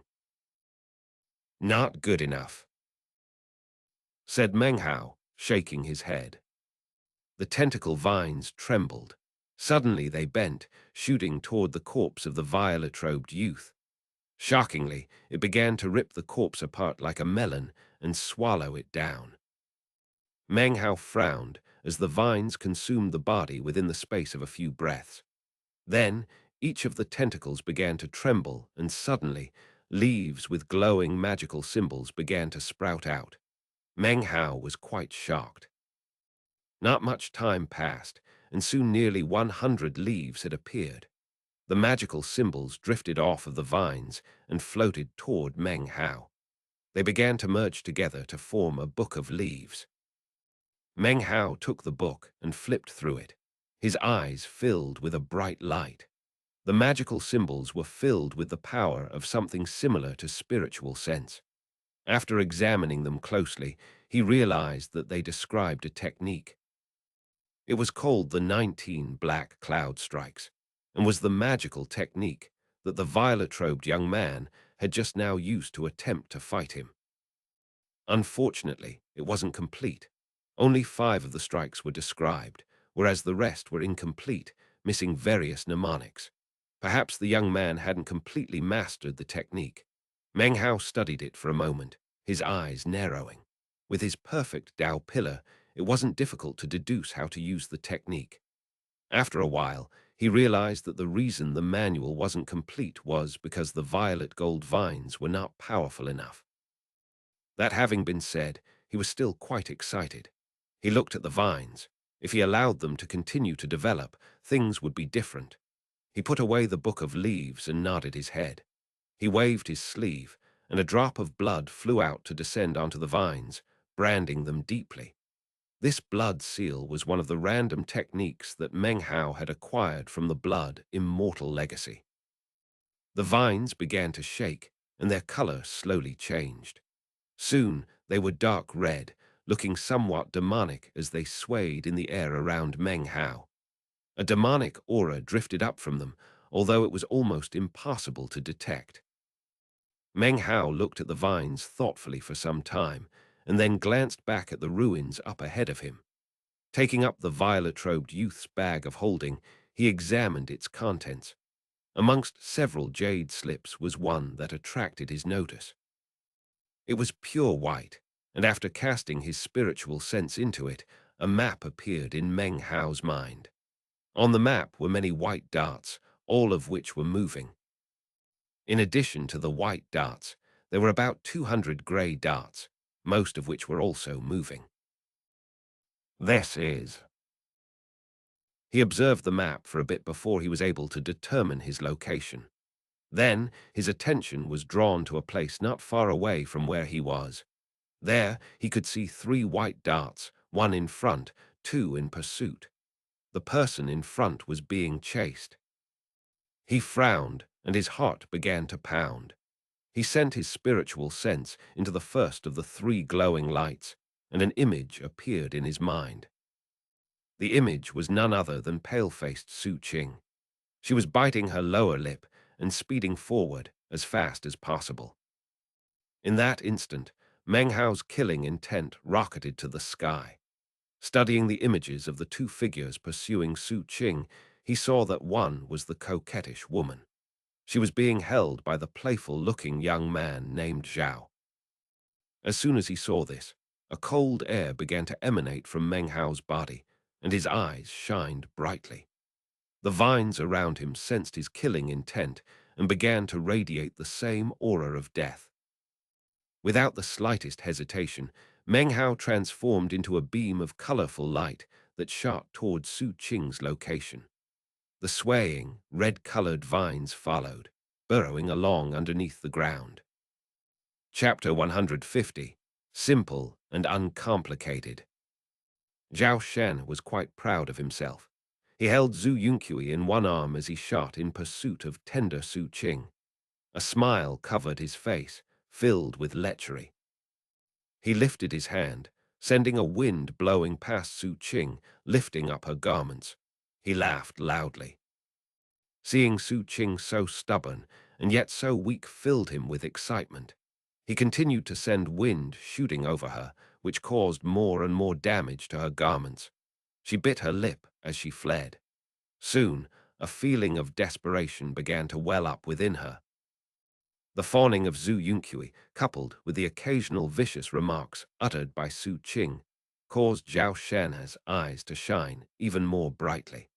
Not good enough, said Meng Hao, shaking his head. The tentacle vines trembled. Suddenly they bent, shooting toward the corpse of the violet-robed youth. Shockingly, it began to rip the corpse apart like a melon and swallow it down. Meng Hao frowned as the vines consumed the body within the space of a few breaths. Then, each of the tentacles began to tremble, and suddenly, leaves with glowing magical symbols began to sprout out. Meng Hao was quite shocked. Not much time passed, and soon nearly 100 leaves had appeared. The magical symbols drifted off of the vines and floated toward Meng Hao. They began to merge together to form a book of leaves. Meng Hao took the book and flipped through it. His eyes filled with a bright light. The magical symbols were filled with the power of something similar to spiritual sense. After examining them closely, he realized that they described a technique. It was called the 19 Black Cloud Strikes, and was the magical technique that the violet-robed young man had just now used to attempt to fight him. Unfortunately, it wasn't complete. Only 5 of the strikes were described, whereas the rest were incomplete, missing various mnemonics. Perhaps the young man hadn't completely mastered the technique. Meng Hao studied it for a moment, his eyes narrowing. With his perfect Tao pillar, it wasn't difficult to deduce how to use the technique. After a while, he realized that the reason the manual wasn't complete was because the violet gold vines were not powerful enough. That having been said, he was still quite excited. He looked at the vines. If he allowed them to continue to develop, things would be different. He put away the book of leaves and nodded his head. He waved his sleeve, and a drop of blood flew out to descend onto the vines, branding them deeply. This blood seal was one of the random techniques that Meng Hao had acquired from the blood immortal legacy. The vines began to shake, and their color slowly changed. Soon they were dark red, looking somewhat demonic as they swayed in the air around Meng Hao. A demonic aura drifted up from them, although it was almost impossible to detect. Meng Hao looked at the vines thoughtfully for some time, and then glanced back at the ruins up ahead of him. Taking up the violet-robed youth's bag of holding, he examined its contents. Amongst several jade slips was one that attracted his notice. It was pure white, and after casting his spiritual sense into it, a map appeared in Meng Hao's mind. On the map were many white dots, all of which were moving. In addition to the white dots, there were about 200 gray dots, most of which were also moving. This is... He observed the map for a bit before he was able to determine his location. Then his attention was drawn to a place not far away from where he was. There he could see 3 white dots, 1 in front, 2 in pursuit. The person in front was being chased. He frowned, and his heart began to pound. He sent his spiritual sense into the first of the 3 glowing lights, and an image appeared in his mind. The image was none other than pale-faced Su Qing. She was biting her lower lip, and speeding forward as fast as possible. In that instant, Meng Hao's killing intent rocketed to the sky. Studying the images of the two figures pursuing Su Qing, he saw that one was the coquettish woman. She was being held by the playful-looking young man named Zhao. As soon as he saw this, a cold air began to emanate from Meng Hao's body, and his eyes shined brightly. The vines around him sensed his killing intent and began to radiate the same aura of death. Without the slightest hesitation, Meng Hao transformed into a beam of colorful light that shot toward Su Qing's location. The swaying, red-colored vines followed, burrowing along underneath the ground. Chapter 150. Simple and Uncomplicated. Zhao Shen was quite proud of himself. He held Zhu Yunqui in one arm as he shot in pursuit of tender Su Qing. A smile covered his face, filled with lechery. He lifted his hand, sending a wind blowing past Su Qing, lifting up her garments. He laughed loudly. Seeing Su Qing so stubborn and yet so weak filled him with excitement. He continued to send wind shooting over her, which caused more and more damage to her garments. She bit her lip as she fled. Soon, a feeling of desperation began to well up within her. The fawning of Zhu Yunqui, coupled with the occasional vicious remarks uttered by Su Qing, caused Zhao Shen's eyes to shine even more brightly.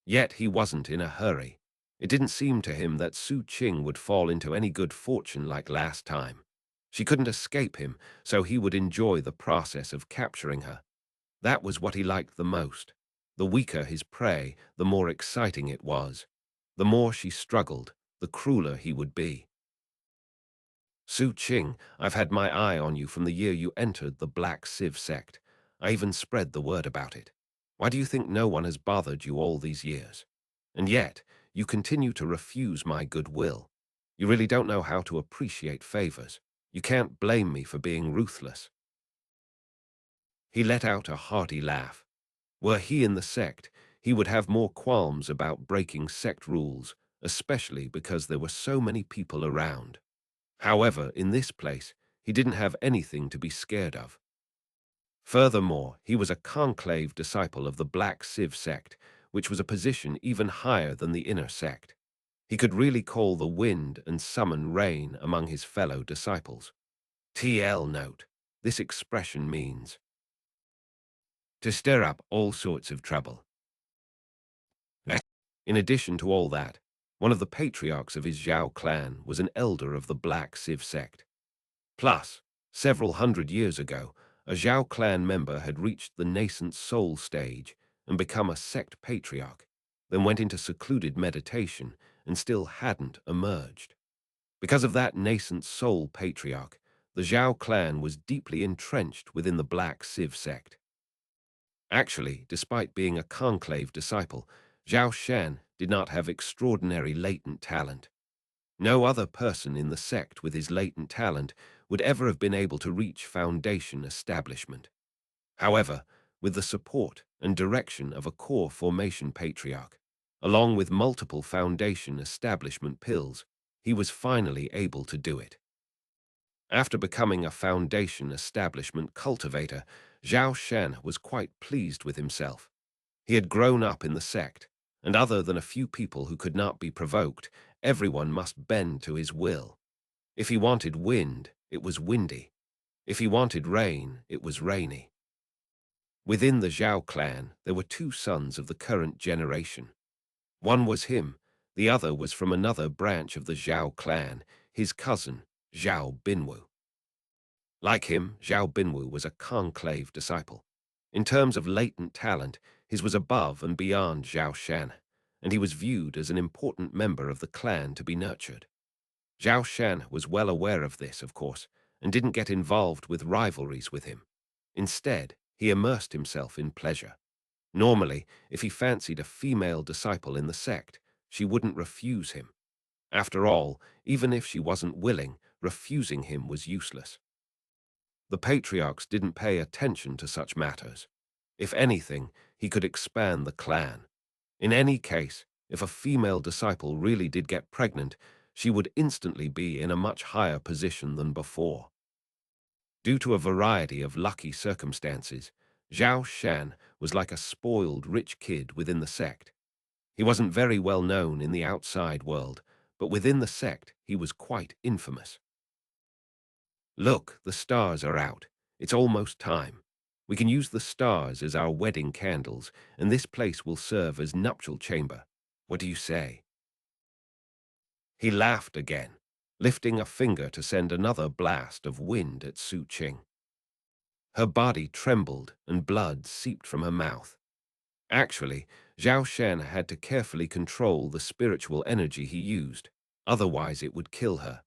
Yet he wasn't in a hurry. It didn't seem to him that Su Qing would fall into any good fortune like last time. She couldn't escape him, so he would enjoy the process of capturing her. That was what he liked the most. The weaker his prey, the more exciting it was. The more she struggled, the crueler he would be. Su Qing, I've had my eye on you from the year you entered the Black Civ sect. I even spread the word about it. Why do you think no one has bothered you all these years? And yet, you continue to refuse my goodwill. You really don't know how to appreciate favors. You can't blame me for being ruthless. He let out a hearty laugh. Were he in the sect, he would have more qualms about breaking sect rules, especially because there were so many people around. However, in this place, he didn't have anything to be scared of. Furthermore, he was a conclave disciple of the Black Civ sect, which was a position even higher than the inner sect. He could really call the wind and summon rain among his fellow disciples. TL note, this expression means to stir up all sorts of trouble. In addition to all that, one of the patriarchs of his Zhao clan was an elder of the Black Civ sect. Plus, several hundred years ago, a Zhao clan member had reached the nascent soul stage and become a sect patriarch, then went into secluded meditation and still hadn't emerged. Because of that nascent soul patriarch, the Zhao clan was deeply entrenched within the Black Civ sect. Actually, despite being a conclave disciple, Zhao Shen did not have extraordinary latent talent. No other person in the sect with his latent talent would ever have been able to reach foundation establishment. However, with the support and direction of a core formation patriarch, along with multiple foundation establishment pills, he was finally able to do it. After becoming a foundation establishment cultivator, Zhao Shen was quite pleased with himself. He had grown up in the sect, and other than a few people who could not be provoked, everyone must bend to his will. If he wanted wind, it was windy. If he wanted rain, it was rainy. Within the Zhao clan, there were two sons of the current generation. One was him, the other was from another branch of the Zhao clan, his cousin, Zhao Binwu. Like him, Zhao Binwu was a conclave disciple. In terms of latent talent, his was above and beyond Zhao Shan, and he was viewed as an important member of the clan to be nurtured. Zhao Shan was well aware of this, of course, and didn't get involved with rivalries with him. Instead, he immersed himself in pleasure. Normally, if he fancied a female disciple in the sect, she wouldn't refuse him. After all, even if she wasn't willing, refusing him was useless. The patriarchs didn't pay attention to such matters. If anything, he could expand the clan. In any case, If a female disciple really did get pregnant, she would instantly be in a much higher position than before. Due to a variety of lucky circumstances, Zhao Shan was like a spoiled rich kid within the sect. He wasn't very well known in the outside world, but within the sect he was quite infamous. Look, the stars are out. It's almost time. We can use the stars as our wedding candles, and this place will serve as nuptial chamber. What do you say? He laughed again, lifting a finger to send another blast of wind at Su Qing. Her body trembled and blood seeped from her mouth. Actually, Zhao Shen had to carefully control the spiritual energy he used, otherwise it would kill her.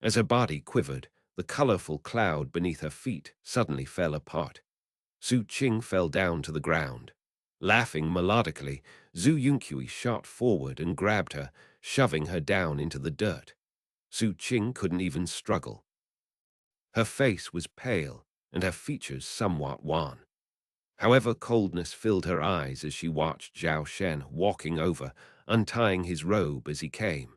As her body quivered, the colorful cloud beneath her feet suddenly fell apart. Su Qing fell down to the ground. Laughing melodically, Zhu Yunqui shot forward and grabbed her, shoving her down into the dirt. Su Qing couldn't even struggle. Her face was pale, and her features somewhat wan. However, coldness filled her eyes as she watched Zhao Shen walking over, untying his robe as he came.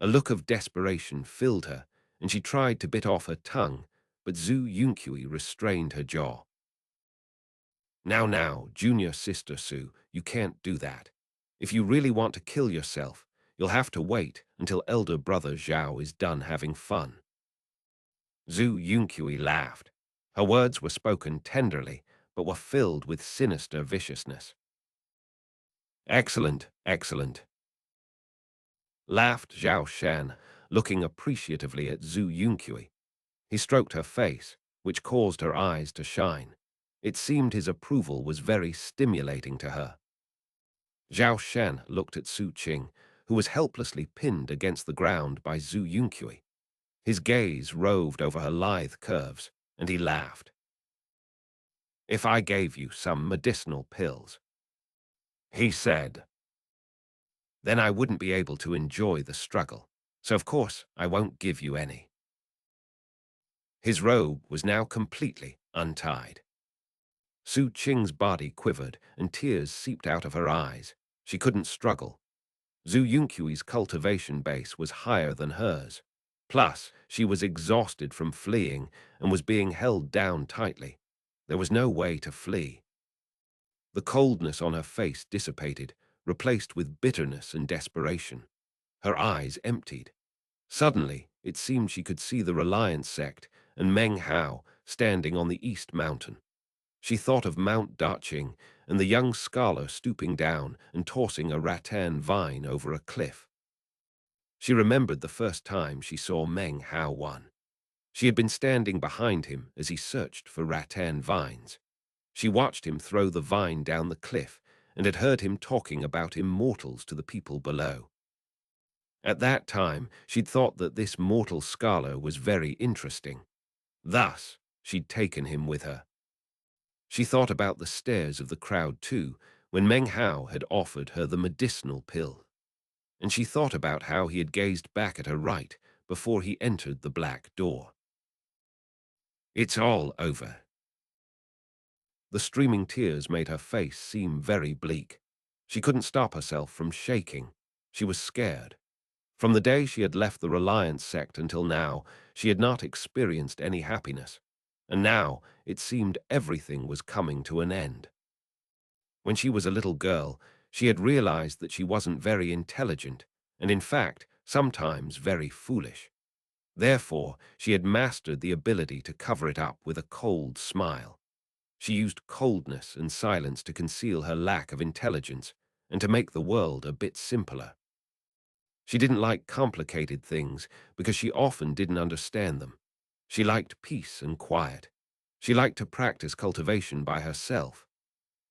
A look of desperation filled her, and she tried to bit off her tongue, but Zhu Yunqui restrained her jaw. Now, junior sister Su, you can't do that. If you really want to kill yourself, you'll have to wait until elder brother Zhao is done having fun. Zhu Yunqui laughed. Her words were spoken tenderly, but were filled with sinister viciousness. Excellent, excellent, laughed Zhao Shan, looking appreciatively at Zhu Yunqui. He stroked her face, which caused her eyes to shine. It seemed his approval was very stimulating to her. Zhao Shan looked at Su Qing, who was helplessly pinned against the ground by Zhu Yunqui. His gaze roved over her lithe curves, and he laughed. If I gave you some medicinal pills, he said, then I wouldn't be able to enjoy the struggle, so of course I won't give you any. His robe was now completely untied. Su Qing's body quivered and tears seeped out of her eyes. She couldn't struggle. Zhu Yunqui's cultivation base was higher than hers. Plus, she was exhausted from fleeing and was being held down tightly. There was no way to flee. The coldness on her face dissipated, replaced with bitterness and desperation. Her eyes emptied. Suddenly, it seemed she could see the Reliance sect and Meng Hao standing on the east mountain. She thought of Mount Daqing and the young scholar stooping down and tossing a rattan vine over a cliff. She remembered the first time she saw Meng Hao one. She had been standing behind him as he searched for rattan vines. She watched him throw the vine down the cliff and had heard him talking about immortals to the people below. At that time, she'd thought that this mortal scholar was very interesting. Thus, she'd taken him with her. She thought about the stares of the crowd too, when Meng Hao had offered her the medicinal pill. And she thought about how he had gazed back at her right before he entered the black door. It's all over. The streaming tears made her face seem very bleak. She couldn't stop herself from shaking. She was scared. From the day she had left the Reliance sect until now, she had not experienced any happiness. And now it seemed everything was coming to an end. When she was a little girl, she had realized that she wasn't very intelligent, and in fact, sometimes very foolish. Therefore, she had mastered the ability to cover it up with a cold smile. She used coldness and silence to conceal her lack of intelligence and to make the world a bit simpler. She didn't like complicated things because she often didn't understand them. She liked peace and quiet. She liked to practice cultivation by herself.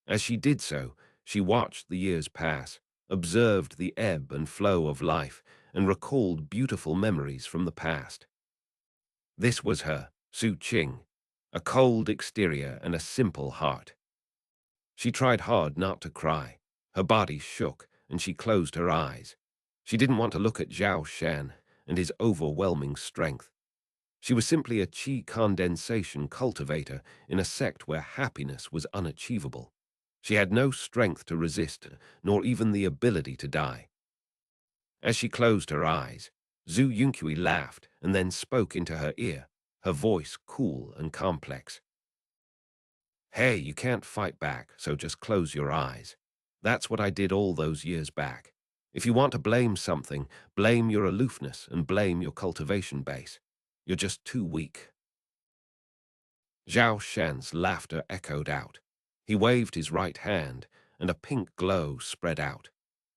As she did so, she watched the years pass, observed the ebb and flow of life, and recalled beautiful memories from the past. This was her, Su Qing, a cold exterior and a simple heart. She tried hard not to cry. Her body shook, and she closed her eyes. She didn't want to look at Zhao Shan and his overwhelming strength. She was simply a qi condensation cultivator in a sect where happiness was unachievable. She had no strength to resist, nor even the ability to die. As she closed her eyes, Zhu Yunqui laughed and then spoke into her ear, her voice cool and complex. Hey, you can't fight back, so just close your eyes. That's what I did all those years back. If you want to blame something, blame your aloofness and blame your cultivation base. You're just too weak. Zhao Shen's laughter echoed out. He waved his right hand, and a pink glow spread out.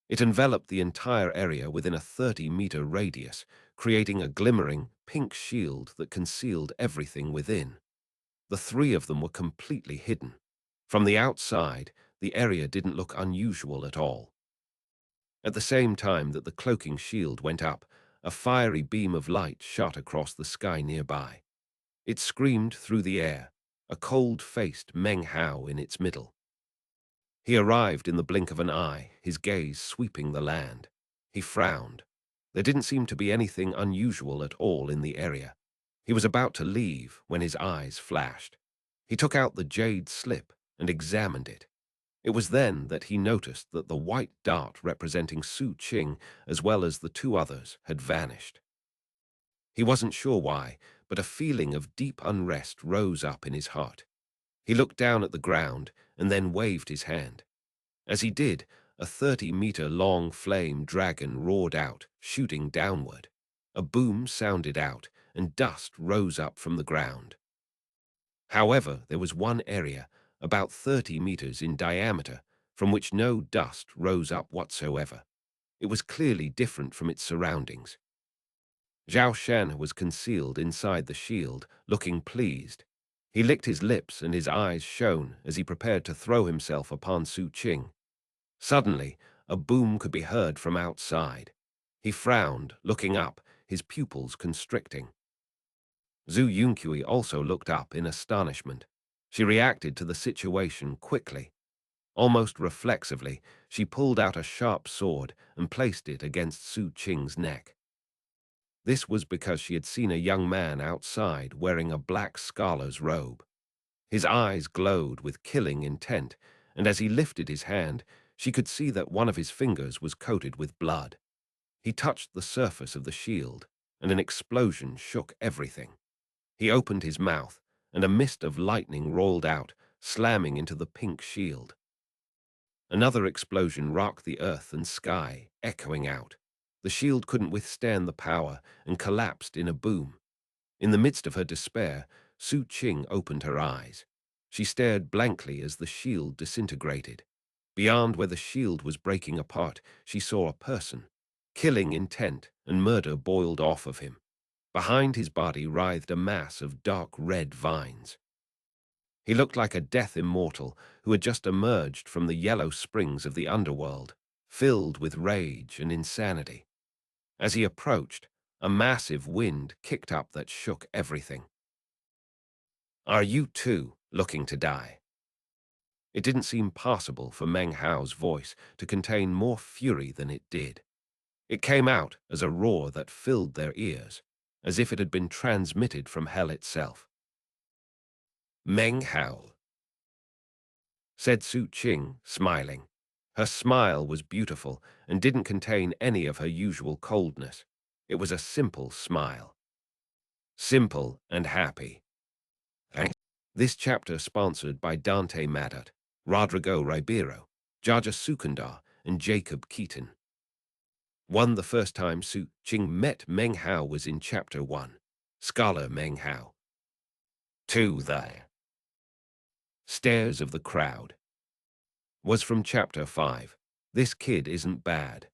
It enveloped the entire area within a 30-meter radius, creating a glimmering, pink shield that concealed everything within. The three of them were completely hidden. From the outside, the area didn't look unusual at all. At the same time that the cloaking shield went up, a fiery beam of light shot across the sky nearby. It screamed through the air, a cold-faced Meng Hao in its middle. He arrived in the blink of an eye, his gaze sweeping the land. He frowned. There didn't seem to be anything unusual at all in the area. He was about to leave when his eyes flashed. He took out the jade slip and examined it. It was then that he noticed that the white dart representing Su Qing, as well as the two others, had vanished. He wasn't sure why, but a feeling of deep unrest rose up in his heart. He looked down at the ground and then waved his hand. As he did, a 30-meter-long flame dragon roared out, shooting downward. A boom sounded out, and dust rose up from the ground. However, there was one area, about 30 meters in diameter, from which no dust rose up whatsoever. It was clearly different from its surroundings. Zhao Shen was concealed inside the shield, looking pleased. He licked his lips and his eyes shone as he prepared to throw himself upon Su Qing. Suddenly, a boom could be heard from outside. He frowned, looking up, his pupils constricting. Zhu Yunqui also looked up in astonishment. She reacted to the situation quickly. Almost reflexively, she pulled out a sharp sword and placed it against Su Qing's neck. This was because she had seen a young man outside wearing a black scholar's robe. His eyes glowed with killing intent, and as he lifted his hand, she could see that one of his fingers was coated with blood. He touched the surface of the shield, and an explosion shook everything. He opened his mouth, and a mist of lightning rolled out, slamming into the pink shield. Another explosion rocked the earth and sky, echoing out. The shield couldn't withstand the power and collapsed in a boom. In the midst of her despair, Su Qing opened her eyes. She stared blankly as the shield disintegrated. Beyond where the shield was breaking apart, she saw a person. Killing intent and murder boiled off of him. Behind his body writhed a mass of dark red vines. He looked like a death immortal who had just emerged from the yellow springs of the underworld, filled with rage and insanity. As he approached, a massive wind kicked up that shook everything. "Are you too looking to die?" It didn't seem possible for Meng Hao's voice to contain more fury than it did. It came out as a roar that filled their ears, as if it had been transmitted from hell itself. "Meng Hao," said Su Qing, smiling. Her smile was beautiful and didn't contain any of her usual coldness. It was a simple smile. Simple and happy. This chapter sponsored by Dante Madat, Rodrigo Ribeiro, Jaja Sukandar, and Jacob Keaton. 1. The first time Su Qing met Meng Hao was in Chapter 1, Scholar Meng Hao. 2. The Stares of the Crowd was from Chapter 5, This Kid Isn't Bad.